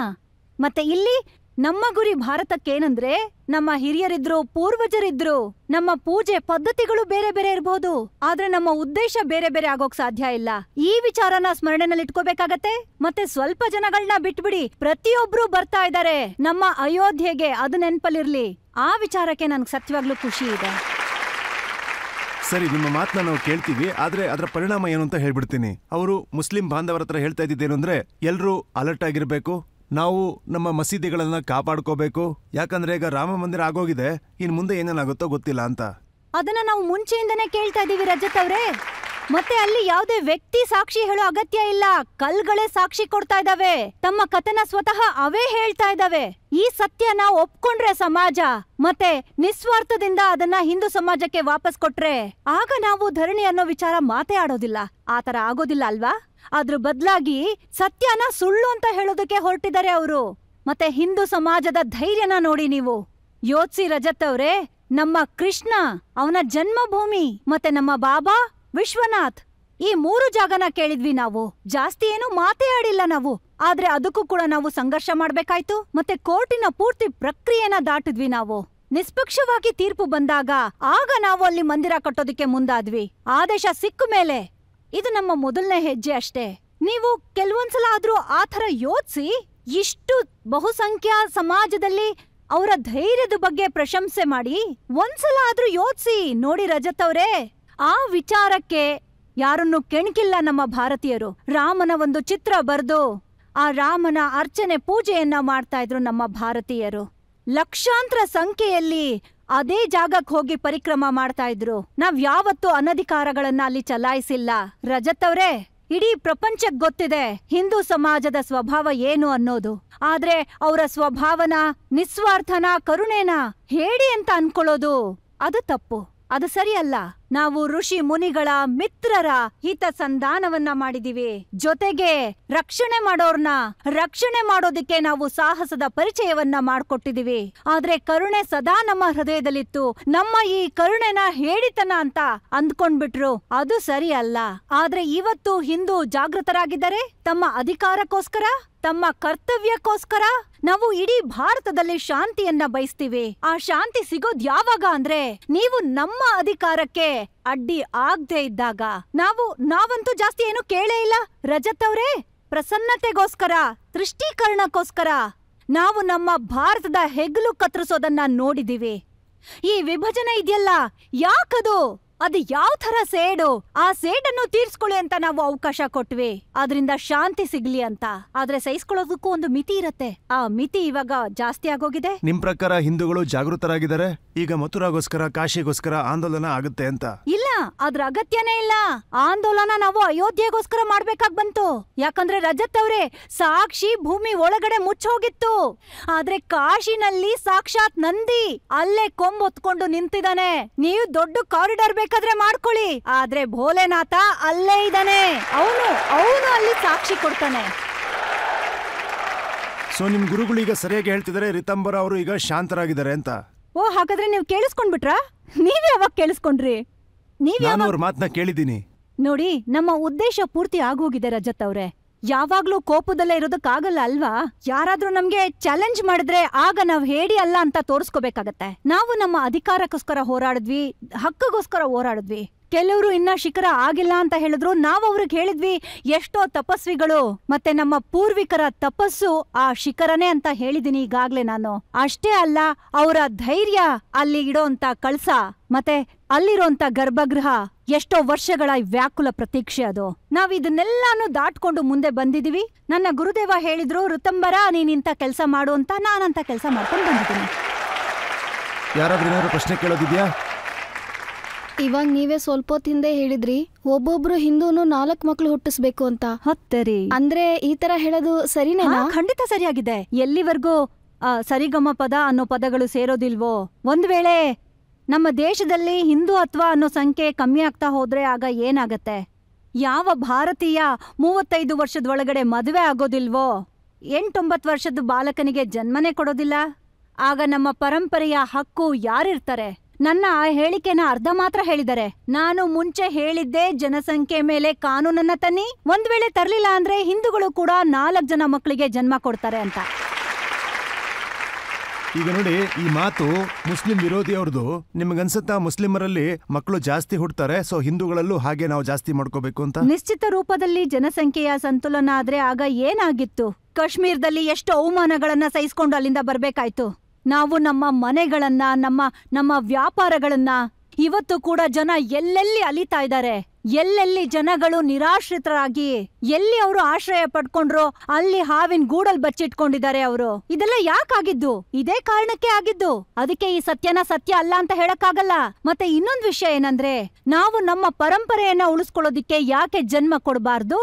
ಮತ್ತೆ ಇಲ್ಲಿ ನಮ್ಮ ಗುರಿ ಭಾರತಕ್ಕೇನಂದ್ರೆ, ನಮ್ಮ ಹಿರಿಯರಿದ್ರು, ಪೂರ್ವಜರಿದ್ರು, ನಮ್ಮ ಪೂಜೆ ಪದ್ಧತಿಗಳು ಬೇರೆ ಬೇರೆ ಇರಬಹುದು, ಆದ್ರೆ ನಮ್ಮ ಉದ್ದೇಶ ಬೇರೆ ಬೇರೆ ಆಗೋಕ್ ಸಾಧ್ಯ ಇಲ್ಲ. ಈ ವಿಚಾರನ ಸ್ಮರಣೆನಲ್ಲಿ ಇಟ್ಕೋಬೇಕಾಗತ್ತೆ. ಮತ್ತೆ ಸ್ವಲ್ಪ ಜನಗಳನ್ನ ಬಿಟ್ಬಿಡಿ, ಪ್ರತಿಯೊಬ್ರು ಬರ್ತಾ ಇದ್ದಾರೆ ನಮ್ಮ ಅಯೋಧ್ಯೆಗೆ, ಅದು ನೆನ್ಪಲ್ಲಿರ್ಲಿ. ಆ ವಿಚಾರಕ್ಕೆ ನನ್ಗೆ ಸತ್ಯವಾಗ್ಲೂ ಖುಷಿ ಇದೆ. ಸರಿ, ನಿಮ್ಮ ಮಾತನ್ನ ನಾವು ಕೇಳ್ತೀವಿ, ಆದ್ರೆ ಅದರ ಪರಿಣಾಮ ಏನು ಅಂತ ಹೇಳ್ಬಿಡ್ತೀನಿ. ಅವರು ಮುಸ್ಲಿಂ ಬಾಂಧವರ ಹತ್ರ ಹೇಳ್ತಾ ಇದ್ದಿದ್ದೇನು ಅಂದ್ರೆ, ಎಲ್ರೂ ಅಲರ್ಟ್ ಆಗಿರ್ಬೇಕು, ನಾವು ನಮ್ಮ ಮಸೀದಿಗಳನ್ನ ಕಾಪಾಡ್ಕೋಬೇಕು. ಯಾಕಂದ್ರೆ ಈಗ ರಾಮ ಮಂದಿರ ಆಗೋಗಿದೆ, ಇನ್ ಮುಂದೆ ಏನೇನಾಗುತ್ತೋ ಗೊತ್ತಿಲ್ಲ ಅಂತ. ಅದನ್ನ ನಾವು ಮುಂಚೆಯಿಂದನೇ ಕೇಳ್ತಾ ಇದೀವಿ ರಜತ್ ಅವ್ರೆ. ಮತ್ತೆ ಅಲ್ಲಿ ಯಾವುದೇ ವ್ಯಕ್ತಿ ಸಾಕ್ಷಿ ಹೇಳೋ ಅಗತ್ಯ ಇಲ್ಲ, ಕಲ್ಗಳೇ ಸಾಕ್ಷಿ ಕೊಡ್ತಾ ಇದಾವೆ. ತಮ್ಮ ಕಥನ ಸ್ವತಃ ಅವೇ ಹೇಳ್ತಾ ಇದಾವೆ. ಈ ಸತ್ಯನ ಒಪ್ಕೊಂಡ್ರೆ ಸಮಾಜ ಮತ್ತೆ ನಿಸ್ವಾರ್ಥದಿಂದ ಅದನ್ನ ಹಿಂದೂ ಸಮಾಜಕ್ಕೆ ವಾಪಸ್ ಕೊಟ್ರೆ ಆಗ ನಾವು ಧರಣಿ ಅನ್ನೋ ವಿಚಾರ ಮಾತೇ ಆಡೋದಿಲ್ಲ. ಆತರ ಆಗೋದಿಲ್ಲ ಅಲ್ವಾ? ಅದ್ರ ಬದ್ಲಾಗಿ ಸತ್ಯನ ಸುಳ್ಳು ಅಂತ ಹೇಳೋದಕ್ಕೆ ಹೊರಟಿದ್ದಾರೆ ಅವರು. ಮತ್ತೆ ಹಿಂದೂ ಸಮಾಜದ ಧೈರ್ಯನ ನೋಡಿ ನೀವು. ಯೋಚ್ಸಿ ರಜತ್ ಅವ್ರೆ, ನಮ್ಮ ಕೃಷ್ಣ ಅವನ ಜನ್ಮಭೂಮಿ ಮತ್ತೆ ನಮ್ಮ ಬಾಬಾ ವಿಶ್ವನಾಥ್, ಈ 3 ಜಾಗನ ಕೇಳಿದ್ವಿ ನಾವು. ಜಾಸ್ತಿ ಏನು ಮಾತೇ ಆಡಿಲ್ಲ ನಾವು. ಆದ್ರೆ ಅದಕ್ಕೂ ಕೂಡ ನಾವು ಸಂಘರ್ಷ ಮಾಡ್ಬೇಕಾಯ್ತು. ಮತ್ತೆ ಕೋರ್ಟಿನ ಪೂರ್ತಿ ಪ್ರಕ್ರಿಯೆನ ದಾಟಿದ್ವಿ ನಾವು. ನಿಷ್ಪಕ್ಷವಾಗಿ ತೀರ್ಪು ಬಂದಾಗ ಆಗ ನಾವು ಅಲ್ಲಿ ಮಂದಿರ ಕಟ್ಟೋದಕ್ಕೆ ಮುಂದಾದ್ವಿ. ಆದೇಶ ಸಿಕ್ಕ ಮೇಲೆ ಇದು ನಮ್ಮ ಮೊದಲನೇ ಹೆಜ್ಜೆ ಅಷ್ಟೇ. ನೀವು ಕೆಲವೊಂದ್ಸಲ ಆದ್ರೂ ಆ ಥರ ಯೋಚಿಸಿ, ಇಷ್ಟು ಬಹುಸಂಖ್ಯಾ ಸಮಾಜದಲ್ಲಿ ಅವರ ಧೈರ್ಯದ ಬಗ್ಗೆ ಪ್ರಶಂಸೆ ಮಾಡಿ ಒಂದ್ಸಲ ಆದ್ರೂ ಯೋಚಿಸಿ ನೋಡಿ ರಜತ್ ಅವ್ರೆ. ಆ ವಿಚಾರಕ್ಕೆ ಯಾರನ್ನು ಕೆಣಕಿಲ್ಲ ನಮ್ಮ ಭಾರತೀಯರು. ರಾಮನ ಒಂದು ಚಿತ್ರ ಬರ್ದು ಆ ರಾಮನ ಅರ್ಚನೆ ಪೂಜೆಯನ್ನ ಮಾಡ್ತಾ ಇದ್ರು ನಮ್ಮ ಭಾರತೀಯರು. ಲಕ್ಷಾಂತರ ಸಂಖ್ಯೆಯಲ್ಲಿ ಅದೇ ಜಾಗಕ್ಕೆ ಹೋಗಿ ಪರಿಕ್ರಮ ಮಾಡ್ತಾ ಇದ್ರು. ನಾವ್ ಯಾವತ್ತೂ ಅನಧಿಕಾರಗಳನ್ನ ಅಲ್ಲಿ ಚಲಾಯಿಸಿಲ್ಲ ರಜತ್ ಅವ್ರೆ. ಇಡೀ ಪ್ರಪಂಚಕ್ ಗೊತ್ತಿದೆ ಹಿಂದೂ ಸಮಾಜದ ಸ್ವಭಾವ ಏನು ಅನ್ನೋದು. ಆದ್ರೆ ಅವರ ಸ್ವಭಾವನ, ನಿಸ್ವಾರ್ಥನ, ಕರುಣೆನ ಹೇಳಿ ಅಂತ ಅನ್ಕೊಳ್ಳೋದು ಅದು ತಪ್ಪು, ಅದು ಸರಿಯಲ್ಲ. ನಾವು ಋಷಿ ಮುನಿಗಳ ಮಿತ್ರರ ಹಿತ ಸಂಧಾನವನ್ನ ಮಾಡಿದೀವಿ. ಜೊತೆಗೆ ರಕ್ಷಣೆ ಮಾಡೋರ್ನ ರಕ್ಷಣೆ ಮಾಡೋದಕ್ಕೆ ನಾವು ಸಾಹಸದ ಪರಿಚಯವನ್ನ ಮಾಡ್ಕೊಟ್ಟಿದೀವಿ. ಆದ್ರೆ ಕರುಣೆ ಸದಾ ನಮ್ಮ ಹೃದಯದಲ್ಲಿತ್ತು. ನಮ್ಮ ಈ ಕರುಣೆನ ಹೇಳಿತನ ಅಂತ ಅಂದ್ಕೊಂಡ್ಬಿಟ್ರು, ಅದು ಸರಿ ಅಲ್ಲ. ಆದ್ರೆ ಇವತ್ತು ಹಿಂದೂ ಜಾಗೃತರಾಗಿದ್ದಾರೆ. ತಮ್ಮ ಅಧಿಕಾರಕ್ಕೋಸ್ಕರ, ತಮ್ಮ ಕರ್ತವ್ಯಕ್ಕೋಸ್ಕರ ನಾವು ಇಡೀ ಭಾರತದಲ್ಲಿ ಶಾಂತಿಯನ್ನ ಬಯಸ್ತೀವಿ. ಆ ಶಾಂತಿ ಸಿಗೋದ್ ಯಾವಾಗ ಅಂದ್ರೆ ನೀವು ನಮ್ಮ ಅಧಿಕಾರಕ್ಕೆ ಅಡ್ಡಿ ಆಗದೆ ಇದ್ದಾಗ. ನಾವಂತೂ ಜಾಸ್ತಿ ಏನು ಕೇಳೇ ಇಲ್ಲ ರಜತ್ ಅವ್ರೆ. ಪ್ರಸನ್ನತೆಗೋಸ್ಕರ, ದೃಷ್ಟೀಕರಣಕ್ಕೋಸ್ಕರ ನಾವು ನಮ್ಮ ಭಾರತದ ಹೆಗಲು ಕತ್ತರಿಸೋದನ್ನ ನೋಡಿದೀವಿ. ಈ ವಿಭಜನೆ ಇದೆಯಲ್ಲ, ಯಾಕದು? ಅದು ಯಾವ ಥರ ಸೇಡು? ಆ ಸೇಡನ್ನು ತೀರ್ಸ್ಕೊಳ್ಳಿ ಅಂತ ನಾವು ಅವಕಾಶ ಕೊಟ್ವಿ, ಅದರಿಂದ ಶಾಂತಿ ಸಿಗ್ಲಿ ಅಂತ. ಆದ್ರೆ ಸಹಿಸ್ಕೊಳ್ಳೋದಕ್ಕೂ ಒಂದು ಮಿತಿ ಇರತ್ತೆ. ಆ ಮಿತಿ ಇವಾಗ ಜಾಸ್ತಿ ಆಗೋಗಿದೆ. ನಿಮ್ ಪ್ರಕಾರ ಹಿಂದೂಗಳು ಜಾಗೃತರಾಗಿದ್ದಾರೆ? ಈಗ ಮಥುರಾಗೋಸ್ಕರ, ಕಾಶಿಗೋಸ್ಕರ ಆಂದೋಲನ ಆಗುತ್ತೆ ಅಂತ? ಇಲ್ಲ, ಅದ್ರ ಅಗತ್ಯನೇ ಇಲ್ಲ. ಆಂದೋಲನ ನಾವು ಅಯೋಧ್ಯೆಗೋಸ್ಕರ ಮಾಡ್ಬೇಕಾಗ್ ಬಂತು. ಯಾಕಂದ್ರೆ ರಜತ್ ಅವ್ರೆ, ಸಾಕ್ಷಿ ಭೂಮಿ ಒಳಗಡೆ ಮುಚ್ಚೋಗಿತ್ತು. ಆದ್ರೆ ಕಾಶಿನಲ್ಲಿ ಸಾಕ್ಷಾತ್ ನಂದಿ ಅಲ್ಲೇ ಕೊಂಬೊತ್ಕೊಂಡು ನಿಂತಿದ್ದಾನೆ. ನೀವು ದೊಡ್ಡ ಕಾರಿಡಾರ್ ಬೇಕಾದ್ರೆ ಮಾಡ್ಕೊಳ್ಳಿ, ಆದ್ರೆ ಭೋಲೆನಾಥ ಅಲ್ಲೇ ಇದ್ದಾನೆ. ಅವನು ಅಲ್ಲಿ ಸಾಕ್ಷಿ ಕೊಡ್ತಾನೆ. ಸೊ ನಿಮ್ ಗುರುಗಳು ಈಗ ಸರಿಯಾಗಿ ಹೇಳ್ತಿದ್ದಾರೆ, ರಿತಂಬರ ಅವರು ಈಗ ಶಾಂತರಾಗಿದ್ದಾರೆ ಅಂತ. ಓ, ಹಾಗಾದ್ರೆ ನೀವು ಕೇಳಿಸ್ಕೊಂಡ್ಬಿಟ್ರಾ? ನೀವ್ ಯಾವಾಗ ಕೇಳಿಸ್ಕೊಂಡ್ರಿ? ನಾನು ಅವ್ರ ಮಾತನ್ನ ಕೇಳಿದ್ದೀನಿ. ನೋಡಿ, ನಮ್ಮ ಉದ್ದೇಶ ಪೂರ್ತಿ ಆಗೋಗಿದೆ ರಜತ್ ಅವ್ರೆ. ಯಾವಾಗ್ಲೂ ಕೋಪದಲ್ಲೇ ಇರೋದಕ್ಕಾಗಲ್ಲ ಅಲ್ವಾ? ಯಾರಾದ್ರೂ ನಮ್ಗೆ ಚಾಲೆಂಜ್ ಮಾಡಿದ್ರೆ ಆಗ ನಾವ್ ಹೇಳಿ ಅಲ್ಲ ಅಂತ ತೋರಿಸ್ಕೋಬೇಕಾಗತ್ತೆ. ನಾವು ನಮ್ಮ ಅಧಿಕಾರಕ್ಕೋಸ್ಕರ ಹೋರಾಡಿದ್ವಿ, ಹಕ್ಕಗೋಸ್ಕರ ಹೋರಾಡಿದ್ವಿ. ಕೆಲವರು ಇನ್ನ ಶಿಖರ ಆಗಿಲ್ಲ ಅಂತ ಹೇಳಿದ್ರು. ನಾವ್ ಅವ್ರಿಗೆ ಹೇಳಿದ್ವಿ, ಎಷ್ಟೋ ತಪಸ್ವಿಗಳು ಮತ್ತೆ ನಮ್ಮ ಪೂರ್ವಿಕರ ತಪಸ್ಸು ಆ ಶಿಖರನೇ ಅಂತ ಹೇಳಿದೀನಿ ಈಗಾಗ್ಲೇ ನಾನು. ಅಷ್ಟೇ ಅಲ್ಲ, ಅವರ ಧೈರ್ಯ, ಅಲ್ಲಿ ಇಡೋಂತ ಕಳಸ ಮತ್ತೆ ಅಲ್ಲಿರೋಂತ ಗರ್ಭಗೃಹ ಎಷ್ಟೋ ವರ್ಷಗಳ ವ್ಯಾಕುಲ ಪ್ರತೀಕ್ಷೆ ಅದು. ನಾವ್ ಇದನ್ನೆಲ್ಲಾನು ದಾಟ್ಕೊಂಡು ಮುಂದೆ ಬಂದಿದೀವಿ. ನನ್ನ ಗುರುದೇವ ಹೇಳಿದ್ರು, ಋತಂಬರ ನೀನಿಂತ ಕೆಲ್ಸ ಮಾಡು ಅಂತ. ನಾನಂತ ಕೆಲ್ಸ ಮಾಡ್ಕೊಂಡು ಬಂದಿದ್ದೀನಿ. ಯಾರಾದ್ರೂ ಏನಾದ್ರು ಪ್ರಶ್ನೆ ಕೇಳೋದಿದ್ಯಾ? ಇವಾಗ ನೀವೇ ಸ್ವಲ್ಪ ಹೊತ್ತಿಂದ ಹೇಳಿದ್ರಿ, ಒಬ್ಬೊಬ್ರು ಹಿಂದೂನು 4 ಮಕ್ಳು ಹುಟ್ಟಿಸ್ಬೇಕು ಅಂತ. ಹತ್ತರಿ ಅಂದ್ರೆ ಈ ತರ ಹೇಳೋದು ಸರಿನೇನಾ? ಖಂಡಿತ ಸರಿಯಾಗಿದೆ. ಎಲ್ಲಿವರೆಗೂ ಸರಿಗಮ ಪದ ಅನ್ನೋ ಪದಗಳು ಸೇರೋದಿಲ್ವೋ, ಒಂದ್ ವೇಳೆ ನಮ್ಮ ದೇಶದಲ್ಲಿ ಹಿಂದೂ ಅಥವಾ ಅನ್ನೋ ಸಂಖ್ಯೆ ಕಮ್ಮಿ ಆಗ್ತಾ ಹೋದ್ರೆ ಆಗ ಏನಾಗತ್ತೆ? ಯಾವ ಭಾರತೀಯ 35 ವರ್ಷದೊಳಗಡೆ ಮದುವೆ ಆಗೋದಿಲ್ವೋ, 8-9 ವರ್ಷದ ಬಾಲಕನಿಗೆ ಜನ್ಮನೇ ಕೊಡೋದಿಲ್ಲ? ಆಗ ನಮ್ಮ ಪರಂಪರೆಯ ಹಕ್ಕು ಯಾರಿರ್ತಾರೆ? ನನ್ನ ಆ ಹೇಳಿಕೆನ ಅರ್ಧ ಮಾತ್ರ ಹೇಳಿದರೆ. ನಾನು ಮುಂಚೆ ಹೇಳಿದ್ದೆ ಜನಸಂಖ್ಯೆ ಮೇಲೆ ಕಾನೂನನ್ನ ತನ್ನಿ, ಒಂದ್ ವೇಳೆ ತರ್ಲಿಲ್ಲ ಅಂದ್ರೆ ಹಿಂದೂಗಳು ಕೂಡ 4 ಜನ ಮಕ್ಕಳಿಗೆ ಜನ್ಮ ಕೊಡ್ತಾರೆ ಅಂತ. ಈಗ ನೋಡಿ, ಈ ಮಾತು ಮುಸ್ಲಿಂ ವಿರೋಧಿ ಅವ್ರದ್ದು. ನಿಮ್ಗನ್ಸುತ್ತಾ ಮುಸ್ಲಿಮರಲ್ಲಿ ಮಕ್ಕಳು ಜಾಸ್ತಿ ಹುಡ್ತಾರೆ, ಸೊ ಹಿಂದೂಗಳಲ್ಲೂ ಹಾಗೆ ನಾವು ಜಾಸ್ತಿ ಮಾಡ್ಕೋಬೇಕು ಅಂತ? ನಿಶ್ಚಿತ ರೂಪದಲ್ಲಿ ಜನಸಂಖ್ಯೆಯ ಸಂತುಲನ ಆದ್ರೆ ಆಗ ಏನಾಗಿತ್ತು? ಕಾಶ್ಮೀರದಲ್ಲಿ ಎಷ್ಟು ಅವಮಾನಗಳನ್ನ ಸಹಿಸ್ಕೊಂಡು ಅಲ್ಲಿಂದ ಬರ್ಬೇಕಾಯ್ತು. ನಾವು ನಮ್ಮ ಮನೆಗಳನ್ನ, ನಮ್ಮ ವ್ಯಾಪಾರಗಳನ್ನ ಇವತ್ತು ಕೂಡ ಜನ ಎಲ್ಲೆಲ್ಲಿ ಅಲಿತಾ ಇದ್ದಾರೆ, ಎಲ್ಲೆಲ್ಲಿ ಜನಗಳು ನಿರಾಶ್ರಿತರಾಗಿ ಎಲ್ಲಿ ಅವರು ಆಶ್ರಯ ಪಡ್ಕೊಂಡ್ರೋ ಅಲ್ಲಿ ಹಾವಿನ ಗೂಡಲ್ ಬಚ್ಚಿಟ್ಕೊಂಡಿದ್ದಾರೆ ಅವರು. ಇದೆಲ್ಲ ಯಾಕಾಗಿದ್ದು? ಇದೇ ಕಾರಣಕ್ಕೆ ಆಗಿದ್ದು. ಅದಕ್ಕೆ ಈ ಸತ್ಯನ ಸತ್ಯ ಅಲ್ಲ ಅಂತ ಹೇಳಕ್ಕಾಗಲ್ಲ. ಮತ್ತೆ ಇನ್ನೊಂದ್ ವಿಷಯ ಏನಂದ್ರೆ, ನಾವು ನಮ್ಮ ಪರಂಪರೆಯನ್ನ ಉಳಿಸ್ಕೊಳ್ಳೋದಿಕ್ಕೆ ಯಾಕೆ ಜನ್ಮ ಕೊಡಬಾರ್ದು?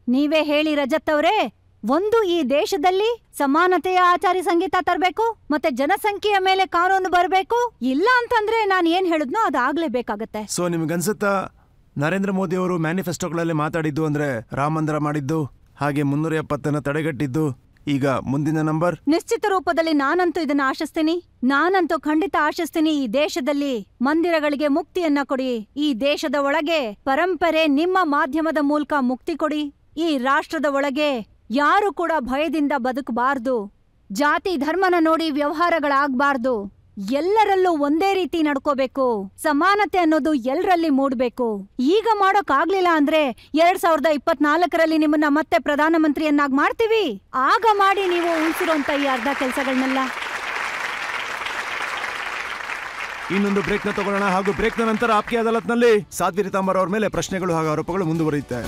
ನೀವೇ ಹೇಳಿ ರಜತ್ ಅವರೇ. ಒಂದು, ಈ ದೇಶದಲ್ಲಿ ಸಮಾನತೆಯ ಆಚಾರಿ ಸಂಗೀತ ತರಬೇಕು, ಮತ್ತೆ ಜನಸಂಖ್ಯೆಯ ಮೇಲೆ ಕಾನೂನು ಬರಬೇಕು. ಇಲ್ಲ ಅಂತಂದ್ರೆ ನಾನು ಏನ್ ಹೇಳಿದ್ನೋ ಅದಾಗ್ಲೇಬೇಕಾಗತ್ತೆ. ಸೊ ನಿಮ್ಗನ್ಸುತ್ತಾ ನರೇಂದ್ರ ಮೋದಿ ಅವರು ಮ್ಯಾನಿಫೆಸ್ಟೋಗಳಲ್ಲಿ ಮಾತಾಡಿದ್ದು ಅಂದ್ರೆ ರಾಮ ಮಂದಿರ ಮಾಡಿದ್ದು, ಹಾಗೆ 370 ತಡೆಗಟ್ಟಿದ್ದು, ಈಗ ಮುಂದಿನ ನಂಬರ್? ನಿಶ್ಚಿತ ರೂಪದಲ್ಲಿ ನಾನಂತೂ ಇದನ್ನ ಆಶಿಸ್ತೀನಿ. ನಾನಂತೂ ಖಂಡಿತ ಆಶಿಸ್ತೀನಿ. ಈ ದೇಶದಲ್ಲಿ ಮಂದಿರಗಳಿಗೆ ಮುಕ್ತಿಯನ್ನ ಕೊಡಿ. ಈ ದೇಶದ ಒಳಗೆ ಪರಂಪರೆ ನಿಮ್ಮ ಮಾಧ್ಯಮದ ಮೂಲಕ ಮುಕ್ತಿ ಕೊಡಿ. ಈ ರಾಷ್ಟ್ರದ ಒಳಗೆ ಯಾರು ಕೂಡ ಭಯದಿಂದ ಬದುಕಬಾರ್ದು. ಜಾತಿ ಧರ್ಮನ ನೋಡಿ ವ್ಯವಹಾರಗಳಾಗಬಾರ್ದು. ಎಲ್ಲರಲ್ಲೂ ಒಂದೇ ರೀತಿ ನಡ್ಕೋಬೇಕು. ಸಮಾನತೆ ಅನ್ನೋದು ಎಲ್ಲರಲ್ಲಿ ಮೂಡ್ಬೇಕು. ಈಗ ಮಾಡೋಕ್ಕಾಗ್ಲಿಲ್ಲ ಅಂದ್ರೆ 2024ರಲ್ಲಿ ನಿಮ್ಮನ್ನ ಮತ್ತೆ ಪ್ರಧಾನಮಂತ್ರಿಯನ್ನಾಗಿ ಮಾಡ್ತೀವಿ. ಆಗ ಮಾಡಿ ನೀವು ಉಳಿಸಿರೋಂತ ಈ ಅರ್ಧ ಕೆಲಸಗಳನ್ನೆಲ್ಲ. ಇನ್ನೊಂದು ಬ್ರೇಕ್ನ ತಗೊಳ್ಳೋಣ. ಹಾಗೂ ಬ್ರೇಕ್ನ ನಂತರ ಆಪ್ಕಿ ಅದಾಲತ್ನಲ್ಲಿ ಸಾಧ್ವಿ ರಿತಾಂಬರ್ ಅವ್ರ ಮೇಲೆ ಪ್ರಶ್ನೆಗಳು ಹಾಗೂ ಆರೋಪಗಳು ಮುಂದುವರಿಯುತ್ತೆ.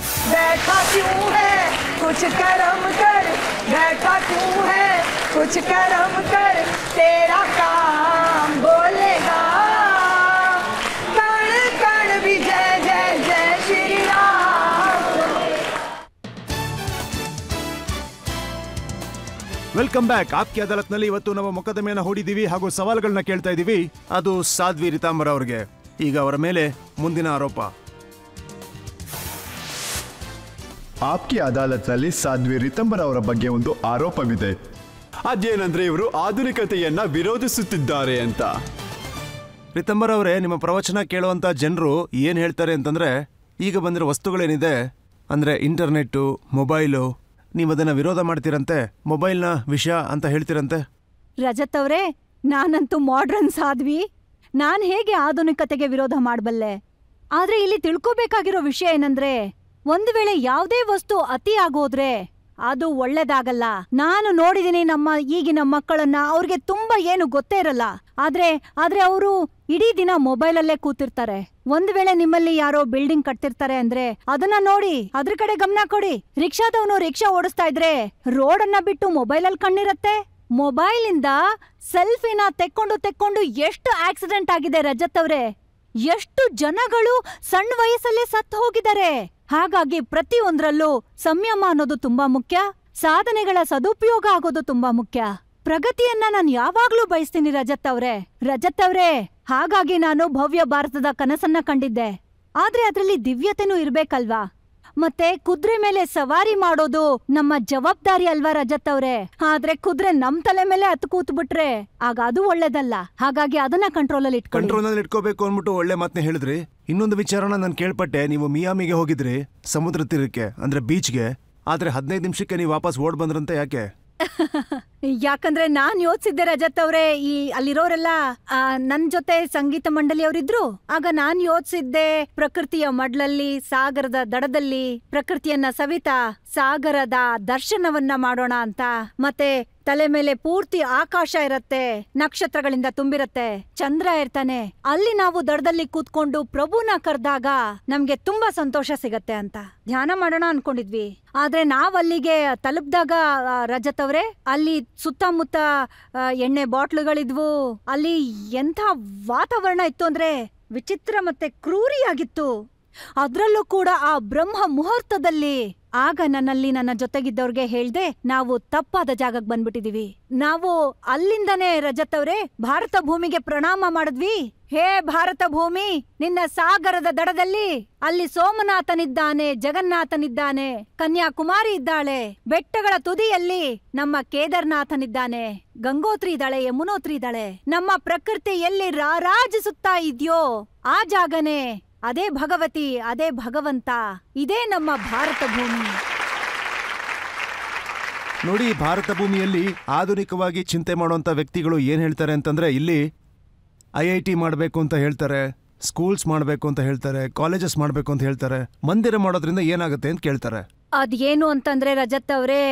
कुछ करम कर बैठा क्यों है, कुछ करम कर तेरा काम बोलेगा, कण कण भी जय जय जय श्री राम. Welcome back. ಆಪ್ಕಿ ಅದಾಲತ್ನಲ್ಲಿ ಇವತ್ತು ನಾವು ಮೊಕದ್ದಮೆಯನ್ನ ಹೂಡಿದೀವಿ ಹಾಗೂ ಸವಾಲುಗಳನ್ನ ಕೇಳ್ತಾ ಇದೀವಿ. ಅದು ಸಾಧ್ವಿ ರಿತಾಂಬರ್ ಅವ್ರಿಗೆ. ಈಗ ಅವರ ಮೇಲೆ ಮುಂದಿನ ಆರೋಪ. ಆಪ್ಕಿ ಅದಾಲತ್ನಲ್ಲಿ ಸಾಧ್ವಿ ರಿತಾಂಬರ್ ಅವರ ಬಗ್ಗೆ ಒಂದು ಆರೋಪವಿದೆ. ಅದೇನಂದ್ರೆ ಇವರು ಆಧುನಿಕತೆಯನ್ನ ವಿರೋಧಿಸುತ್ತಿದ್ದಾರೆ ಅಂತ. ರಿತಾಂಬರ್ ಅವರೇ, ನಿಮ್ಮ ಪ್ರವಚನ ಕೇಳುವಂತ ಜನರು ಏನ್ ಹೇಳ್ತಾರೆ ಅಂತಂದ್ರೆ, ಈಗ ಬಂದಿರೋ ವಸ್ತುಗಳೇನಿದೆ ಅಂದ್ರೆ ಇಂಟರ್ನೆಟ್ಟು, ಮೊಬೈಲು, ನೀವದನ್ನ ವಿರೋಧ ಮಾಡ್ತೀರಂತೆ, ಮೊಬೈಲ್ನ ವಿಷ ಅಂತ ಹೇಳ್ತೀರಂತೆ. ರಜತ್ ಅವರೇ, ನಾನಂತೂ ಮಾಡ್ರನ್ ಸಾಧ್ವಿ. ನಾನ್ ಹೇಗೆ ಆಧುನಿಕತೆಗೆ ವಿರೋಧ ಮಾಡಬಲ್ಲೆ? ಆದ್ರೆ ಇಲ್ಲಿ ತಿಳ್ಕೋಬೇಕಾಗಿರೋ ವಿಷಯ ಏನಂದ್ರೆ, ಒಂದು ವೇಳೆ ಯಾವುದೇ ವಸ್ತು ಅತಿ ಆಗೋದ್ರೆ ಅದು ಒಳ್ಳೇದಾಗಲ್ಲ. ನಾನು ನೋಡಿದೀನಿ ಈಗಿನ ಮಕ್ಕಳನ್ನ, ಅವ್ರಿಗೆ ತುಂಬಾ ಏನು ಗೊತ್ತೇ ಇರಲ್ಲ. ಆದ್ರೆ ಅವರು ಇಡೀ ದಿನ ಮೊಬೈಲಲ್ಲೇ ಕೂತಿರ್ತಾರೆ. ಒಂದ್ ವೇಳೆ ನಿಮ್ಮಲ್ಲಿ ಯಾರೋ ಬಿಲ್ಡಿಂಗ್ ಕಟ್ತಿರ್ತಾರೆ ಅಂದ್ರೆ ಅದನ್ನ ನೋಡಿ ಅದ್ರ ಕಡೆ ಗಮನ ಕೊಡಿ. ರಿಕ್ಷಾದವನು ರಿಕ್ಷಾ ಓಡಿಸ್ತಾ ಇದ್ರೆ ರೋಡನ್ನ ಬಿಟ್ಟು ಮೊಬೈಲಲ್ಲಿ ಕಣ್ಣಿರತ್ತೆ. ಮೊಬೈಲಿಂದ ಸೆಲ್ಫಿನ ತೆಕ್ಕೊಂಡು ಎಷ್ಟು ಆಕ್ಸಿಡೆಂಟ್ ಆಗಿದೆ ರಜತ್ ಅವ್ರೆ. ಎಷ್ಟು ಜನಗಳು ಸಣ್ಣ ವಯಸ್ಸಲ್ಲೇ ಸತ್ತು ಹೋಗಿದ್ದಾರೆ. ಹಾಗಾಗಿ ಪ್ರತಿಯೊಂದ್ರಲ್ಲೂ ಸಂಯಮ ಅನ್ನೋದು ತುಂಬಾ ಮುಖ್ಯ. ಸಾಧನೆಗಳ ಸದುಪಯೋಗ ಆಗೋದು ತುಂಬಾ ಮುಖ್ಯ. ಪ್ರಗತಿಯನ್ನ ನಾನು ಯಾವಾಗ್ಲೂ ಬಯಸ್ತೀನಿ ರಜತ್ ಅವ್ರೆ. ಹಾಗಾಗಿ ನಾನು ಭವ್ಯ ಭಾರತದ ಕನಸನ್ನ ಕಂಡಿದ್ದೆ. ಆದ್ರೆ ಅದ್ರಲ್ಲಿ ದಿವ್ಯತೆನೂ ಇರ್ಬೇಕಲ್ವಾ? ಮತ್ತೆ ಕುದುರೆ ಮೇಲೆ ಸವಾರಿ ಮಾಡೋದು ನಮ್ಮ ಜವಾಬ್ದಾರಿ ಅಲ್ವಾ ರಜತ್ ಅವ್ರೆ? ಆದ್ರೆ ಕುದುರೆ ನಮ್ ತಲೆ ಮೇಲೆ ಹತ್ತು ಕೂತ್ಬಿಟ್ರೆ ಆಗ ಅದು ಒಳ್ಳೇದಲ್ಲ. ಹಾಗಾಗಿ ಅದನ್ನ ಕಂಟ್ರೋಲಲ್ಲಿ ಇಟ್ಕೋಬೇಕು ಅಂದ್ಬಿಟ್ಟು ಒಳ್ಳೆ ಮಾತನ್ನ ಹೇಳಿದ್ರಿ. ಇನ್ನೊಂದು ವಿಚಾರನ ನಾನು ಕೇಳ್ಪಟ್ಟೆ, ನೀವು ಮಿಯಾಮಿಗೆ ಹೋಗಿದ್ರಿ, ಸಮುದ್ರ ತೀರಕ್ಕೆ ಅಂದ್ರೆ ಬೀಚ್ಗೆ. ಆದ್ರೆ 15 ನಿಮಿಷಕ್ಕೆ ನೀವು ವಾಪಸ್ ಓಡ್ ಬಂದ್ರಂತೆ, ಯಾಕೆ? ಯಾಕಂದ್ರೆ ನಾನ್ ಯೋಚಿಸಿದ್ದೆ ರಜತ್ ಅವ್ರೆ, ಅಲ್ಲಿರೋರೆಲ್ಲ ನನ್ ಜೊತೆ ಸಂಗೀತ ಮಂಡಳಿಯವರಿದ್ರು. ಆಗ ನಾನ್ ಯೋಚಿಸಿದ್ದೆ, ಪ್ರಕೃತಿಯ ಮಡ್ಲಲ್ಲಿ, ಸಾಗರದ ದಡದಲ್ಲಿ ಪ್ರಕೃತಿಯನ್ನ ಸವಿತಾ ಸಾಗರದ ದರ್ಶನವನ್ನ ಮಾಡೋಣ ಅಂತ. ಮತ್ತೆ ತಲೆ ಮೇಲೆ ಪೂರ್ತಿ ಆಕಾಶ ಇರತ್ತೆ, ನಕ್ಷತ್ರಗಳಿಂದ ತುಂಬಿರತ್ತೆ, ಚಂದ್ರ ಇರ್ತಾನೆ. ಅಲ್ಲಿ ನಾವು ದಡದಲ್ಲಿ ಕೂತ್ಕೊಂಡು ಪ್ರಭುನ ಕರೆದಾಗ ನಮ್ಗೆ ತುಂಬಾ ಸಂತೋಷ ಸಿಗತ್ತೆ ಅಂತ ಧ್ಯಾನ ಮಾಡೋಣ ಅನ್ಕೊಂಡಿದ್ವಿ. ಆದ್ರೆ ನಾವಲ್ಲಿಗೆ ತಲುಪ್ದಾಗ ರಜತ್ ಅವ್ರೆ, ಅಲ್ಲಿ ಸುತ್ತಮುತ್ತ ಎಣ್ಣೆ ಬಾಟ್ಲುಗಳಿದ್ವು. ಅಲ್ಲಿ ಎಂಥ ವಾತಾವರಣ ಇತ್ತು ಅಂದ್ರೆ ವಿಚಿತ್ರ ಮತ್ತೆ ಕ್ರೂರಿಯಾಗಿತ್ತು. ಅದ್ರಲ್ಲೂ ಕೂಡ ಆ ಬ್ರಹ್ಮ ಮುಹೂರ್ತದಲ್ಲಿ. ಆಗ ನನ್ನ ಜೊತೆಗಿದ್ದವ್ರಿಗೆ ಹೇಳ್ದೆ, ನಾವು ತಪ್ಪಾದ ಜಾಗಕ್ಕೆ ಬಂದ್ಬಿಟ್ಟಿದೀವಿ. ನಾವು ಅಲ್ಲಿಂದನೇ ರಜತ್ ಅವ್ರೆ ಭಾರತ ಭೂಮಿಗೆ ಪ್ರಣಾಮ ಮಾಡಿದ್ವಿ. ಹೇ ಭಾರತ ಭೂಮಿ, ನಿನ್ನ ಸಾಗರದ ದಡದಲ್ಲಿ ಅಲ್ಲಿ ಸೋಮನಾಥನಿದ್ದಾನೆ, ಜಗನ್ನಾಥನಿದ್ದಾನೆ, ಕನ್ಯಾಕುಮಾರಿ ಇದ್ದಾಳೆ, ಬೆಟ್ಟಗಳ ತುದಿಯಲ್ಲಿ ನಮ್ಮ ಕೇದಾರ್ನಾಥನಿದ್ದಾನೆ, ಗಂಗೋತ್ರಿ ಇದ್ದಾಳೆ, ಯಮುನೋತ್ರಿ ಇದ್ದಾಳೆ. ನಮ್ಮ ಪ್ರಕೃತಿ ಎಲ್ಲಿ ರಾರಾಜಿಸುತ್ತಾ ಇದೆಯೋ ಆ ಜಾಗನೇ, ಅದೇ ಭಗವತಿ, ಅದೇ ಭಗವಂತ, ಇದೇ ನಮ್ಮ ಭಾರತ ಭೂಮಿ. ನೋಡಿ, ಭಾರತ ಭೂಮಿಯಲ್ಲಿ ಆಧುನಿಕವಾಗಿ ಚಿಂತೆ ಮಾಡುವಂತ ವ್ಯಕ್ತಿಗಳು ಏನ್ ಹೇಳ್ತಾರೆ ಅಂತಂದ್ರೆ, ಇಲ್ಲಿ IIT ಮಾಡಬೇಕು ಅಂತ ಹೇಳ್ತಾರೆ, ಸ್ಕೂಲ್ಸ್ ಮಾಡಬೇಕು ಅಂತ ಹೇಳ್ತಾರೆ, ಕಾಲೇಜಸ್ ಮಾಡಬೇಕು ಅಂತ ಹೇಳ್ತಾರೆ. ಮಂದಿರ ಮಾಡೋದ್ರಿಂದ ಏನಾಗುತ್ತೆ ಅಂತ ಕೇಳ್ತಾರೆ. ಅದೇನು ಅಂತಂದ್ರೆ ರಜತ್ ಅವ್ರೆ,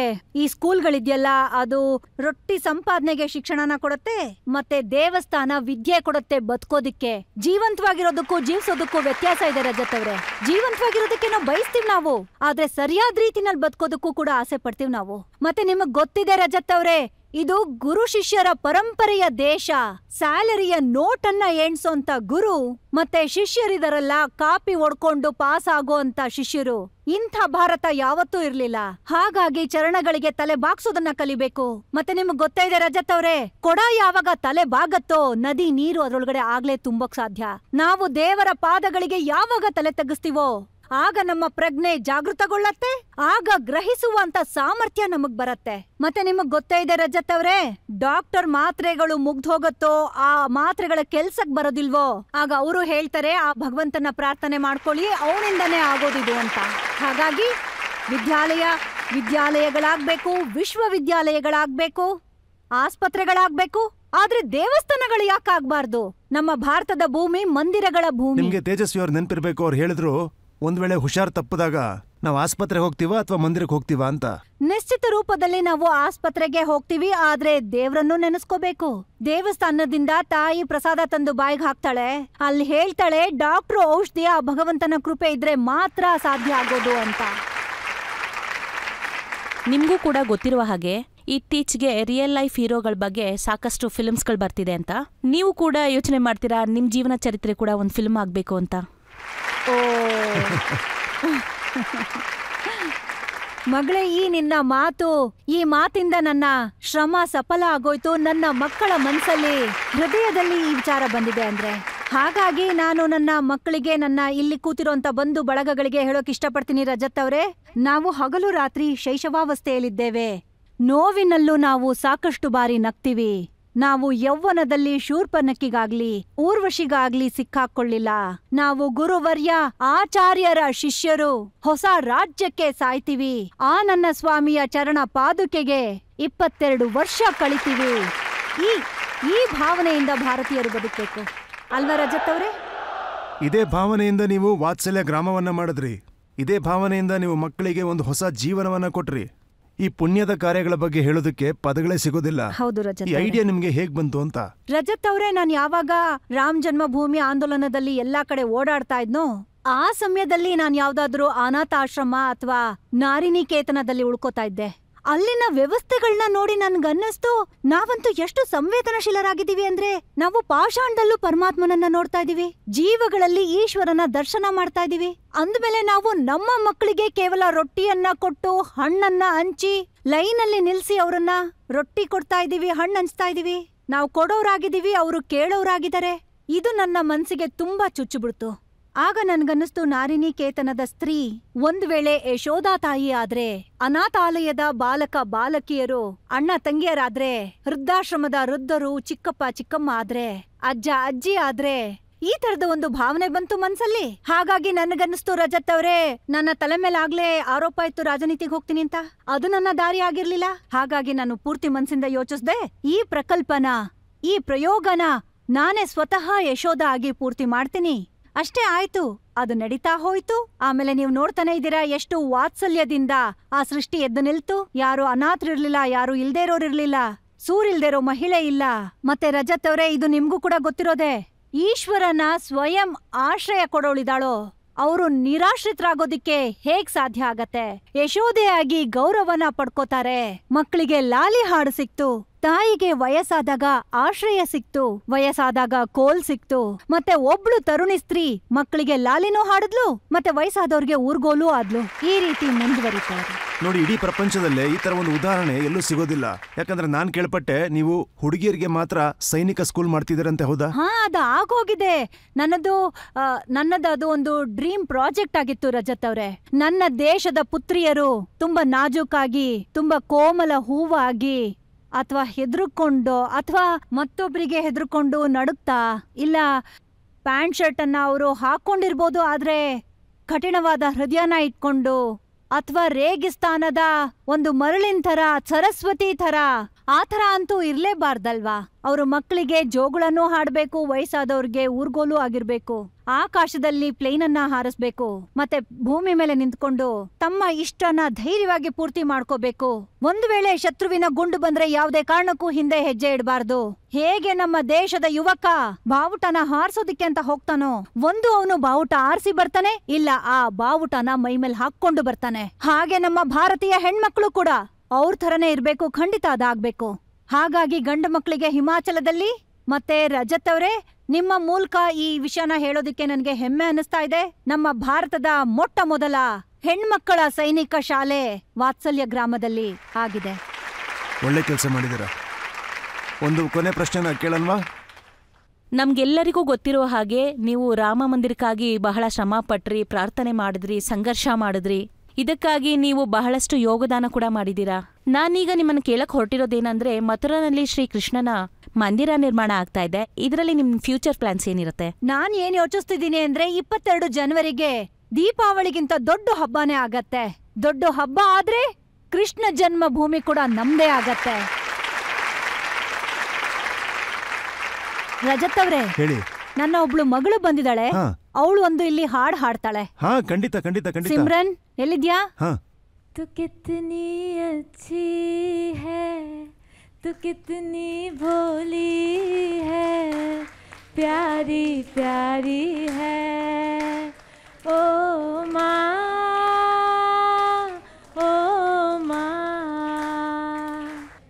ಈ ಸ್ಕೂಲ್ಗಳಿದ್ಯಲ್ಲ ಅದು ರೊಟ್ಟಿ ಸಂಪಾದನೆಗೆ ಶಿಕ್ಷಣನ ಕೊಡುತ್ತೆ, ಮತ್ತೆ ದೇವಸ್ಥಾನ ವಿದ್ಯೆ ಕೊಡುತ್ತೆ ಬದುಕೋದಿಕ್ಕೆ. ಜೀವಂತವಾಗಿರೋದಕ್ಕೂ ಜೀವಿಸೋದಕ್ಕೂ ವ್ಯತ್ಯಾಸ ಇದೆ ರಜತ್ ಅವ್ರೆ. ಜೀವಂತವಾಗಿರೋದಕ್ಕೆ ನಾವು ಬಯಸ್ತೀವಿ ನಾವು, ಆದ್ರೆ ಸರಿಯಾದ ರೀತಿನಲ್ಲಿ ಬದುಕೋದಕ್ಕೂ ಕೂಡ ಆಸೆ ಪಡ್ತೀವಿ ನಾವು. ಮತ್ತೆ ನಿಮಗ್ ಗೊತ್ತಿದೆ ರಜತ್ ಅವ್ರೆ, ಇದು ಗುರು ಶಿಷ್ಯರ ಪರಂಪರೆಯ ದೇಶ. ಸ್ಯಾಲರಿಯ ನೋಟನ್ನ ಎಣ್ಸೋಂತ ಗುರು ಮತ್ತೆ ಶಿಷ್ಯರಿದರಲ್ಲ ಕಾಪಿ ಒಡ್ಕೊಂಡು ಪಾಸ್ ಆಗೋ ಅಂತ ಶಿಷ್ಯರು. ಇಂಥ ಭಾರತ ಯಾವತ್ತೂ ಇರ್ಲಿಲ್ಲ. ಹಾಗಾಗಿ ಚರಣಗಳಿಗೆ ತಲೆ ಬಾಗ್ಸೋದನ್ನ ಕಲಿಬೇಕು. ಮತ್ತೆ ನಿಮಗ್ ಗೊತ್ತೇ ಇದೆ ರಜತ್ ಅವ್ರೆ, ಕೊಡ ಯಾವಾಗ ತಲೆ ಬಾಗತ್ತೋ ನದಿ ನೀರು ಅದ್ರೊಳಗಡೆ ಆಗ್ಲೇ ತುಂಬಕ್ ಸಾಧ್ಯ. ನಾವು ದೇವರ ಪಾದಗಳಿಗೆ ಯಾವಾಗ ತಲೆ ತಗ್ಗಿಸ್ತೀವೋ ಆಗ ನಮ್ಮ ಪ್ರಜ್ಞೆ ಜಾಗೃತಗೊಳ್ಳತ್ತೆ, ಆಗ ಗ್ರಹಿಸುವಂತ ಸಾಮರ್ಥ್ಯ ನಮಗ್ ಬರತ್ತೆ. ಮತ್ತೆ ನಿಮಗ್ ಗೊತ್ತೇ ಇದೆ ರಜತ್ ಅವ್ರೆ, ಡಾಕ್ಟರ್ ಮಾತ್ರೆಗಳು ಮುಗ್ದೋಗತ್ತೋ ಆ ಮಾತ್ರೆಗಳ ಕೆಲ್ಸಕ್ ಬರೋದಿಲ್ವೋ ಆಗ ಅವರು ಹೇಳ್ತಾರೆ ಆ ಭಗವಂತನ ಪ್ರಾರ್ಥನೆ ಮಾಡ್ಕೊಳ್ಳಿ, ಅವನಿಂದನೇ ಆಗೋದಿದು ಅಂತ. ಹಾಗಾಗಿ ವಿದ್ಯಾಲಯಗಳಾಗ್ಬೇಕು, ವಿಶ್ವವಿದ್ಯಾಲಯಗಳಾಗ್ಬೇಕು, ಆಸ್ಪತ್ರೆಗಳಾಗ್ಬೇಕು, ಆದ್ರೆ ದೇವಸ್ಥಾನಗಳು ಯಾಕಾಗ್ಬಾರ್ದು? ನಮ್ಮ ಭಾರತದ ಭೂಮಿ ಮಂದಿರಗಳ ಭೂಮಿ. ನಿಮ್ಗೆ ತೇಜಸ್ವಿ ಅವ್ರು ನೆನ್ಪಿರ್ಬೇಕು, ಅವ್ರು ಹೇಳಿದ್ರು ಒಂದ್ ವೇಳೆ ಹುಷಾರ್ ತಪ್ಪದಾಗ ನಾವು ಆಸ್ಪತ್ರೆಗೆ ಹೋಗ್ತೀವಾ ಅಥವಾ ಮಂದಿರಕ್ಕೆ ಹೋಗ್ತೀವಾ ಅಂತ. ನಿಶ್ಚಿತ ರೂಪದಲ್ಲಿ ನಾವು ಆಸ್ಪತ್ರೆಗೆ ಹೋಗ್ತೀವಿ, ಆದ್ರೆ ದೇವ್ರನ್ನು ನೆನೆಸ್ಕೋಬೇಕು. ದೇವಸ್ಥಾನದಿಂದ ತಾಯಿ ಪ್ರಸಾದ ತಂದು ಬಾಯಿಗೆ ಹಾಕ್ತಾಳೆ, ಅಲ್ಲಿ ಹೇಳ್ತಾಳೆ ಡಾಕ್ಟ್ರು ಔಷಧಿ ಆ ಭಗವಂತನ ಕೃಪೆ ಇದ್ರೆ ಮಾತ್ರ ಸಾಧ್ಯ ಆಗೋದು ಅಂತ. ನಿಮ್ಗೂ ಕೂಡ ಗೊತ್ತಿರುವ ಹಾಗೆ ಇತ್ತೀಚೆಗೆ ರಿಯಲ್ ಲೈಫ್ ಹೀರೋಗಳ ಬಗ್ಗೆ ಸಾಕಷ್ಟು ಫಿಲ್ಮ್ಸ್ಗಳು ಬರ್ತಿದೆ ಅಂತ. ನೀವು ಕೂಡ ಯೋಚನೆ ಮಾಡ್ತೀರಾ ನಿಮ್ ಜೀವನ ಚರಿತ್ರೆ ಕೂಡ ಒಂದು ಫಿಲ್ಮ್ ಆಗ್ಬೇಕು ಅಂತ? ಮಗಳೇ, ಈ ನಿನ್ನ ಮಾತು, ಈ ಮಾತಿಂದ ನನ್ನ ಶ್ರಮ ಸಫಲ ಆಗೋಯ್ತು. ನನ್ನ ಮಕ್ಕಳ ಮನಸ್ಸಲ್ಲಿ ಹೃದಯದಲ್ಲಿ ಈ ವಿಚಾರ ಬಂದಿದೆ ಅಂದ್ರೆ ಹಾಗಾಗಿ ನಾನು ನನ್ನ ಮಕ್ಕಳಿಗೆ, ನನ್ನ ಇಲ್ಲಿ ಕೂತಿರೋಂತ ಬಂಧು ಬಳಗಗಳಿಗೆ ಹೇಳೋಕ್ ಇಷ್ಟಪಡ್ತೀನಿ ರಜತ್ ಅವರೇ, ನಾವು ಹಗಲು ರಾತ್ರಿ ಶೈಶವಾವಸ್ಥೆಯಲ್ಲಿದ್ದೇವೆ. ನೋವಿನಲ್ಲೂ ನಾವು ಸಾಕಷ್ಟು ಬಾರಿ ನಗ್ತೀವಿ. ನಾವು ಯೌವನದಲ್ಲಿ ಶೂರ್ಪನಕ್ಕಿಗಾಗ್ಲಿ ಊರ್ವಶಿಗಾಗ್ಲಿ ಸಿಕ್ಕಾಕೊಳ್ಳಿಲ್ಲ. ನಾವು ಗುರುವರ್ಯ ಆಚಾರ್ಯರ ಶಿಷ್ಯರು. ಹೊಸ ರಾಜ್ಯಕ್ಕೆ ಸಾಯ್ತೀವಿ. ಆ ನನ್ನ ಸ್ವಾಮಿಯ ಚರಣ ಪಾದುಕೆಗೆ 22 ವರ್ಷ ಕಳಿತೀವಿ. ಈ ಭಾವನೆಯಿಂದ ಭಾರತೀಯರು ಬದುಕಬೇಕು ಅಲ್ವಾ ರಜತ್ ಅವರೇ? ಇದೇ ಭಾವನೆಯಿಂದ ನೀವು ವಾತ್ಸಲ್ಯ ಗ್ರಾಮವನ್ನ ಮಾಡಿದ್ರಿ. ಇದೇ ಭಾವನೆಯಿಂದ ನೀವು ಮಕ್ಕಳಿಗೆ ಒಂದು ಹೊಸ ಜೀವನವನ್ನ ಕೊಟ್ರಿ. ಈ ಪುಣ್ಯದ ಕಾರ್ಯಗಳ ಬಗ್ಗೆ ಹೇಳೋದಕ್ಕೆ ಪದಗಳೇ ಸಿಗೋದಿಲ್ಲ. ಹೌದು ರಜತ್. ಈ ಐಡಿಯಾ ನಿಮ್ಗೆ ಹೇಗ್ ಬಂತು ಅಂತ? ರಜತ್ ಅವರೇ, ನಾನು ಯಾವಾಗ ರಾಮ್ ಜನ್ಮಭೂಮಿ ಆಂದೋಲನದಲ್ಲಿ ಎಲ್ಲಾ ಕಡೆ ಓಡಾಡ್ತಾ ಇದ್ನೋ ಆ ಸಮಯದಲ್ಲಿ ನಾನು ಯಾವ್ದಾದ್ರು ಅನಾಥಾಶ್ರಮ ಅಥವಾ ನಾರಿನಿಕೇತನದಲ್ಲಿ ಉಳ್ಕೋತಾ ಇದ್ದೆ. ಅಲ್ಲಿನ ವ್ಯವಸ್ಥೆಗಳನ್ನ ನೋಡಿ ನನ್ಗನ್ನಿಸ್ತು, ನಾವಂತೂ ಎಷ್ಟು ಸಂವೇದನಶೀಲರಾಗಿದ್ದೀವಿ ಅಂದ್ರೆ ನಾವು ಪಾಷಾಣದಲ್ಲೂ ಪರಮಾತ್ಮನನ್ನ ನೋಡ್ತಾ ಇದೀವಿ, ಜೀವಗಳಲ್ಲಿ ಈಶ್ವರನ ದರ್ಶನ ಮಾಡ್ತಾ ಇದೀವಿ. ಅಂದ್ಮೇಲೆ ನಾವು ನಮ್ಮ ಮಕ್ಕಳಿಗೆ ಕೇವಲ ರೊಟ್ಟಿಯನ್ನ ಕೊಟ್ಟು ಹಣ್ಣನ್ನ ಹಂಚಿ ಲೈನಲ್ಲಿ ನಿಲ್ಸಿ ಅವರನ್ನ ರೊಟ್ಟಿ ಕೊಡ್ತಾ ಇದೀವಿ, ಹಣ್ಣು ಹಂಚ್ತಾ ಇದೀವಿ. ನಾವು ಕೊಡೋರಾಗಿದ್ದೀವಿ, ಅವರು ಕೇಳೋರಾಗಿದ್ದಾರೆ. ಇದು ನನ್ನ ಮನ್ಸಿಗೆ ತುಂಬಾ ಚುಚ್ಚುಬಿಡ್ತು. ಆಗ ನನ್ಗನ್ನಿಸ್ತು, ನಾರಿನಿಕೇತನದ ಸ್ತ್ರೀ ಒಂದ್ ವೇಳೆ ಯಶೋದಾ ತಾಯಿ ಆದ್ರೆ, ಅನಾಥಾಲಯದ ಬಾಲಕ ಬಾಲಕಿಯರು ಅಣ್ಣ ತಂಗಿಯರಾದ್ರೆ, ವೃದ್ಧಾಶ್ರಮದ ವೃದ್ಧರು ಚಿಕ್ಕಪ್ಪ ಚಿಕ್ಕಮ್ಮ ಆದ್ರೆ, ಅಜ್ಜ ಅಜ್ಜಿ ಆದ್ರೆ, ಈ ತರದ ಒಂದು ಭಾವನೆ ಬಂತು ಮನ್ಸಲ್ಲಿ. ಹಾಗಾಗಿ ನನ್ಗನ್ನಿಸ್ತು ರಜತ್ ಅವರೇ, ನನ್ನ ತಲೆ ಮೇಲೆ ಆಗ್ಲೇ ಆರೋಪ ಇತ್ತು ರಾಜನೀತಿಗೆ ಹೋಗ್ತೀನಿ ಅಂತ. ಅದು ನನ್ನ ದಾರಿ ಆಗಿರ್ಲಿಲ್ಲ. ಹಾಗಾಗಿ ನಾನು ಪೂರ್ತಿ ಮನ್ಸಿಂದ ಯೋಚಿಸ್ದೆ, ಈ ಪ್ರಕಲ್ಪನ, ಈ ಪ್ರಯೋಗನ ನಾನೇ ಸ್ವತಃ ಯಶೋದ ಆಗಿ ಪೂರ್ತಿ ಮಾಡ್ತೀನಿ. ಅಷ್ಟೇ ಆಯ್ತು, ಅದು ನಡೀತಾ ಹೋಯ್ತು. ಆಮೇಲೆ ನೀವು ನೋಡ್ತಾನೆ ಇದ್ದೀರಾ ಎಷ್ಟು ವಾತ್ಸಲ್ಯದಿಂದ ಆ ಸೃಷ್ಟಿ ಎದ್ದು ನಿಲ್ತು. ಯಾರು ಅನಾಥರಿರ್ಲಿಲ್ಲ, ಯಾರು ಇಲ್ದೇ ಇರೋರಿರ್ಲಿಲ್ಲ, ಸೂರಿಲ್ದೇರೋ ಮಹಿಳೆ ಇಲ್ಲ. ಮತ್ತೆ ರಜತ್ ಅವರೇ, ಇದು ನಿಮ್ಗೂ ಕೂಡ ಗೊತ್ತಿರೋದೆ, ಈಶ್ವರನ ಸ್ವಯಂ ಆಶ್ರಯ ಕೊಡೋಳಿದಾಳೋ ಅವರು ನಿರಾಶ್ರಿತರಾಗೋದಿಕ್ಕೆ ಹೇಗ್ ಸಾಧ್ಯ ಆಗತ್ತೆ? ಯಶೋದೆಯಾಗಿ ಗೌರವನ ಪಡ್ಕೋತಾರೆ. ಮಕ್ಕಳಿಗೆ ಲಾಲಿ ಹಾಡು ಸಿಕ್ತು, ತಾಯಿಗೆ ವಯಸ್ಸಾದಾಗ ಆಶ್ರಯ ಸಿಕ್ತು, ವಯಸ್ಸಾದಾಗ ಕೋಲ್ ಸಿಕ್ತು. ಮತ್ತೆ ಒಬ್ಳು ತರುಣಿ ಸ್ತ್ರೀ ಮಕ್ಕಳಿಗೆ ಲಾಲಿನೂ ಹಾಡಿದ್ಲು, ಮತ್ತೆ ವಯಸ್ಸಾದವ್ರಿಗೆ ಊರ್ಗೋಲು ಆದ್ಲು. ಈ ರೀತಿ ಮುಂದುವರಿತಾರೆ. ನೋಡಿ, ಇಡೀ ಪ್ರಪಂಚದಲ್ಲೇ ಈ ತರ ಒಂದು ಉದಾಹರಣೆ ಎಲ್ಲೂ ಸಿಗೋದಿಲ್ಲ. ಯಾಕಂದ್ರೆ ನಾನ್ ಕೇಳ್ಪಟ್ಟೆ ನೀವು ಹುಡುಗಿಯರಿಗೆ ಮಾತ್ರ ಸೈನಿಕ ಸ್ಕೂಲ್ ಮಾಡ್ತಿದ್ದೀರಂತೆ, ಹೌದಾ? ಹಾ, ಅದು ಆಗೋಗಿದೆ. ನನ್ನದು ಅದು ಒಂದು ಡ್ರೀಮ್ ಪ್ರಾಜೆಕ್ಟ್ ಆಗಿತ್ತು ರಜತ್ ಅವ್ರೆ. ನನ್ನ ದೇಶದ ಪುತ್ರಿಯರು ತುಂಬಾ ನಾಜೂಕಾಗಿ, ತುಂಬಾ ಕೋಮಲ ಹೂವಾಗಿ, ಅಥವಾ ಹೆದರ್ಕೊಂಡು, ಅಥವಾ ಮತ್ತೊಬ್ಬರಿಗೆ ಹೆದರ್ಕೊಂಡು ನಡುಕ್ತಾ, ಇಲ್ಲ ಪ್ಯಾಂಟ್ ಶರ್ಟ್ ಅನ್ನ ಅವರು ಹಾಕೊಂಡಿರ್ಬೋದು, ಆದ್ರೆ ಕಠಿಣವಾದ ಹೃದಯನ ಇಟ್ಕೊಂಡು, ಅಥವಾ ರೇಗಿಸ್ತಾನದ ಒಂದು ಮರಳಿನ ಥರ, ಸರಸ್ವತಿ ಥರ ಆತರ ಅಂತೂ ಇರ್ಲೇಬಾರ್ದಲ್ವಾ? ಅವ್ರ ಮಕ್ಕಳಿಗೆ ಜೋಗುಳನ್ನೂ ಹಾಡ್ಬೇಕು, ವಯಸ್ಸಾದವ್ರಿಗೆ ಊರ್ಗೋಲು ಆಗಿರ್ಬೇಕು, ಆಕಾಶದಲ್ಲಿ ಪ್ಲೇನ್ ಅನ್ನ ಹಾರಿಸ್ಬೇಕು, ಮತ್ತೆ ಭೂಮಿ ಮೇಲೆ ನಿಂತ್ಕೊಂಡು ತಮ್ಮ ಇಷ್ಟನ ಧೈರ್ಯವಾಗಿ ಪೂರ್ತಿ ಮಾಡ್ಕೋಬೇಕು. ಒಂದು ವೇಳೆ ಶತ್ರುವಿನ ಗುಂಡು ಬಂದ್ರೆ ಯಾವುದೇ ಕಾರಣಕ್ಕೂ ಹಿಂದೆ ಹೆಜ್ಜೆ ಇಡಬಾರ್ದು. ಹೇಗೆ ನಮ್ಮ ದೇಶದ ಯುವಕ ಬಾವುಟನ ಹಾರಿಸೋದಿಕ್ಕೆ ಅಂತ ಹೋಗ್ತಾನೋ, ಒಂದು ಅವನು ಬಾವುಟ ಆರಿಸಿ ಬರ್ತಾನೆ, ಇಲ್ಲ ಆ ಬಾವುಟನ ಮೈಮೇಲೆ ಹಾಕೊಂಡು ಬರ್ತಾನೆ. ಹಾಗೆ ನಮ್ಮ ಭಾರತೀಯ ಹೆಣ್ಮಕ್ಳು ಕೂಡ ಅವ್ರ ಥರನೇ ಇರ್ಬೇಕು, ಖಂಡಿತ ಅದಾಗ್ಬೇಕು. ಹಾಗಾಗಿ ಗಂಡು ಮಕ್ಕಳಿಗೆ ಹಿಮಾಚಲದಲ್ಲಿ ಮತ್ತೆ ರಜತ್ ಅವರೇ, ನಿಮ್ಮ ಮೂಲಕ ಈ ವಿಷಯನ ಹೇಳೋದಿಕ್ಕೆ ನನಗೆ ಹೆಮ್ಮೆ ಅನ್ನಿಸ್ತಾ ಇದೆ. ನಮ್ಮ ಭಾರತದ ಮೊಟ್ಟ ಮೊದಲ ಹೆಣ್ಮಕ್ಕಳ ಸೈನಿಕ ಶಾಲೆ ವಾತ್ಸಲ್ಯ ಗ್ರಾಮದಲ್ಲಿ ಆಗಿದೆ. ಒಳ್ಳೆ ಕೆಲಸ ಮಾಡಿದ್ದೀರಾ. ಒಂದು ಕೊನೆ ಪ್ರಶ್ನೆನ ಕೇಳಲ್ವಾ? ನಮ್ಗೆಲ್ಲರಿಗೂ ಗೊತ್ತಿರೋ ಹಾಗೆ ನೀವು ರಾಮ ಮಂದಿರಕ್ಕಾಗಿ ಬಹಳ ಶ್ರಮ ಪಟ್ರಿ, ಪ್ರಾರ್ಥನೆ ಮಾಡಿದ್ರಿ, ಸಂಘರ್ಷ ಮಾಡಿದ್ರಿ. ಇದಕ್ಕಾಗಿ ನೀವು ಬಹಳಷ್ಟು ಯೋಗದಾನ ಕೂಡ ಮಾಡಿದ್ದೀರಾ. ನಾನೀಗ ನಿಮ್ಮನ್ನು ಕೇಳಕ್ ಹೊರಟಿರೋದೇನಂದ್ರೆ, ಮಥುರಾನಲ್ಲಿ ಶ್ರೀ ಕೃಷ್ಣನ ಮಂದಿರ ನಿರ್ಮಾಣ ಆಗ್ತಾ ಇದೆ. ಇದರಲ್ಲಿ ನಿಮ್ ಫ್ಯೂಚರ್ ಪ್ಲಾನ್ಸ್ ಏನಿರುತ್ತೆ? ನಾನ್ ಏನ್ ಯೋಚಿಸ್ತಿದ್ದೀನಿ ಅಂದ್ರೆ, 22 ಜನವರಿಗೆ ದೀಪಾವಳಿಗಿಂತ ದೊಡ್ಡ ಹಬ್ಬನೇ ಆಗತ್ತೆ. ದೊಡ್ಡ ಹಬ್ಬ ಆದ್ರೆ ಕೃಷ್ಣ ಜನ್ಮಭೂಮಿ ಕೂಡ ನಮ್ದೇ ಆಗತ್ತೆ. ರಜತ್ ಅವ್ರೆ, ಹೇಳಿ. ನನ್ನ ಒಬ್ಳು ಮಗಳು ಬಂದಿದ್ದಾಳೆ, ಅವಳು ಒಂದು ಇಲ್ಲಿ ಹಾಡ್ ಹಾಡ್ತಾಳೆ. ಹಾ, ಖಂಡಿತ ಖಂಡಿತ ಖಂಡಿತ. ಸಿಮ್ರನ್ ಎಲ್ಲಿದ್ಯಾ? तू कितनी अच्छी है, तू कितनी भोली है, प्यारी प्यारी है ओ माँ, ओ माँ।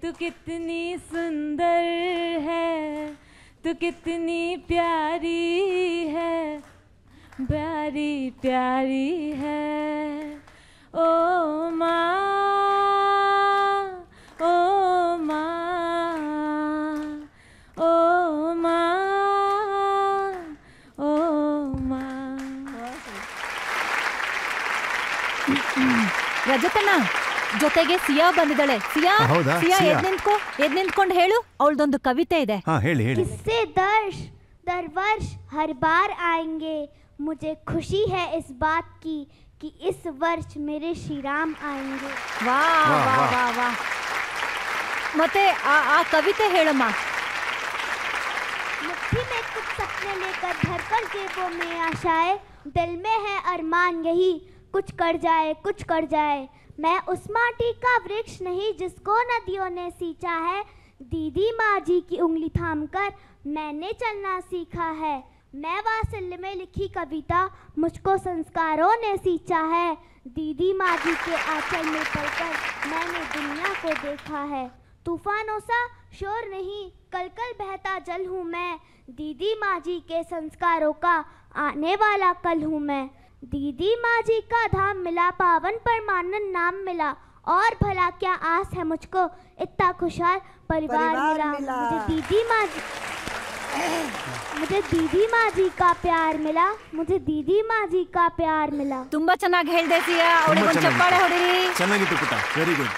तू कितनी सुंदर है, तू कितनी प्यारी है, प्यारी प्यारी है ओ माँ, ओ माँ, ओ माँ, ओ माँ। ರಜತಣ್ಣ ಜೊತೆಗೆ ಸಿಯಾ ಬಂದಿದ್ದಾಳೆ. ಸಿಯಾ, ಹೌದಾ? ಸಿಯಾ ಸಿಯಾ. ಎದ್ ನಿಂತ್ಕೊಂಡು ಹೇಳು, ಅವಳದೊಂದು ಕವಿತೆ ಇದೆ. ಹೇಳಿ ಹೇಳಿ. किससे दर्श दर वर्ष हर बार आएंगे, मुझे खुशी है इस बात की कि इस वर्ष मेरे श्री राम आएंगे। वाह वाह वाह वाह। ಮತ್ತೆ ಆ ಕವಿತೆ ಹೇಳಮ್ಮ. मुट्ठी में कुछ सपने लेकर भरकर जेबों में आशाएं, दिल में है अरमान यही कुछ कर जाए, कुछ कर जाए। मैं उस माटी का वृक्ष नहीं जिसको नदियों ने सींचा है, दीदी माँ जी की उंगली थामकर मैंने चलना सीखा है। मैं वात्सल्य में लिखी कविता मुझको संस्कारों ने सींचा है, दीदी माँ जी के आंचल में पलकर मैंने दुनिया को देखा है। तूफानों सा शोर नहीं, कल कल बहता जल हूँ मैं, दीदी माँ जी के संस्कारों का आने वाला कल हूँ मैं। दीदी माँ जी का धाम मिला, पावन परमानंद नाम मिला, और भला क्या आस है मुझको, इतना खुशहाल परिवार मिला। मुझे दीदी माँ जी का प्यार मिला, मुझे दीदी माँ जी का प्यार मिला। ತುಂಬಾ ಚೆನ್ನಾಗಿ ಹೇಳ್ದೆ ಸಿಯಾ, ಅವಳಿಗೆ ಚಪ್ಪಾಳೆ ಹೊಡಿರಿ. ಚೆನ್ನಾಗಿತ್ತು ಪುಟ್ಟ, ವೆರಿ ಗುಡ್.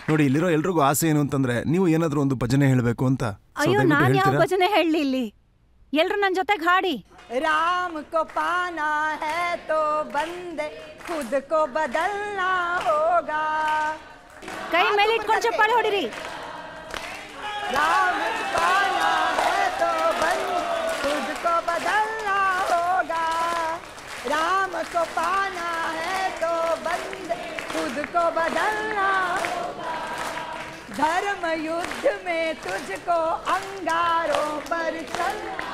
ನೋಡಿ, ಇಲ್ಲಿರೋ ಎಲ್ರಿಗೂ ಆಸೆ ಏನು ಅಂತಂದ್ರೆ ನೀವು ಏನಾದ್ರೂ ಒಂದು ಭಜನೆ ಹೇಳಬೇಕು ಅಂತ. ಅಯ್ಯೋ, ನಾನು ಯಾವ ಭಜನೆ ಹೇಳಲಿ ಇಲ್ಲಿ? ಎಲ್ರು ನನ್ನ ಜೊತೆಗೆ ಹಾಡಿ. राम को पाना है तो बंदे खुद को बदलना होगा। ಕೈ ಮೇಲೆ ಇಟ್ಕೊಂಡು ಚಪ್ಪಾಳೆ ಹೊಡಿರಿ. राम को पाना है तो बंदे खुद को बदलना होगा, राम को पाना है तो बंदे खुद को बदलना होगा। धर्म युद्ध में तुझको अंगारों पर चलना,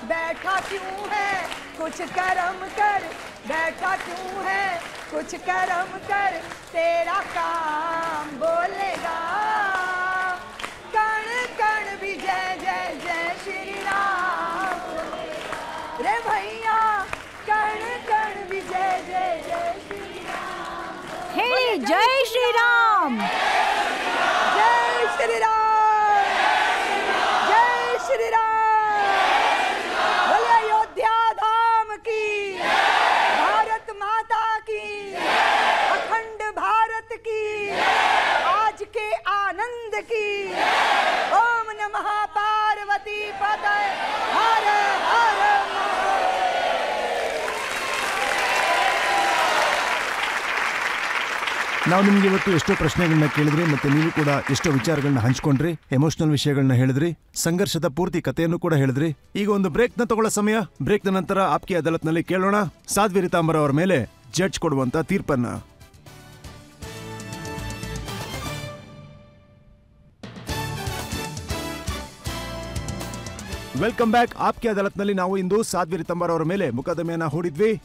बैठा क्यों है कुछ कर्म कर, बैठा क्यों है कुछ कर्म कर, तेरा काम बोलेगा। कण कण भी जय जय जय श्री राम, रे भैया कण कण भी जय जय जय श्री राम। ಹೇಳಿ ಜೈ ಶ್ರೀರಾಮ್, जय श्री राम, जय श्री राम। भारत माता की, अखंड भारत की, आज के आनंद की। ओम नमः पार्वती पतये हर हर ನಾವು ನಿಮ್ಗೆ ಇವತ್ತು ಎಷ್ಟೋ ಪ್ರಶ್ನೆಗಳನ್ನ ಕೇಳಿದ್ರಿ, ಮತ್ತೆ ನೀವು ಕೂಡ ಎಷ್ಟೋ ವಿಚಾರಗಳನ್ನ ಹಂಚ್ಕೊಂಡ್ರಿ, ಎಮೋಷನಲ್ ವಿಷಯಗಳನ್ನ ಹೇಳಿದ್ರಿ, ಸಂಘರ್ಷದ ಪೂರ್ತಿ ಕಥೆಯನ್ನು ಕೂಡ ಹೇಳಿದ್ರಿ. ಈಗ ಒಂದು ಬ್ರೇಕ್ನ ತಗೊಳ್ಳೋ ಸಮಯ. ಬ್ರೇಕ್ನ ನಂತರ ಆಪ್ಕಿ ಅದಾಲತ್ನಲ್ಲಿ ಕೇಳೋಣ ಸಾಧ್ವಿ ರಿತಾಂಬರ ಅವರ ಮೇಲೆ ಜಡ್ಜ್ ಕೊಡುವಂತ ತೀರ್ಪನ್ನ. Welcome back. ಆಪ್ಕಿ ಅದಾಲತ್ನಲ್ಲಿ ನಾವು ಇಂದು ಸಾಧ್ವಿ ರಿತಾಂಬರ ಅವರ ಮೇಲೆ ಮೊಕದ್ದಮೆಯನ್ನ ಹೂಡಿದ್ವಿ.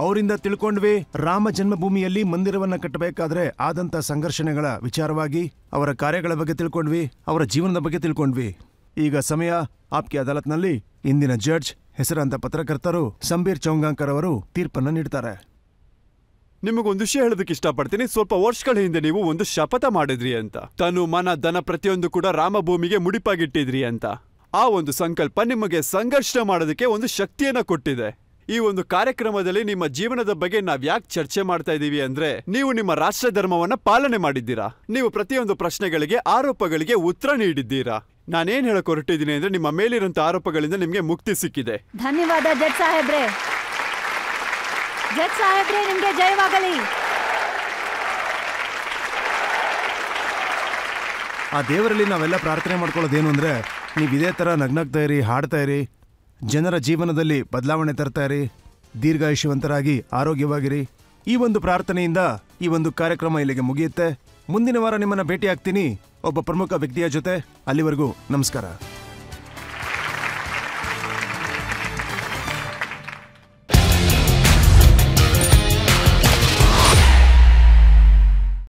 ಅವರಿಂದ ತಿಳ್ಕೊಂಡ್ವಿ ರಾಮ ಜನ್ಮಭೂಮಿಯಲ್ಲಿ ಮಂದಿರವನ್ನ ಕಟ್ಟಬೇಕಾದ್ರೆ ಆದಂತ ಸಂಘರ್ಷಣೆಗಳ ವಿಚಾರವಾಗಿ, ಅವರ ಕಾರ್ಯಗಳ ಬಗ್ಗೆ ತಿಳ್ಕೊಂಡ್ವಿ, ಅವರ ಜೀವನದ ಬಗ್ಗೆ ತಿಳ್ಕೊಂಡ್ವಿ. ಈಗ ಸಮಯ ಆಪ್ಕಿ ಅದಾಲತ್ನಲ್ಲಿ ಇಂದಿನ ಜಡ್ಜ್ ಹೆಸರಾಂತ ಪತ್ರಕರ್ತರು ಸಂಬೀರ್ ಚೌಂಗಾಂಕರ್ ಅವರು ತೀರ್ಪನ್ನ ನೀಡ್ತಾರೆ. ನಿಮಗೊಂದು ವಿಷಯ ಹೇಳೋದಕ್ಕೆ ಇಷ್ಟಪಡ್ತೀನಿ. ಸ್ವಲ್ಪ ವರ್ಷಗಳ ಹಿಂದೆ ನೀವು ಒಂದು ಶಪಥ ಮಾಡಿದ್ರಿ ಅಂತ, ತನು ಮನ ಧನ ಪ್ರತಿಯೊಂದು ಕೂಡ ರಾಮಭೂಮಿಗೆ ಮುಡಿಪಾಗಿಟ್ಟಿದ್ರಿ ಅಂತ. ಆ ಒಂದು ಸಂಕಲ್ಪ ನಿಮಗೆ ಸಂಘರ್ಷ ಮಾಡೋದಕ್ಕೆ ಒಂದು ಶಕ್ತಿಯನ್ನ ಕೊಟ್ಟಿದೆ. ಈ ಒಂದು ಕಾರ್ಯಕ್ರಮದಲ್ಲಿ ನಿಮ್ಮ ಜೀವನದ ಬಗ್ಗೆ ನಾವ್ ಯಾಕೆ ಚರ್ಚೆ ಮಾಡ್ತಾ ಇದೀವಿ ಅಂದ್ರೆ, ನೀವು ನಿಮ್ಮ ರಾಷ್ಟ್ರ ಧರ್ಮವನ್ನ ಪಾಲನೆ ಮಾಡಿದ್ದೀರಾ. ನೀವು ಪ್ರತಿಯೊಂದು ಪ್ರಶ್ನೆಗಳಿಗೆ, ಆರೋಪಗಳಿಗೆ ಉತ್ತರ ನೀಡಿದ್ದೀರಾ. ನಾನೇನ್ ಹೇಳಕ್ ಹೊರಟಿದ್ದೀನಿ ಅಂದ್ರೆ, ನಿಮ್ಮ ಮೇಲಿರುವಂತ ಆರೋಪಗಳಿಂದ ನಿಮ್ಗೆ ಮುಕ್ತಿ ಸಿಕ್ಕಿದೆ. ಧನ್ಯವಾದ ಜಡ್ಜ್ ಸಾಹೇಬ್ರೆ. ಜಡ್ಜ್ ಸಾಹೇಬ್ರೆ, ನಿಮ್ಗೆ ಜಯವಾಗಲಿ. ಆ ದೇವರಲ್ಲಿ ನಾವೆಲ್ಲ ಪ್ರಾರ್ಥನೆ ಮಾಡ್ಕೊಳ್ಳೋದೇನು ಅಂದ್ರೆ, ನೀವು ಇದೇ ತರ ನಗ್ನಗ್ತಾ ಇರಿ, ಹಾಡ್ತಾ ಇರಿ, ಜನರ ಜೀವನದಲ್ಲಿ ಬದಲಾವಣೆ ತರ್ತಾ ಇರಿ, ದೀರ್ಘಾಯುಷ್ಯವಂತರಾಗಿ ಆರೋಗ್ಯವಾಗಿರಿ. ಈ ಒಂದು ಪ್ರಾರ್ಥನೆಯಿಂದ ಈ ಒಂದು ಕಾರ್ಯಕ್ರಮ ಇಲ್ಲಿಗೆ ಮುಗಿಯುತ್ತೆ. ಮುಂದಿನ ವಾರ ನಿಮ್ಮನ್ನ ಭೇಟಿ ಆಗ್ತೀನಿ ಒಬ್ಬ ಪ್ರಮುಖ ವ್ಯಕ್ತಿಯ ಜೊತೆ. ಅಲ್ಲಿವರೆಗೂ ನಮಸ್ಕಾರ.